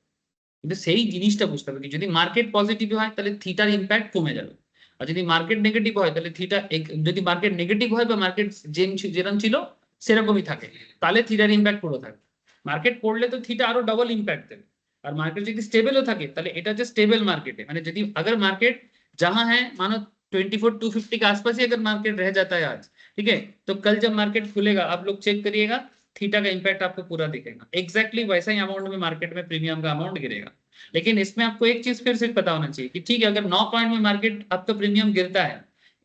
A: কিন্তু সেই জিনিসটা বুঝতে হবে কি যদি মার্কেট পজিটিভ হয় তাহলে থিটার ইম্প্যাক্ট কমে যাবে, আর যদি মার্কেট নেগেটিভ হয় তাহলে থিটা, যদি মার্কেট নেগেটিভ হয় বা মার্কেট যেরকম ছিল সেরকমই থাকে তাহলে থিটার ইম্প্যাক্ট পুরো থাকে। মার্কেট পড়লে তো থিটা আরো ডবল ইম্প্যাক্ট দেবে, আর মার্কেট যদি স্টেবলও থাকে তাহলে এটা যে स्टेबल मार्केट है, মানে যদি अगर मार्केट जहां है मानो 24,250 के आसपास ही अगर मार्केट रह जाता है आज, ठीक है, तो कल जब मार्केट खुलेगा आप लोग चेक करिएगा, थीटा का इम्पैक्ट आपको पूरा दिखेगा, एग्जैक्टली वैसा ही अमाउंट में मार्केट में प्रीमियम का अमाउंट गिरेगा। लेकिन इसमें आपको एक चीज फिर से पता होना चाहिए कि ठीक है, अगर 9 पॉइंट में मार्केट आपका प्रीमियम गिरता है,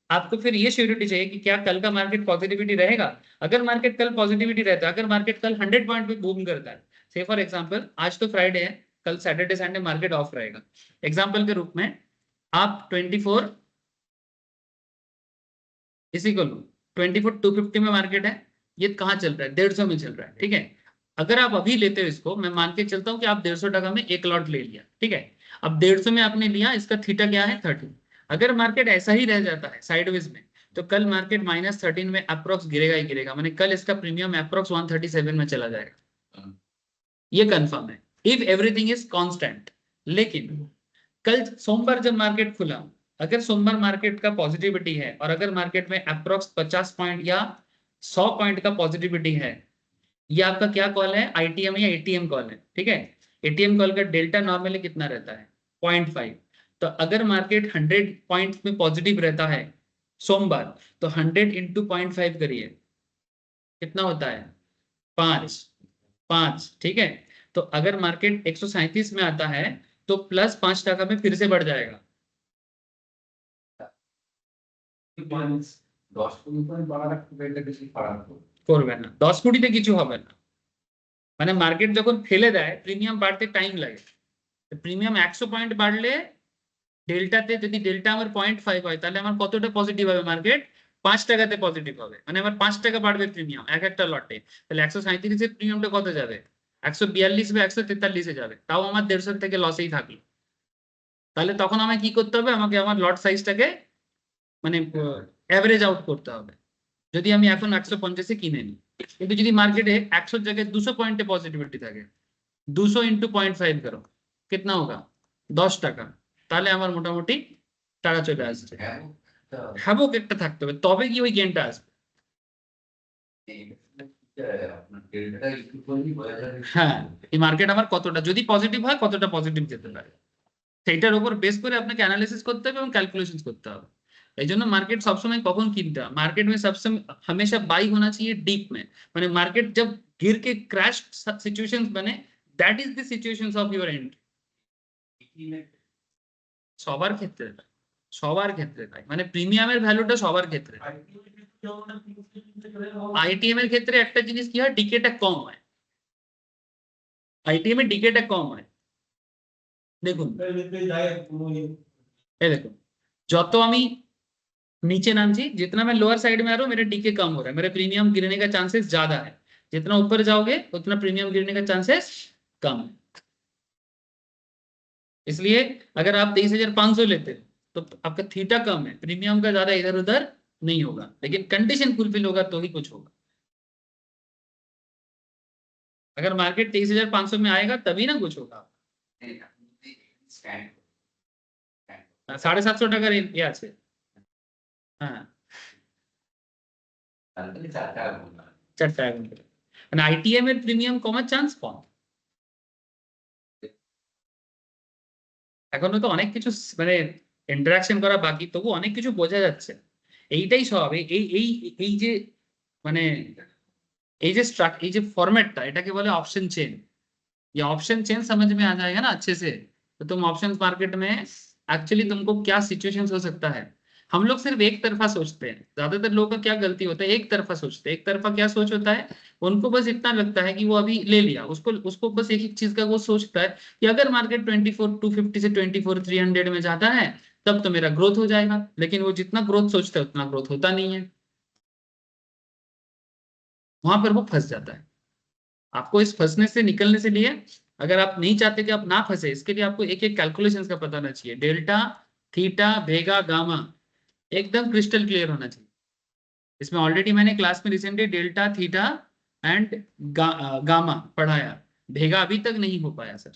A: आपको फिर ये श्योरिटी चाहिए कि क्या कल का मार्केट पॉजिटिविटी रहेगा। अगर मार्केट कल पॉजिटिविटी रहता है, अगर मार्केट कल 100 पॉइंट पे बूम करता है, से फॉर एग्जांपल आज तो फ्राइडे है, कल सैटरडे संडे मार्केट ऑफ रहेगा, एग्जांपल के रूप में आप 24 इसी को लो, 24,250 में मार्केट है, ये कहाँ चल रहा है, 150 में चल रहा है, ठीक है। अगर आप अभी लेते हो इसको, मैं मान के चलता हूँ कि आप 150 टका में एक लॉट ले लिया, ठीक है, अब 150 में आपने लिया, इसका थीटा क्या है 30। अगर मार्केट ऐसा ही रह जाता है साइडवेज में, तो कल मार्केट -13 में अप्रोक्स गिरेगा ही गिरेगा, माने कल इसका प्रीमियम अप्रोक्स 137 में चला जाएगा, ये कंफर्म है, इफ एवरीथिंग इज कांस्टेंट। लेकिन कल सोमवार जब मार्केट खुला, अगर सोमवार मार्केट का पॉजिटिविटी है और अगर मार्केट में अप्रोक्स 50 पॉइंट या 100 पॉइंट का पॉजिटिविटी है, ये आपका क्या कॉल है, आईटीएम या एटीएम कॉल है, ठीक है। एटीएम कॉल का डेल्टा नॉर्मली कितना रहता है 0.5, तो अगर मार्केट 100 पॉइंट में पॉजिटिव रहता है सोमवार, तो 100 इंटू 0.5 करिए, कितना होता है 5, ठीक है। तो अगर मार्केट 137 में आता है तो प्लस 5 टका में फिर से बढ़ जाएगा।
H: 10 কোটি পয়েন্ট বাড়ার খুব একটা বেশি ফারাক
A: করবে না, 10 কোটিতে কিছু হবে না, মানে মার্কেট যখন ফেলে দেয় প্রিমিয়াম বাড়তে টাইম লাগে, প্রিমিয়াম 100 পয়েন্ট বাড়লে ডেল্টাতে যদি ডেল্টা আমার 0.5 হয়, তাহলে আমার কতটা পজিটিভ হবে, মার্কেট 5 টাকাতে পজিটিভ হবে, মানে আমার 5 টাকা বাড়বে প্রিমিয়াম এক একটা লটে, তাহলে 137 এর প্রিমিয়ামটা কত যাবে, 142 বা 143 এ যাবে, তাও আমার 150 থেকে লসেই থাকলো। তাহলে তখন আমায় কি করতে হবে, আমাকে আমার লট সাইজটাকে মানে এভারেজ আউট করতে হবে। যদি আমি এখন 150 কিনে নিই, কিন্তু যদি মার্কেটে 100 জায়গায় 200 পয়েন্টে পজিটিভিটি থাকে, 200 इंटू 0.5 करो, कितना होगा 10 টাকা, তাহলে আমার মোটামুটি টাকা চলে আসছে। হ্যাবক একটা থাকতে হবে, তবে কি ওই গেনটা আসবে। হ্যাঁ, এই মার্কেট আমার কতটা যদি পজিটিভ হয়, কতটা পজিটিভ যেতে পারে, সেইটার উপর বেস করে আপনাকে অ্যানালিসিস করতে হবে এবং ক্যালকুলেশন করতে হবে। এই জন্য মার্কেট সবসময় কখন কিনতে হবে, মার্केट में सबसे हमेशा बाई होना चाहिए डीप में, माने मार्केट जब गिर के क्रैश सिचुएशंस बने, that is the situations of your entry. সবার ক্ষেত্রে তাই, মানে প্রিমিয়ামের ভ্যালুটা সবার ক্ষেত্রে। আইটিএম এর ক্ষেত্রে একটা জিনিস কি হয়, ডিকেটা কম হয়, আইটিএম এর ডিকেটা কম হয়। দেখুন এই দেখুন, যত আমি नीचे नामजी, जितना मैं लोअर साइड में आ रहा हूँ मेरा डीके कम हो रहा है, मेरा प्रीमियम गिरने का चांसेस ज्यादा है, जितना ऊपर जाओगे उतना प्रीमियम गिरने का चांसेस कम है। इसलिए अगर आप 23,500 लेते हो तो आपका थीटा कम है, प्रीमियम का ज्यादा इधर उधर नहीं होगा, लेकिन कंडीशन फुलफिल होगा तो ही कुछ होगा। अगर मार्केट 23,500 में आएगा तभी ना कुछ होगा। 750 টাকা ये আছে। হ্যাঁ, 4 টাকা মানে আইটিএম এর প্রিমিয়াম কমার চান্স কম। এখনো তো অনেক কিছু মানে ইন্টারাকশন করা বাকি, তবু অনেক কিছু বোঝা যাচ্ছে, এইটাই সব। এই যে মানে এই যে फॉर्मेटটা, এটাকে বলে ऑप्शन चेन। ये ऑप्शन चेन समझ में आ जाएगा ना अच्छे से, तो तुम ऑप्शंस मार्केट में एक्चुअली तुमको क्या सिचुएशंस हो सकता है। हम लोग सिर्फ एक तरफा सोचते हैं, ज्यादातर लोगों का क्या गलती होता है, एक तरफा सोचते हैं। एक तरफा क्या सोच होता है, उनको बस इतना लगता है कि वो अभी ले लिया, उसको बस एक ही चीज का वो सोचता है कि अगर मार्केट 24,250 से 24,300 में जाता है तब तो मेरा ग्रोथ हो जाएगा, लेकिन वो जितना ग्रोथ सोचता है उतना ग्रोथ होता नहीं है, वहां पर वो फंस जाता है। आपको इस फंसने से निकलने से लिए, अगर आप नहीं चाहते कि आप ना फंसे, इसके लिए आपको एक एक कैलकुलेशंस का पता होना चाहिए। डेल्टा, थीटा, भेगा, गामा एकदम क्रिस्टल क्लियर होना चाहिए। इसमें ऑलरेडी मैंने क्लास में recently delta, theta and gamma पढ़ाया, भेगा अभी तक नहीं हो पाया सर।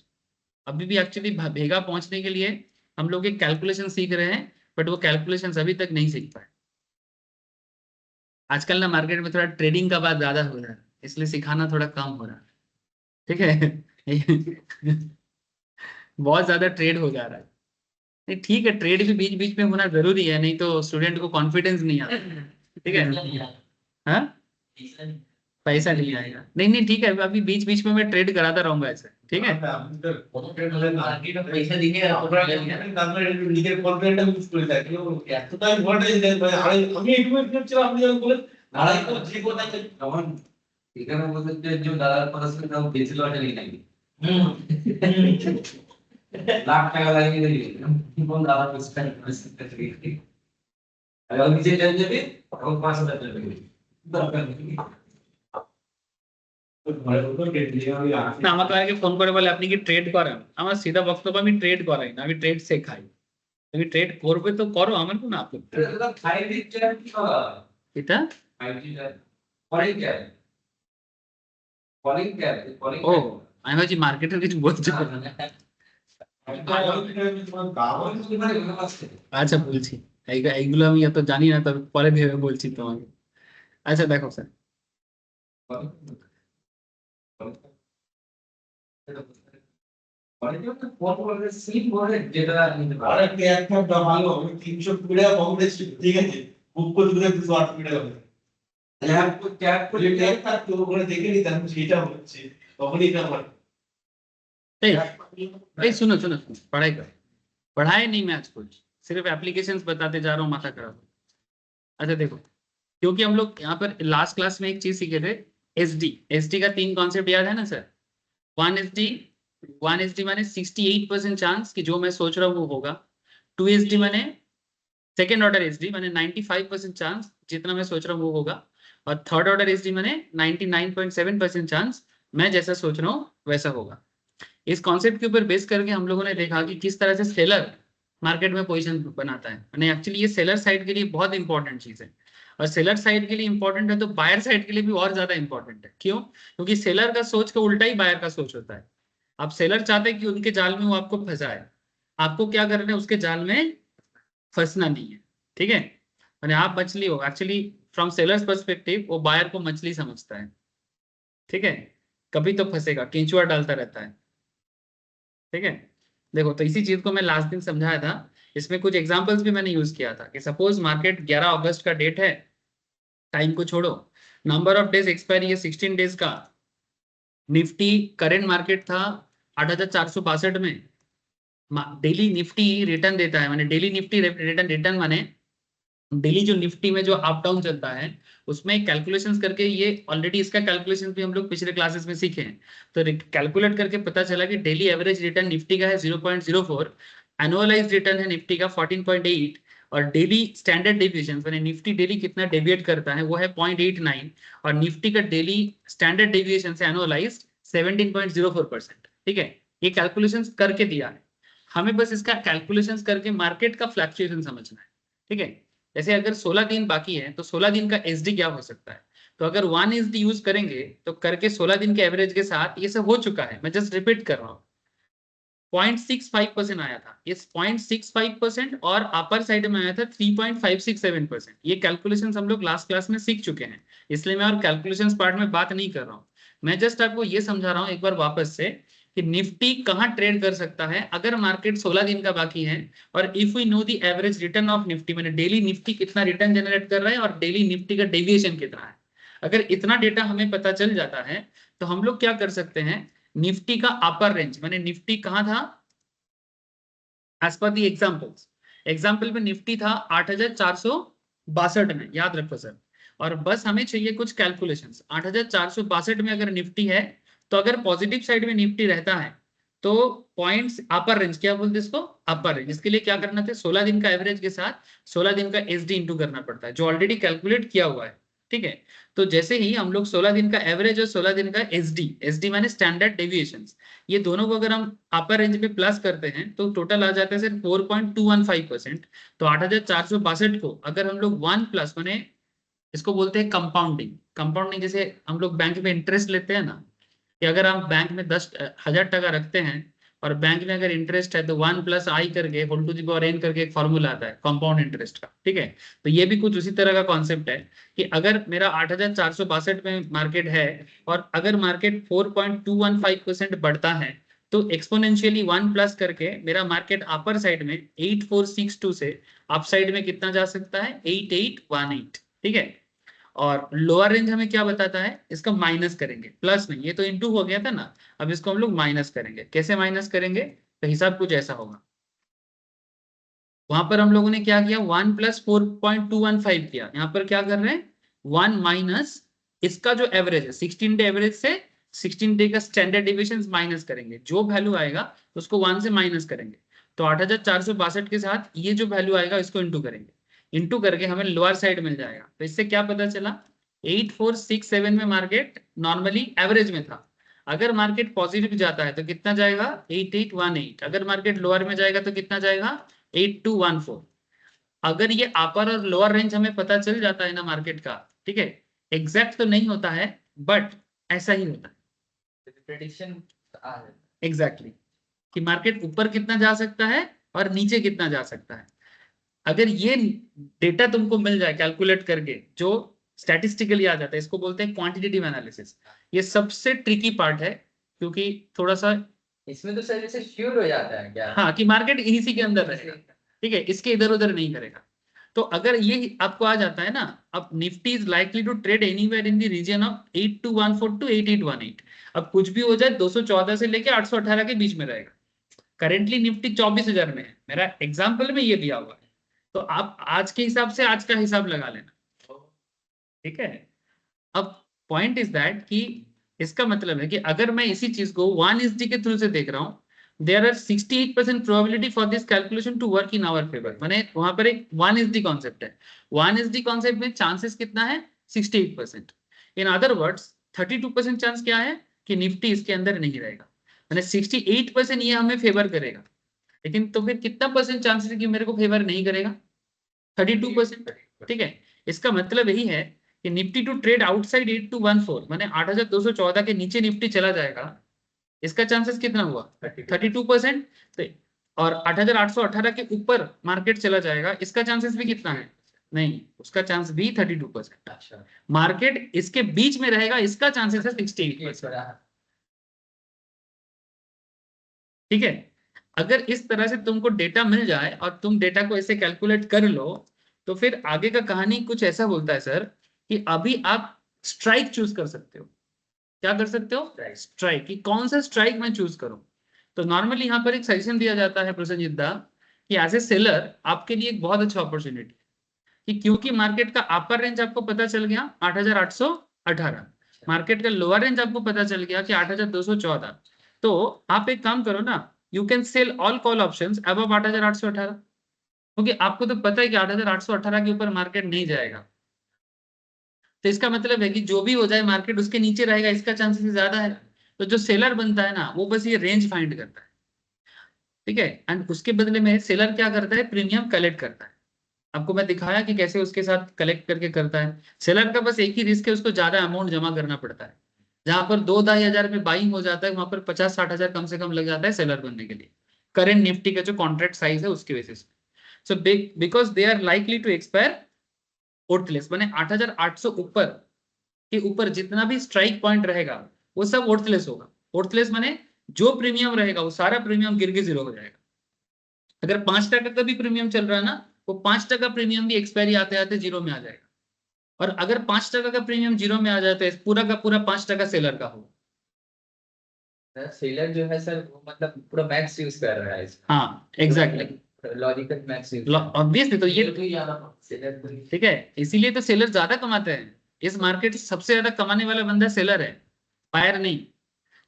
A: अभी भी एक्चुअली भेगा पहुंचने के लिए हम लोग एक कैलकुलेशन सीख रहे हैं, बट वो कैलकुलेशन अभी तक नहीं सीख पाए। आजकल ना मार्केट में थोड़ा ट्रेडिंग का बात ज्यादा हो रहा है, इसलिए सिखाना थोड़ा कम हो रहा है, ठीक है। बहुत ज्यादा ट्रेड हो जा रहा है। नहीं ठीक है, ट्रेड भी बीच बीच में होना जरूरी है, नहीं तो स्टूडेंट को कॉन्फिडेंस नहीं आता, ठीक है। हाँ पैसा नहीं आएगा, नहीं नहीं ठीक है, अभी बीच बीच में मैं ट्रेड कराता रहूंगा ऐसे, ठीक है।
G: मार्केट में पैसा देंगे
D: নিজের কনফিডেন্টটা ইউজ করে থাকে এতটাই ইম্পর্টেন্ট যে আমি একটু ছিলাম, আপনি যখন বলেন
H: দাঁড়াই তো যে কোথায় যখন এখানে বলতে যে দাদার পড়াশোনা তাও বেশি লটে নেই নাকি লাখ টাকা লাগিয়ে দিলি কোন দাদা স্পেন্ড করে আর নিজে টেন দেবে তখন 5,000 টাকা দেবে দরকার নেই।
A: না আমাকে আগে ফোন করে বলে আপনি কি ট্রেড করেন, আমার সিধা বক্তব্য আমি ট্রেড করাই না, আমি ট্রেড শেখাই। তুমি ট্রেড করবে তো করো, আমার কোনো আপত্তি নেই।
H: এটা 5D ট্যাব কি করা
A: এটা
H: 5D ট্যাব কলিং ট্যাব
A: ও আমি ভাবছি মার্কেটের কিছু বলছো। আচ্ছা বলছি, এইগুলো আমি এত জানি না, তবে পরে ভেবে বলছি তোমাকে। আচ্ছা দেখো স্যার,
D: একটা ভালো আমি 320 টাকা কম দিচ্ছি, ঠিক আছে বুক করে দিলে 280 টাকা হবে। ট্যাব থাকতো ওখানে দেখে নিতাম সেটা হচ্ছে তখনই এটা আমার
A: सुनो सुनो सुनो, पढ़ाई कर, पढ़ाई नहीं मैं आज कुछ सिर्फ एप्लीकेशंस बताते जा रहा हूँ, माथा खराब। अच्छा देखो, क्योंकि हम लोग यहाँ पर लास्ट क्लास में एक चीज सीखे थे, एसडी का 3 कॉन्सेप्ट याद है ना सर। 1 माने 68% चांस कि जो मैं सोच रहा हूँ वो होगा। 2 माने सेकेंड ऑर्डर एसडी माने 95% चांस जितना मैं सोच रहा हूँ वो होगा। और थर्ड ऑर्डर एसडी माने 99.7% चांस मैं जैसा सोच रहा हूँ वैसा होगा। इस कॉन्सेप्ट के ऊपर बेस करके हम लोगों ने देखा कि किस तरह से सेलर मार्केट में पोजीशन बनाता है। यानी एक्चुअली ये सेलर साइड के लिए बहुत इंपॉर्टेंट चीज है, और सेलर साइड के लिए इंपॉर्टेंट है तो बायर साइड के लिए भी और ज्यादा इंपॉर्टेंट है। क्यों? क्योंकि सेलर का सोच का उल्टा ही बायर का सोच होता है। आप सेलर चाहते हैं कि उनके जाल में वो आपको फंसाए, आपको क्या करना है, उसके जाल में फंसना नहीं है, ठीक है। यानी आप मछली हो, एक्चुअली फ्रॉम सेलर्स पर्सपेक्टिव वो बायर को मछली समझता है, ठीक है। कभी तो फंसेगा, केंचुआ डालता रहता है, ठीक है। देखो तो इसी चीज को मैं लास्ट दिन समझाया था, इसमें कुछ एग्जांपल्स भी मैंने यूज किया था कि सपोज मार्केट 11 अगस्त का डेट है, टाइम को छोड़ो, नंबर ऑफ डेज एक्सपायरी है 16 डेज का। निफ्टी करेंट मार्केट था 8,462 में। डेली निफ्टी रिटर्न देता है, माने डेली निफ्टी रिटर्न माने डेली जो निफ्टी में जो अप डाउन चलता है उसमें कैलकुलेशंस करके, ये ऑलरेडी इसका कैलकुलेशन भी हम लोग पिछले क्लासेस में सीखे हैं, तो कैलकुलेट करके पता चला कि डेली एवरेज रिटर्न निफ्टी का है 0.04, एनुअलाइज्ड रिटर्न है निफ्टी का 14.8, और डेली स्टैंडर्ड डेविएशन माने निफ्टी डेली कितना डेविएट करता है वो है 0.89, और निफ्टी का डेली स्टैंडर्ड डेविएशन से एनुअलाइज्ड 17.04%, ठीक है। ये कैलकुलेशंस करके दिया है, हमें बस इसका कैलकुलेशंस करके मार्केट का फ्लक्चुएशन समझना है, ठीक है। जैसे अगर 16 दिन बाकी है तो 16 दिन का एसडी क्या हो सकता है, तो अगर 1 एसडी यूज करेंगे तो करके 16 दिन के एवरेज के साथ ये सब हो चुका है, मैं जस्ट रिपीट कर रहा हूँ। 0.65% आया था, ये 0.65% और अपर साइड में आया था 3.567%। ये कैलकुलेशंस हम लोग लास्ट क्लास में सीख चुके हैं, इसलिए मैं और कैलकुलेशंस पार्ट में बात नहीं कर रहा हूँ। मैं जस्ट आपको ये समझा रहा हूँ एक बार वापस से कि निफ्टी कहाँ ट्रेड कर सकता है अगर मार्केट 16 दिन का बाकी है, और if we know the average return of Nifty, मैंने डेली निफ्टी कितना रिटर्न जनरेट कर रहा है और डेली निफ्टी का डेविएशन कितना है, अगर इतना डेटा हमें पता चल जाता है तो हम लोग क्या कर सकते हैं, निफ्टी का अपर रेंज, मैंने निफ्टी कहाँ था एज पर दी एग्जाम्पल में निफ्टी था 8,462 में, याद रखो सर। और बस हमें चाहिए कुछ कैलकुलेशंस, 8,462 में अगर निफ्टी है तो अगर पॉजिटिव साइड में निफ्टी रहता है तो पॉइंट्स अपर रेंज, क्या बोलते हैं इसको, अपर रेंज। इसके लिए क्या करना था, 16 दिन का एवरेज के साथ 16 दिन का एसडी इंटू करना पड़ता है, जो ऑलरेडी कैलकुलेट किया हुआ है, ठीक है। तो जैसे ही हम लोग 16 दिन का एवरेज और 16 दिन का एसडी माने स्टैंडर्ड डेविएशंस, ये दोनों को अगर हम अपर रेंज में प्लस करते हैं तो टोटल आ जाता है सिर्फ 4.215%। तो 8,462 को अगर हम लोग 1 प्लस माने इसको बोलते हैं कंपाउंडिंग, जैसे हम लोग बैंक में इंटरेस्ट लेते हैं ना, कि अगर आप बैंक में 10,000 टका रखते हैं और बैंक में अगर इंटरेस्ट है तो 1 + i करके whole to the power n करके एक फॉर्मूला आता है कंपाउंड इंटरेस्ट का, ठीक है। तो ये भी कुछ उसी तरह का कॉन्सेप्ट है कि अगर मेरा 8,462 में मार्केट है और अगर मार्केट 4.215% बढ़ता है तो एक्सपोनेंशियली 1 प्लस करके मेरा मार्केट अपर साइड में 8462 से अप साइड में कितना जा सकता है, 8818, ठीक है। और लोअर रेंज हमें क्या बताता है, इसका माइनस करेंगे, प्लस नहीं, ये तो इनटू हो गया था ना, अब इसको हम लोग माइनस करेंगे। कैसे माइनस करेंगे, तो हिसाब कुछ ऐसा होगा। वहां पर हम लोगों ने क्या किया, 1 + 4.215 किया, यहाँ पर क्या कर रहे हैं 1 माइनस इसका जो एवरेज है 16 डे एवरेज से 16 डे का स्टैंडर्ड डिविएशन माइनस करेंगे, जो वैल्यू आएगा उसको 1 से माइनस करेंगे। तो 8462 के साथ ये जो वैल्यू आएगा इसको इंटू करेंगे, इंटू करके हमें लोअर साइड मिल जाएगा। तो इससे क्या पता चला, 8467 में मार्केट नॉर्मली एवरेज में था। अगर मार्केट पॉजिटिव जाता है तो कितना जाएगा 8818, अगर मार्केट लोअर में जाएगा तो कितना जाएगा 8214। अगर ये अपर और लोअर रेंज हमें पता चल जाता है ना मार्केट का, ठीक है, एग्जैक्ट तो नहीं होता है बट ऐसा ही होता है
F: प्रेडिक्शन
A: एग्जैक्टली कि मार्केट ऊपर कितना जा सकता है और नीचे कितना जा सकता है। अगर ये डेटा तुमको मिल जाए कैलकुलेट करके, जो स्टैटिस्टिकली आ जाता है, इसको बोलते हैं क्वांटिटेटिव एनालिसिस। ये सबसे ट्रिकी पार्ट है, क्योंकि थोड़ा सा
F: इसमें तो सर जैसे श्योर हो जाता है क्या?
A: हाँ कि मार्केट इसी के अंदर रहेगा, ठीक है, इसके इधर उधर नहीं करेगा। तो अगर ये आपको आ जाता है ना, अब Nifty is likely to trade anywhere in the region of 8214 to 8818। अब कुछ भी हो जाए 214 से लेके 818 के बीच में रहेगा। करेंटली निफ्टी 24,000 में है, मेरा एग्जाम्पल में ये दिया हुआ है। तो आप आज के हिसाब से आज का हिसाब लगा लेना, ठीक है। अब पॉइंट इज दैट कि इसका मतलब है कि अगर मैं इसी चीज को 1:1 के थ्रू से देख रहा हूं, there are 68% probability for this calculation to work in our favour. माने वहां पर एक 1:1 कॉन्सेप्ट है, 1:1 कॉन्सेप्ट में चांसेस कितना है 68%। इन अदर वर्ड्स 32% चांस क्या है कि निफ्टी इसके अंदर नहीं रहेगा, माने 68% ये हमें फेवर करेगा। लेकिन तो फिर कितना परसेंट चांसेस है कि मेरे को फेवर नहीं करेगा, 32%, ठीक है। इसका मतलब यही है कि निफ्टी टू ट्रेड आउटसाइड 8214 माने 8214 के नीचे निफ्टी चला जाएगा, इसका चांसेस कितना हुआ 32%। और 8818 के ऊपर मार्केट चला जाएगा, इसका चांसेस भी कितना है, नहीं, उसका चांस भी 32%।
F: अच्छा,
A: मार्केट इसके बीच में रहेगा, इसका चांसेस है 68%, ठीक है। अगर इस तरह से तुमको डेटा मिल जाए और तुम डेटा को ऐसे कैलकुलेट कर लो, तो फिर आगे का कहानी कुछ ऐसा बोलता है सर कि अभी आप स्ट्राइक चूज कर सकते हो। क्या कर सकते हो, स्ट्राइक, कि कौन सा स्ट्राइक मैं चूज करूं। तो नॉर्मली यहाँ पर एक सजेशन दिया जाता है प्रसन्नजीत दा कि एज ए सेलर आपके लिए एक बहुत अच्छा अपॉर्चुनिटी कि क्योंकि मार्केट का अपर रेंज आपको पता चल गया 8818, मार्केट का लोअर रेंज आपको पता चल गया कि 8214। तो आप एक काम करो ना, you can sell all call options above 8818, क्योंकि आपको तो पता है कि 8818 के ऊपर मार्केट नहीं जाएगा। तो इसका मतलब है कि जो भी हो जाए मार्केट उसके नीचे रहेगा, इसका चांसेस ज्यादा है। तो जो सेलर बनता है ना, वो बस ये रेंज फाइंड करता है, ठीक है, एंड उसके बदले में सेलर क्या करता है, प्रीमियम कलेक्ट करता है। आपको मैं दिखाया कि कैसे उसके साथ कलेक्ट करके करता है। सेलर का बस एक ही रिस्क है, उसको ज्यादा अमाउंट जमा करना पड़ता है। जहां पर 2-2.5 हजार में बाइंग हो जाता है, वहां पर 50-60 हजार कम से कम लग जाता है सेलर बनने के लिए, करेंट निफ्टी का जो कॉन्ट्रैक्ट साइज है उसके बेसिस पे। So because they are likely to expire worthless, माने 8800 ऊपर के ऊपर जितना भी स्ट्राइक पॉइंट रहेगा वो सब वर्थलेस होगा। वर्थलेस माने जो प्रीमियम रहेगा वो सारा प्रीमियम गिर के 0 हो जाएगा। अगर 5% का भी प्रीमियम चल रहा है ना, वो 5% प्रीमियम भी एक्सपायरी आते आते 0 में आ जाएगा। और अगर 5% का प्रीमियम 0 में आ जाए तो पूरा का पूरा 5% सेलर का होगा।
F: सेलर जो है सर वो मतलब पूरा मैक्स यूज कर रहा है इसका।
A: हाँ exactly,
F: logical max use
A: obviously. तो ये
F: सेलर
A: ठीक है, इसीलिए तो सेलर ज्यादा कमाते हैं। इस मार्केट से सबसे ज्यादा कमाने वाला बंदा सेलर है, बायर नहीं।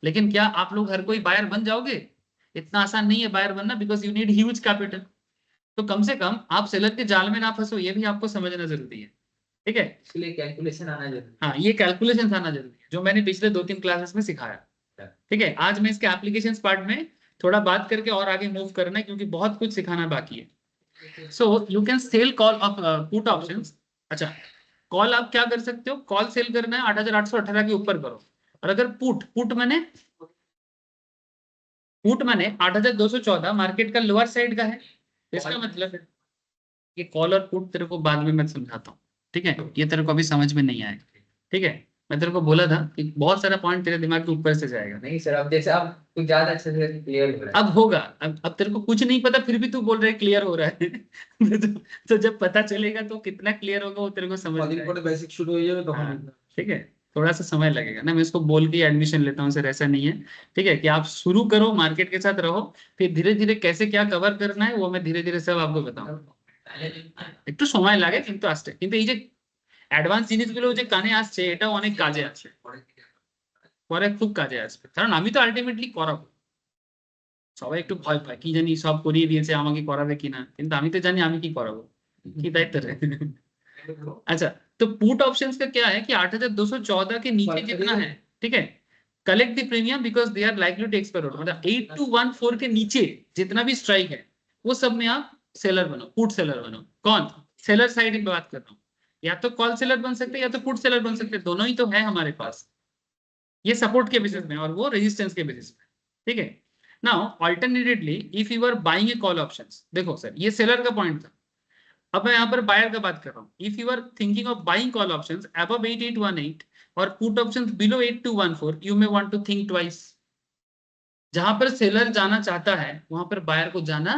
A: लेकिन क्या आप लोग हर कोई बायर बन जाओगे, इतना आसान नहीं है बायर बनना, because you need huge capital. तो कम से कम आप सेलर के जाल में ना फंसो, ये भी आपको समझना जरूरी है, ठीक है।
F: इसलिए कैलकुलेशन आना जरूरी है।
A: हाँ, ये कैलकुलेशन आना जरूरी है, जो मैंने पिछले 2-3 क्लासेस में सिखाया, ठीक है। आज मैं इसके एप्लीकेशन पार्ट में थोड़ा बात करके और आगे मूव करना है, क्योंकि बहुत कुछ सिखाना बाकी है। So you can sell call of put options. अच्छा, कॉल आप क्या कर सकते हो, कॉल सेल करना है 8818 के ऊपर करो। और अगर पुट मैंने 8214 मार्केट का लोअर साइड का है, इसका मतलब है कि कॉल और पुट तेरे को बाद में मैं समझाता हूँ, ठीक है, ये तेरे को अभी समझ में नहीं आएगा, ठीक है। मैं तेरे को बोला था कि बहुत सारा पॉइंट तेरे दिमाग के ऊपर से जाएगा।
F: नहीं सर, अब जैसे अब कुछ ज्यादा अच्छे से क्लियर हो रहा है।
A: अब होगा, अब तेरे को कुछ नहीं पता फिर भी तू बोल रहा है क्लियर हो रहा है। तो जब पता चलेगा तो कितना क्लियर होगा वो तेरे को समझ में आएगा।
C: बेसिक शुरू हो जाए तो
A: हाँ, ठीक है, थोड़ा सा समय लगेगा ना, मैं इसको बोल के एडमिशन लेता हूँ सर, ऐसा नहीं है। ठीक है कि आप शुरू करो, मार्केट के साथ रहो, फिर धीरे धीरे कैसे क्या कवर करना है वो मैं धीरे धीरे सब आपको बताऊँ। একটু সময় লাগে কিন্তু আসতে, কিন্তু এই যে অ্যাডভান্স জিনিসগুলো যে কানে আসছে এটাও অনেক কাজে আসে, পরে খুব কাজে আসবে, কারণ আমি তো আলটিমেটলি করাবো। সবাই একটু ভয় পায় কি জানি সব করিয়ে দিয়েছে আমাকে করাবে কিনা, কিন্তু আমি তো জানি আমি কি করাবো, কি দায়িত্ব রে। अच्छा, तो पुट ऑप्शंस का क्या है कि 8214 के नीचे जितना है, ठीक है, collect the premium because they are likely to expire, मतलब 8214 के नीचे जितना भी स्ट्राइक है वो सब में आप सेलर बनो, पुट सेलर बनो। कौन सेलर साइड में बात कर रहा हूँ, या तो कॉल सेलर बन सकते हैं या तो पुट सेलर बन सकते हैं, दोनों ही तो है हमारे पास, ये सपोर्ट के बेसिस में और वो रेजिस्टेंस के बेसिस में। ठीक है, now alternatively if you are buying a call options, देखो सर ये सेलर का पॉइंट था, अब मैं यहाँ पर बायर का बात कर रहा हूँ। If you are thinking of buying call options above 8818 और put options below 8214, you may want to think twice. जहां पर सेलर जाना चाहता है वहां पर बायर को जाना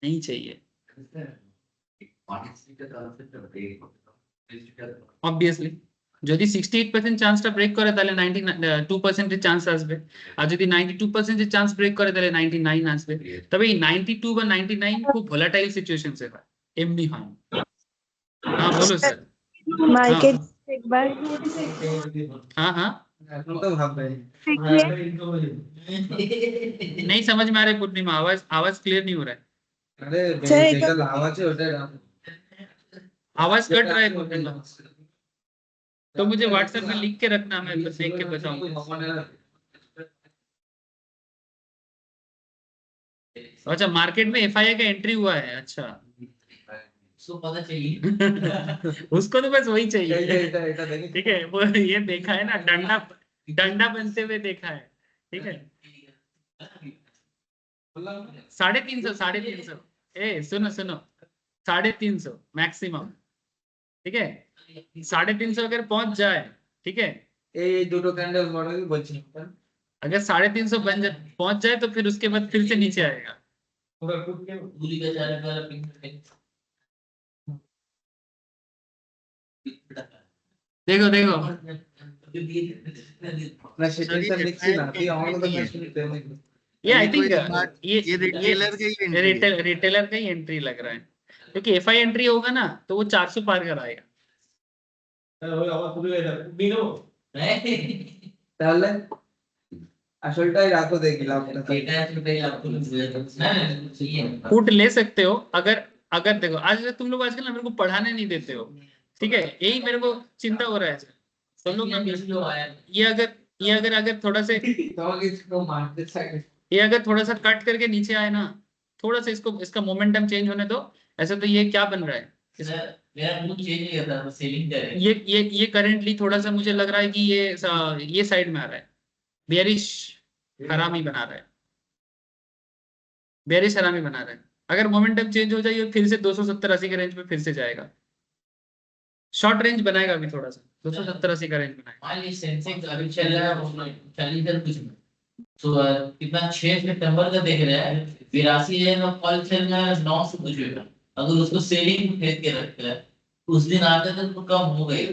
A: नहीं चाहिए, অবভিয়াসলি। যদি 68% চান্সটা ব্রেক করে তাহলে 92% এর চান্স আসবে, আর যদি 92% এর চান্স ব্রেক করে তাহলে 99 আসবে। তবে এই 92 বা 99 খুব ভোলাটাইল সিচুয়েশনস এ হয়, এমনি হয়। হ্যাঁ বলো স্যার।
E: मार्केट एक बार
A: हाँ हाँ,
C: এখন তো ভাববে
A: नहीं समझ में आ रहा है पूर्णिमा, आवाज आवाज क्लियर नहीं हो रहा है,
C: আরে
E: স্যার,
C: যেটা লাভ আছে ওটা
A: आवाज कट रहा है पूर्णिमा। तो मुझे व्हाट्सएप में लिख के रखना, मैं देख के बताऊंगा। अच्छा, मार्केट में एफआईआई का एंट्री हुआ है, अच्छा।
G: उसको पता चाहिए।
A: उसको तो बस वही चाहिए,
C: এটা দেখি
A: ठीक है, वो ये देखा है ना, डंडा डंडा बनते हुए देखा है, ठीक है। 350 ए सुनो सुनो, 350 मैक्सिमम, ठीक है। 350 अगर पहुंच जाए, ठीक है,
C: এই দুটো ক্যান্ডেল মডেল বলছি
A: अगर 350 पहुंच जाए तो फिर उसके बाद फिर से नीचे आएगा।
G: पूरी बेचारे वाला पिंक
A: देखो देखो,
C: না সেটা স্যার লিখছি না তুই আমাকে তো মেশিন দেন
A: ये आई
B: ये कोई
A: थिंक
B: दिमाग- ये रिटेलर का ही entry है।
A: रिटेलर का ही एंट्री लग रहा है, क्योंकि एफआई एंट्री होगा ना तो वो 400 पार कराएगा।
C: তাহলে আসলটাই রাখো দেখি লাভটা
A: फूट ले सकते हो अगर अगर देखो, आज तुम लोग आजकल ना मेरे को पढ़ाने नहीं देते हो, ठीक है, यही मेरे को चिंता हो रहा है सर। तुम लोग ना ये अगर थोड़ा से
C: তোমাকে একটু মারতে চাই
A: ये अगर थोड़ा सा कट करके नीचे आए ना, थोड़ा सा इसको इसका मोमेंटम चेंज होने दो। ऐसे तो ये क्या बन रहा है,
G: मेरा मूड चेंज नहीं करता, सेलिंग कर रहे हैं।
A: ये करंटली थोड़ा सा मुझे लग रहा है कि ये साइड में आ रहा है, बेरिश हरामी बना रहा है, बेरिश हरामी बना रहा है। अगर मोमेंटम चेंज हो जाए फिर से 270-80 के रेंज पे फिर से जाएगा, शॉर्ट रेंज बनाएगा अभी थोड़ा सा, 270-80 का रेंज बनाएगा।
G: मान लीजिए सेंसेक्स अभी चल रहा है 40,000 कुछ में, तो कितना 6 सितंबर का देख रहा है 82,000 का कॉल चल रहा है 9 से कुछ में। अगर उसको सेलिंग खरीद के रखता है उस दिन आते तक तो कम हो गई,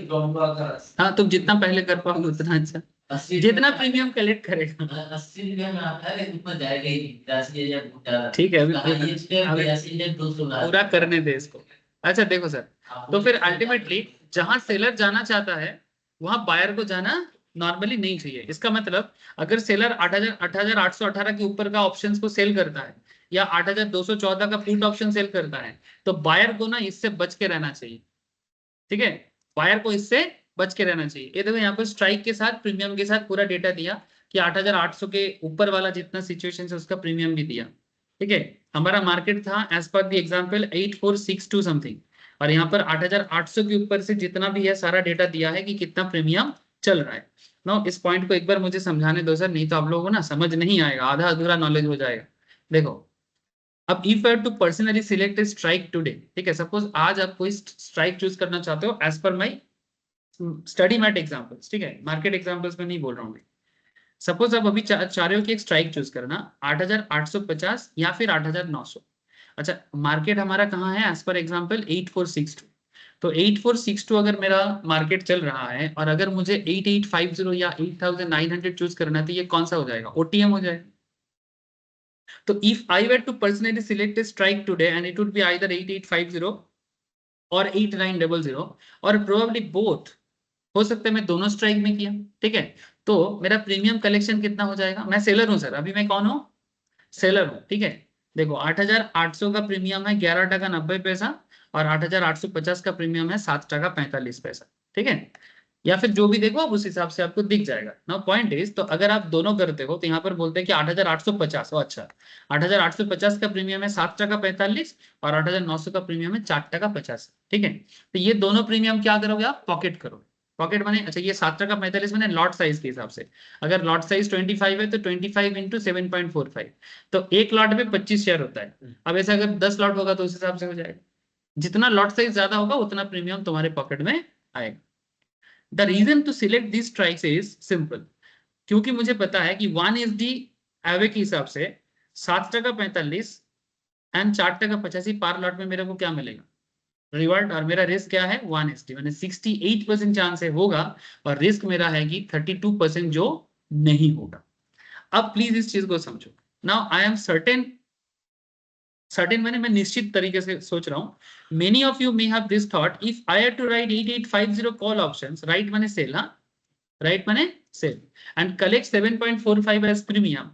A: हाँ, तुम जितना पहले कर पाओगे उतना अच्छा,
G: 80
A: जितना प्रीमियम कलेक्ट करेगा।
G: 80 रुपये में आता है, उतना जाएगा ही नहीं, 82,000 बहुत ज्यादा।
A: ठीक है, अभी
G: हाईएस्ट है 82,200
A: पूरा करने दे इसको। अच्छा देखो सर, तो फिर अल्टीमेटली जहां सेलर जाना चाहता है वहां बायर को जाना नॉर्मली नहीं चाहिए। इसका मतलब अगर सेलर 8,818 के ऊपर का ऑप्शंस को सेल करता है या 8,214 का पुट ऑप्शन सेल करता है तो बायर को ना इससे बच के रहना चाहिए, ठीक है, बायर को इससे बच के रहना चाहिए। ये देखो यहाँ पर स्ट्राइक के साथ प्रीमियम के साथ पूरा डेटा दिया कि 8,800 के ऊपर वाला जितना सिचुएशन है उसका प्रीमियम भी दिया, ठीक है। हमारा मार्केट था as per the example 8462 something, और यहाँ पर 8,800 के ऊपर से जितना भी है सारा डेटा दिया है कि कितना प्रीमियम चल रहा है। नो, इस पॉइंट को एक बार मुझे समझाने दो सर, नहीं तो आप लोगों को ना समझ नहीं आएगा, आधा अधूरा नॉलेज हो जाएगा। देखो, अब if I to personally select a strike today, ठीक है, सपोज आज आप कोई स्ट्राइक चूज करना चाहते हो as per my study mat examples, ठीक है, मार्केट एग्जांपल्स में नहीं बोल रहा हूँ मैं। सपोज आप अभी चाह रहे हो कि एक स्ट्राइक चूज करना 8850 या फिर 8900। अच्छा, मार्केट हमारा कहाँ है, एज पर एग्जांपल 8462। तो 8462 अगर मेरा मार्केट चल रहा है और अगर मुझे 8850 या 8900 चूज करना है तो ये कौन सा हो जाएगा, ओटीएम हो जाएगा। तो if I were to personally select a strike today and it would be either 8850 और 8900 और प्रोबेबली बोथ, हो सकता है मैं दोनों स्ट्राइक में किया, ठीक है, तो मेरा प्रीमियम कलेक्शन कितना हो जाएगा। मैं सेलर हूं सर, अभी मैं कौन हूं, सेलर हूं, ठीक है। देखो 8800 का प्रीमियम है 11 टका 90 पैसा और 8850 का प्रीमियम है 7 टका 45 पैसा, ठीक है, या फिर जो भी देखो आप उस हिसाब से आपको दिख जाएगा। नाउ पॉइंट इज, तो अगर आप दोनों करते हो तो यहाँ पर बोलते हैं कि 8850, अच्छा 8850 का प्रीमियम है 7 टका 45 और 8900 का प्रीमियम है 4 टका 50, ठीक है। तो ये दोनों प्रीमियम क्या करोगे आप, पॉकेट करोगे। पॉकेट माने, अच्छा ये 7 टका 45 मैंने लॉट साइज के हिसाब से, अगर लॉट साइज 25 है तो 25 इंटू 7.45, तो एक लॉट में 25 शेयर होता है। अब ऐसा अगर 10 लॉट होगा तो उस हिसाब से हो जाएगा, जितना लॉट साइज ज्यादा होगा उतना प्रीमियम तुम्हारे पॉकेट में आएगा। The reason to select this strikes is simple, क्योंकि मुझे पता है कि 1SD एवे के हिसाब से 7 टका 45 एंड 4 टका 85 पार लॉट में मेरे को क्या मिलेगा, रिवर्ट, और मेरा रिस्क क्या है 1SD, मैंने 68% चांस है होगा और रिस्क मेरा है कि 32% जो नहीं होगा। अब प्लीज इस चीज को समझो। नाउ आई एम सर्टेन मैंने मैं निश्चित तरीके से सोच रहा हूं। Many of you may have this thought, if I have to write 8850 call options, write माने सेल, राइट माने sell and collect 7.45 as premium,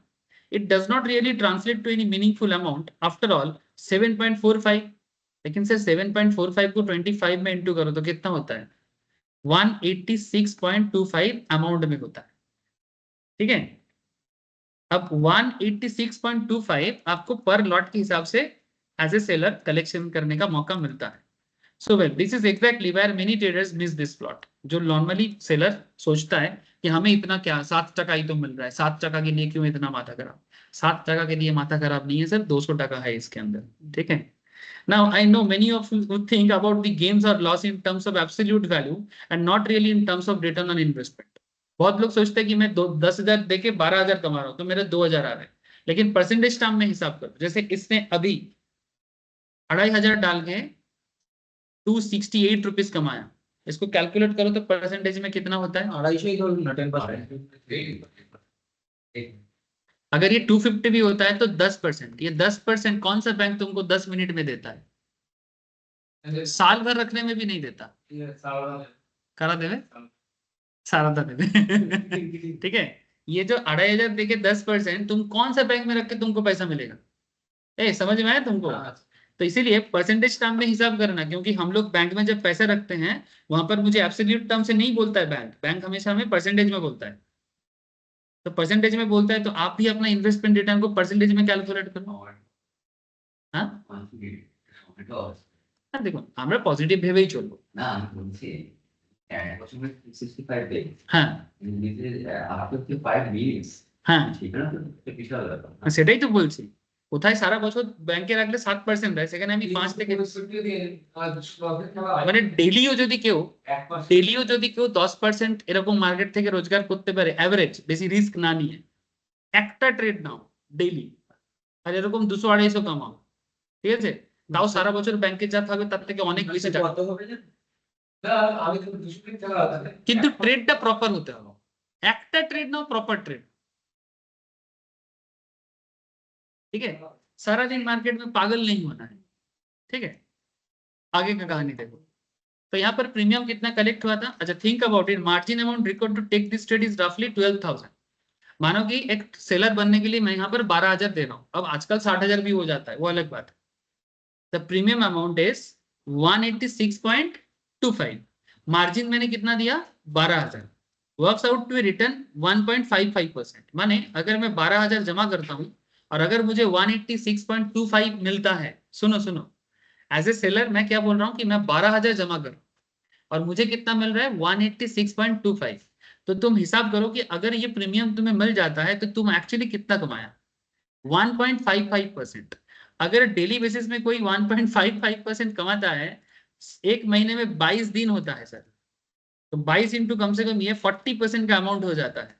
A: it does not really translate to any meaningful amount. After all 7.45, लेकिन से 7.45 को 25 में into करो तो कितना होता है, 186.25 अमाउंट में होता है, ठीक है। अब 186.25 आपको पर लॉट के हिसाब से एज ए सेलर कलेक्शन करने का मौका मिलता है। So well, this is exactly where many traders miss this plot. जो नॉर्मली सेलर सोचता है कि हमें इतना क्या 7 टका ही तो मिल रहा है, 7 टका के लिए क्यों इतना माथा खराब। 7 टका के लिए माथा खराब नहीं है सर, 200 टका है इसके अंदर, ठीक है। Now I know many of you think about the gains और loss in terms of absolute value and not really in terms of return on investment. बहुत लोग सोचते हैं कि मैं 10,000 देके 12,000 कमा रहा हूँ तो मेरे 2,000 आ रहे हैं, लेकिन परसेंटेज टर्म में हिसाब करो। जैसे इसने अभी 2,500 डाल के 268 रुपीज कमाया, इसको कैलकुलेट करो तो परसेंटेज में कितना होता है,
C: 250
A: अगर ये 250 भी होता है तो 10%, ये 10% कौन सा बैंक तुमको 10 मिनट में देता है, साल भर रखने में भी नहीं देता, करा देवे सारा था देवे ठीक है। ये जो 2,500 देके 10%, तुम कौन सा बैंक में रख के तुमको पैसा मिलेगा, समझ में आया तुमको। तो इसीलिए परसेंटेज टर्म में हिसाब करना, क्योंकि हम लोग बैंक में जब पैसा रखते हैं वहां पर मुझे एब्सोल्यूट टर्म से नहीं बोलता है बैंक हमेशा हमें परसेंटेज में बोलता है। तो परसेंटेज में बोलता है तो आप भी अपना इन्वेस्टमेंट रिटर्न को परसेंटेज में कैलकुलेट करो। हाँ देखो আমরা পজিটিভ ভেবেই চলবো
I: না বলছি প্রথমে 65 ডে
A: হ্যাঁ
I: নিজে আপনাকে 5 মিনিটস
A: হ্যাঁ
I: ঠিক না তো বিশাল ব্যাপার
A: সেটাই তো বলছি। কোথায় সারা বছর ব্যাংকে রাখলে 7% দেয়, সেখানে আমি 5 থেকে মানে ডেলিও যদি কেউ 10% এরকম মার্কেট থেকে রোজগার করতে পারে এভারেজ, বেশি রিস্ক না নিয়ে, একটা ট্রেড নাও ডেইলি আর এরকম 200-250 কামাও, ঠিক আছে, তাও সারা বছর ব্যাংকে যা থাকবে তার থেকে অনেক বেশি টাকা
C: কত হবে না আমি তো 200 টাকা আছে,
A: কিন্তু ট্রেডটা প্রপার হতে হবে। একটা ট্রেড নাও, প্রপার ट्रेड, ठीक है। सारा दिन मार्केट में पागल नहीं होना है, ठीक है। आगे का कहानी देखो। तो यहाँ पर प्रीमियम कितना कलेक्ट हुआ था, अच्छा think about it, margin amount required to take this trade is रफली 12,000। मानो कि एक सेलर बनने के लिए मैं यहाँ पर 12,000 दे रहा हूँ, अब आजकल 60,000 भी हो जाता है, वो अलग बात है। The premium amount is 186.25, margin मैंने कितना दिया 12,000, वर्क्स आउट टू रिटर्न 1.55%। माने अगर मैं 12,000 जमा करता हूँ और अगर मुझे 186.25 मिलता है, सुनो एज ए सेलर मैं क्या बोल रहा हूँ कि मैं 12,000 जमा कर और मुझे कितना मिल रहा है 186.25, तो तुम हिसाब करो कि अगर ये प्रीमियम तुम्हें मिल जाता है तो तुम एक्चुअली कितना कमाया, 1.55%। अगर डेली बेसिस में कोई 1.55% कमाता है, एक महीने में 22 दिन होता है सर, तो तो 22 इंटू कम से कम ये 40% का अमाउंट हो जाता है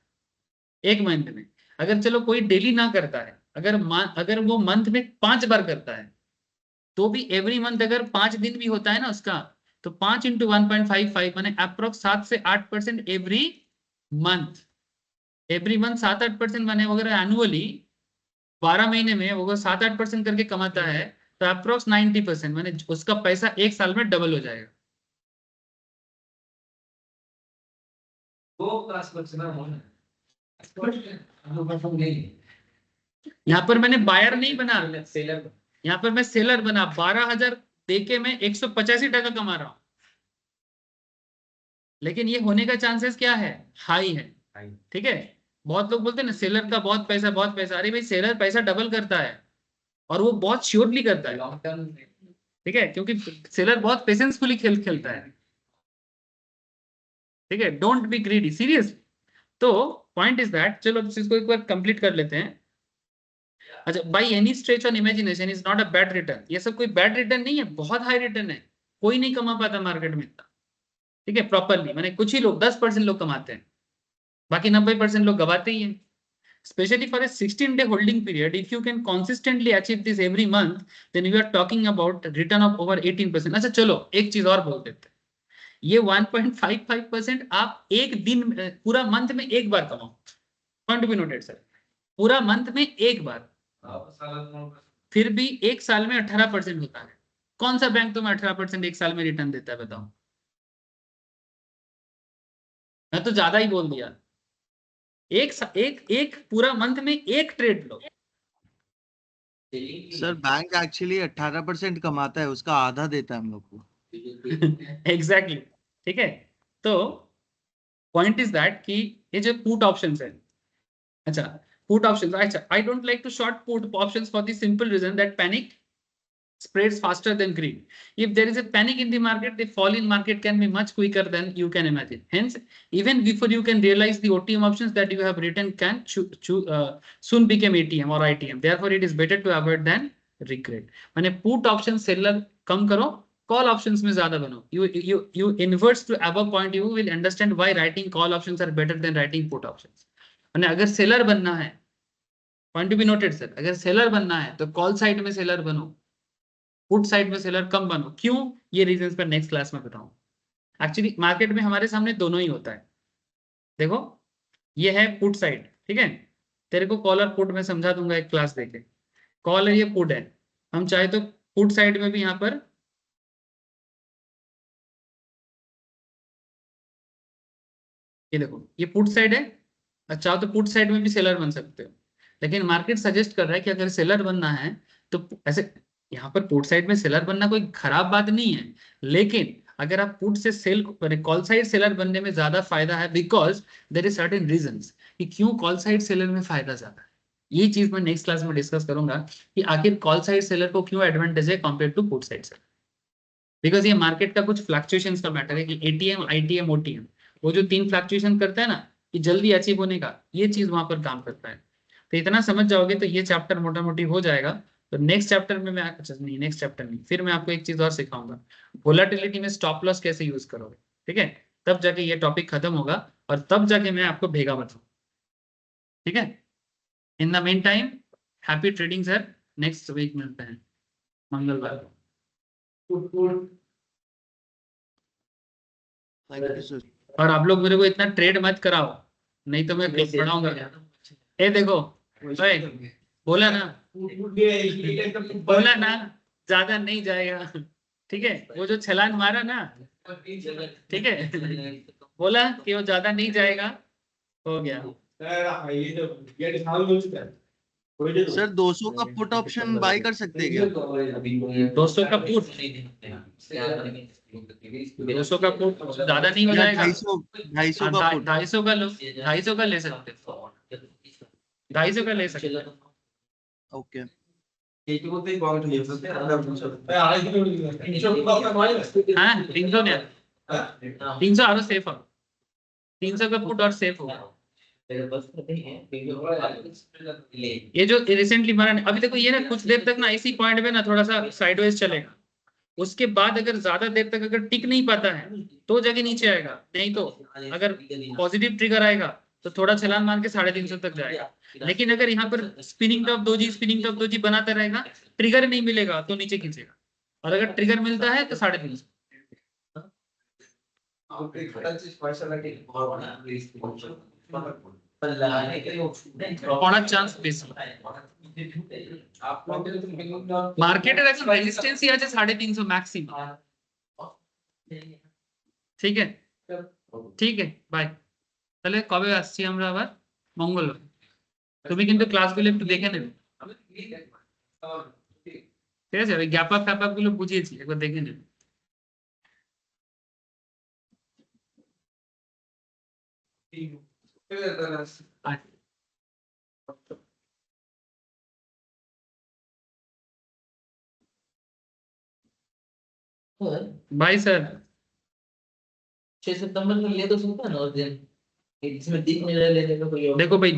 A: एक मंथ में। अगर चलो कोई डेली ना करता है, अगर वो मंथ में 5 बार करता है, तो भी एवरी मंथ अगर 5 दिन भी होता है ना उसका, तो 5 इंटू 1.55 माने अप्रोक्स 7 से 8% एवरी मंथ। एवरी मंथ 7-8% माने अगर एनुअली 12 महीने में वो 7-8% करके कमाता है, तो अप्रोक्स 90% माने उसका पैसा एक साल में डबल हो जाएगा।
F: दो क्लास बचना होना नहीं।
A: यहाँ पर मैंने बायर नहीं बना,
F: सेलर
A: यहाँ पर मैं सेलर बना। 12,000 देके मैं 185 टका कमा रहा हूँ, लेकिन ये होने का चांसेस क्या है? हाई है। ठीक है, बहुत लोग बोलते हैं ना सेलर का बहुत पैसा बहुत पैसा। अरे भाई सेलर पैसा डबल करता है और वो बहुत श्योरली करता है।
F: लॉन्ग टर्म
A: ठीक है, क्योंकि सेलर बहुत पेशेंसफुली खेलता है। ठीक है, डोंट बी ग्रीडी, सीरियसली। तो पॉइंट इज दैट, चलो अब इसको एक बार कंप्लीट कर लेते हैं। अच्छा, by any stretch on imagination is not a bad return. ये सब कोई बैड रिटर्न नहीं है, बहुत हाई रिटर्न है। कोई नहीं कमा पाता मार्केट में इतना। ठीक है, प्रॉपरली मैंने कुछ ही लोग 10% लोग कमाते हैं, बाकी 90% लोग गवाते ही हैं। Especially for a 16-day holding period, if you can consistently achieve this every month, then we are talking about return of over 18%. अच्छा चलो एक चीज और बोल देते हैं, ये 1.55% आप एक दिन पूरा मंथ में एक बार कमाओ। पॉइंट बी नोटेड सर, पूरा मंथ में एक बार, फिर भी एक साल में 18% होता है। कौन सा बैंक तुम्हें 18% एक साल में रिटर्न देता है बताओ? मैं तो ज्यादा ही बोल दिया। एक पूरा मंथ में एक ट्रेड लो।
B: सर बैंक एक्चुअली 18% कमाता है, उसका आधा देता है हम लोग को।
A: एग्जैक्टली ठीक है, तो पॉइंट इज दैट कि ये जो पुट ऑप्शंस है, अच्छा पुट ऑप्शंस, अच्छा I don't like to short put options for the simple reason that panic spreads faster than greed. If there is a panic in the market, the fall in market can be much quicker than you can imagine. Hence, even before you can realize the OTM options that you have written can soon become ATM or ITM. Therefore, it is better to avoid than regret. माने put option seller कम करो, call options में ज्यादा बनो. You inverse to above point, you will understand why writing call options are better than writing put options. माने अगर seller बनना है, point to be noted sir, अगर seller बनना है तो call side में seller बनो, पुट साइड में सेलर कम बनो। क्यों? ये रीजंस पर नेक्स्ट क्लास में बताऊं। एक्चुअली मार्केट में हमारे सामने दोनों ही होता है। देखो ये है पुट साइड, ठीक है, तेरे को कॉल और पुट में समझा दूंगा एक क्लास देके। कॉल है, ये पुट है। हम चाहे तो पुट साइड में भी यहाँ पर ये देखो, ये पुट साइड है। अच्छा तो पुट साइड में भी सेलर बन सकते हो, लेकिन मार्केट सजेस्ट कर रहा है कि अगर सेलर बनना है तो ऐसे यहाँ पर पुट साइड में सेलर बनना कोई खराब बात नहीं है, लेकिन अगर आप पुट से सेल कॉल साइड सेलर बनने में ज्यादा फायदा है, because there is certain reasons कि क्यों कॉल साइड सेलर में फायदा ज्यादा है। ये चीज मैं नेक्स्ट क्लास में डिस्कस करूंगा कि आखिर कॉल साइड सेलर को क्यों एडवांटेज है compare to put side seller. Because ये मार्केट का कुछ फ्लक्चुएशंस का मैटर है कि एटीएम आईटीएम ओटीएम वो जो 3 फ्लक्चुएशन करता है ना कि जल्दी अचीव होने का, ये चीज वहां पर काम करता है। तो इतना समझ जाओगे तो ये चैप्टर मोटा मोटी हो जाएगा। तो नेक्स्ट चैप्टर में मैं, अच्छा नहीं नेक्स्ट चैप्टर नहीं, फिर मैं आपको एक चीज और सिखाऊंगा, वोलेटिलिटी में स्टॉप लॉस कैसे यूज करोगे। ठीक है, तब जाके ये टॉपिक खत्म होगा और तब जाके मैं आपको भेगा बताऊँ। ठीक है, in the meantime happy trading sir, next week मिलते हैं मंगलवार को।
B: Thank you sir.
A: और आप लोग मेरे को इतना ट्रेड मत कराओ, नहीं तो मैं पढ़ाऊंगा। ए देखो ओए, बोला ना ज्यादा नहीं जाएगा। ठीक है, वो जो छलांग मारा ना, ठीक है, बोला कि वो ज्यादा नहीं जाएगा, हो गया।
B: सर 200 का पुट ऑप्शन बाय कर सकते हैं क्या?
A: 200 का पुट, 200 का पुट ज्यादा नहीं हो जाएगा।
B: 250 का पुट,
A: 250 का लो, 250 का ले सकते, 250 का ले सकते।
B: ओके।
A: हाँ 300 नहीं, 300 आरो सेफ हो, 300 का पुट और सेफ होगा। ये जो रिसेंटली मारा, अभी देखो ये ना कुछ देर तक ना इसी पॉइंट पे ना थोड़ा सा साइडवेज चलेगा, उसके बाद अगर ज्यादा देर तक अगर टिक नहीं पाता है तो जाके नीचे आएगा, नहीं तो अगर पॉजिटिव ट्रिगर आएगा तो थोड़ा छलांग मार के 350 तक जाएगा। लेकिन अगर यहाँ पर स्पिनिंग टॉप दोजी बनाता रहेगा, ट्रिगर नहीं मिलेगा तो नीचे खींचेगा, और अगर ट्रिगर मिलता है तो 350। অনেক চান্স বেশি। মার্কেটের এখন রেজিস্ট্যান্সই আছে 350 ম্যাক্সিমাম। ঠিক আছে, ঠিক আছে, বাই। তাহলে কবে আসছি আমরা আবার? মঙ্গলবার। তুমি কিন্তু ক্লাসগুলো একটু দেখে নেবে, ঠিক আছে? ওই গ্যাপ আপ ফ্যাপ আপ গুলো বুঝিয়েছি, একবার দেখে নেবে। Bye sir.
G: 6 सितंबर को ले तो सकता है ना उस दिन, इसमें दिख नहीं रहा लेने का कोई।
A: देखो भाई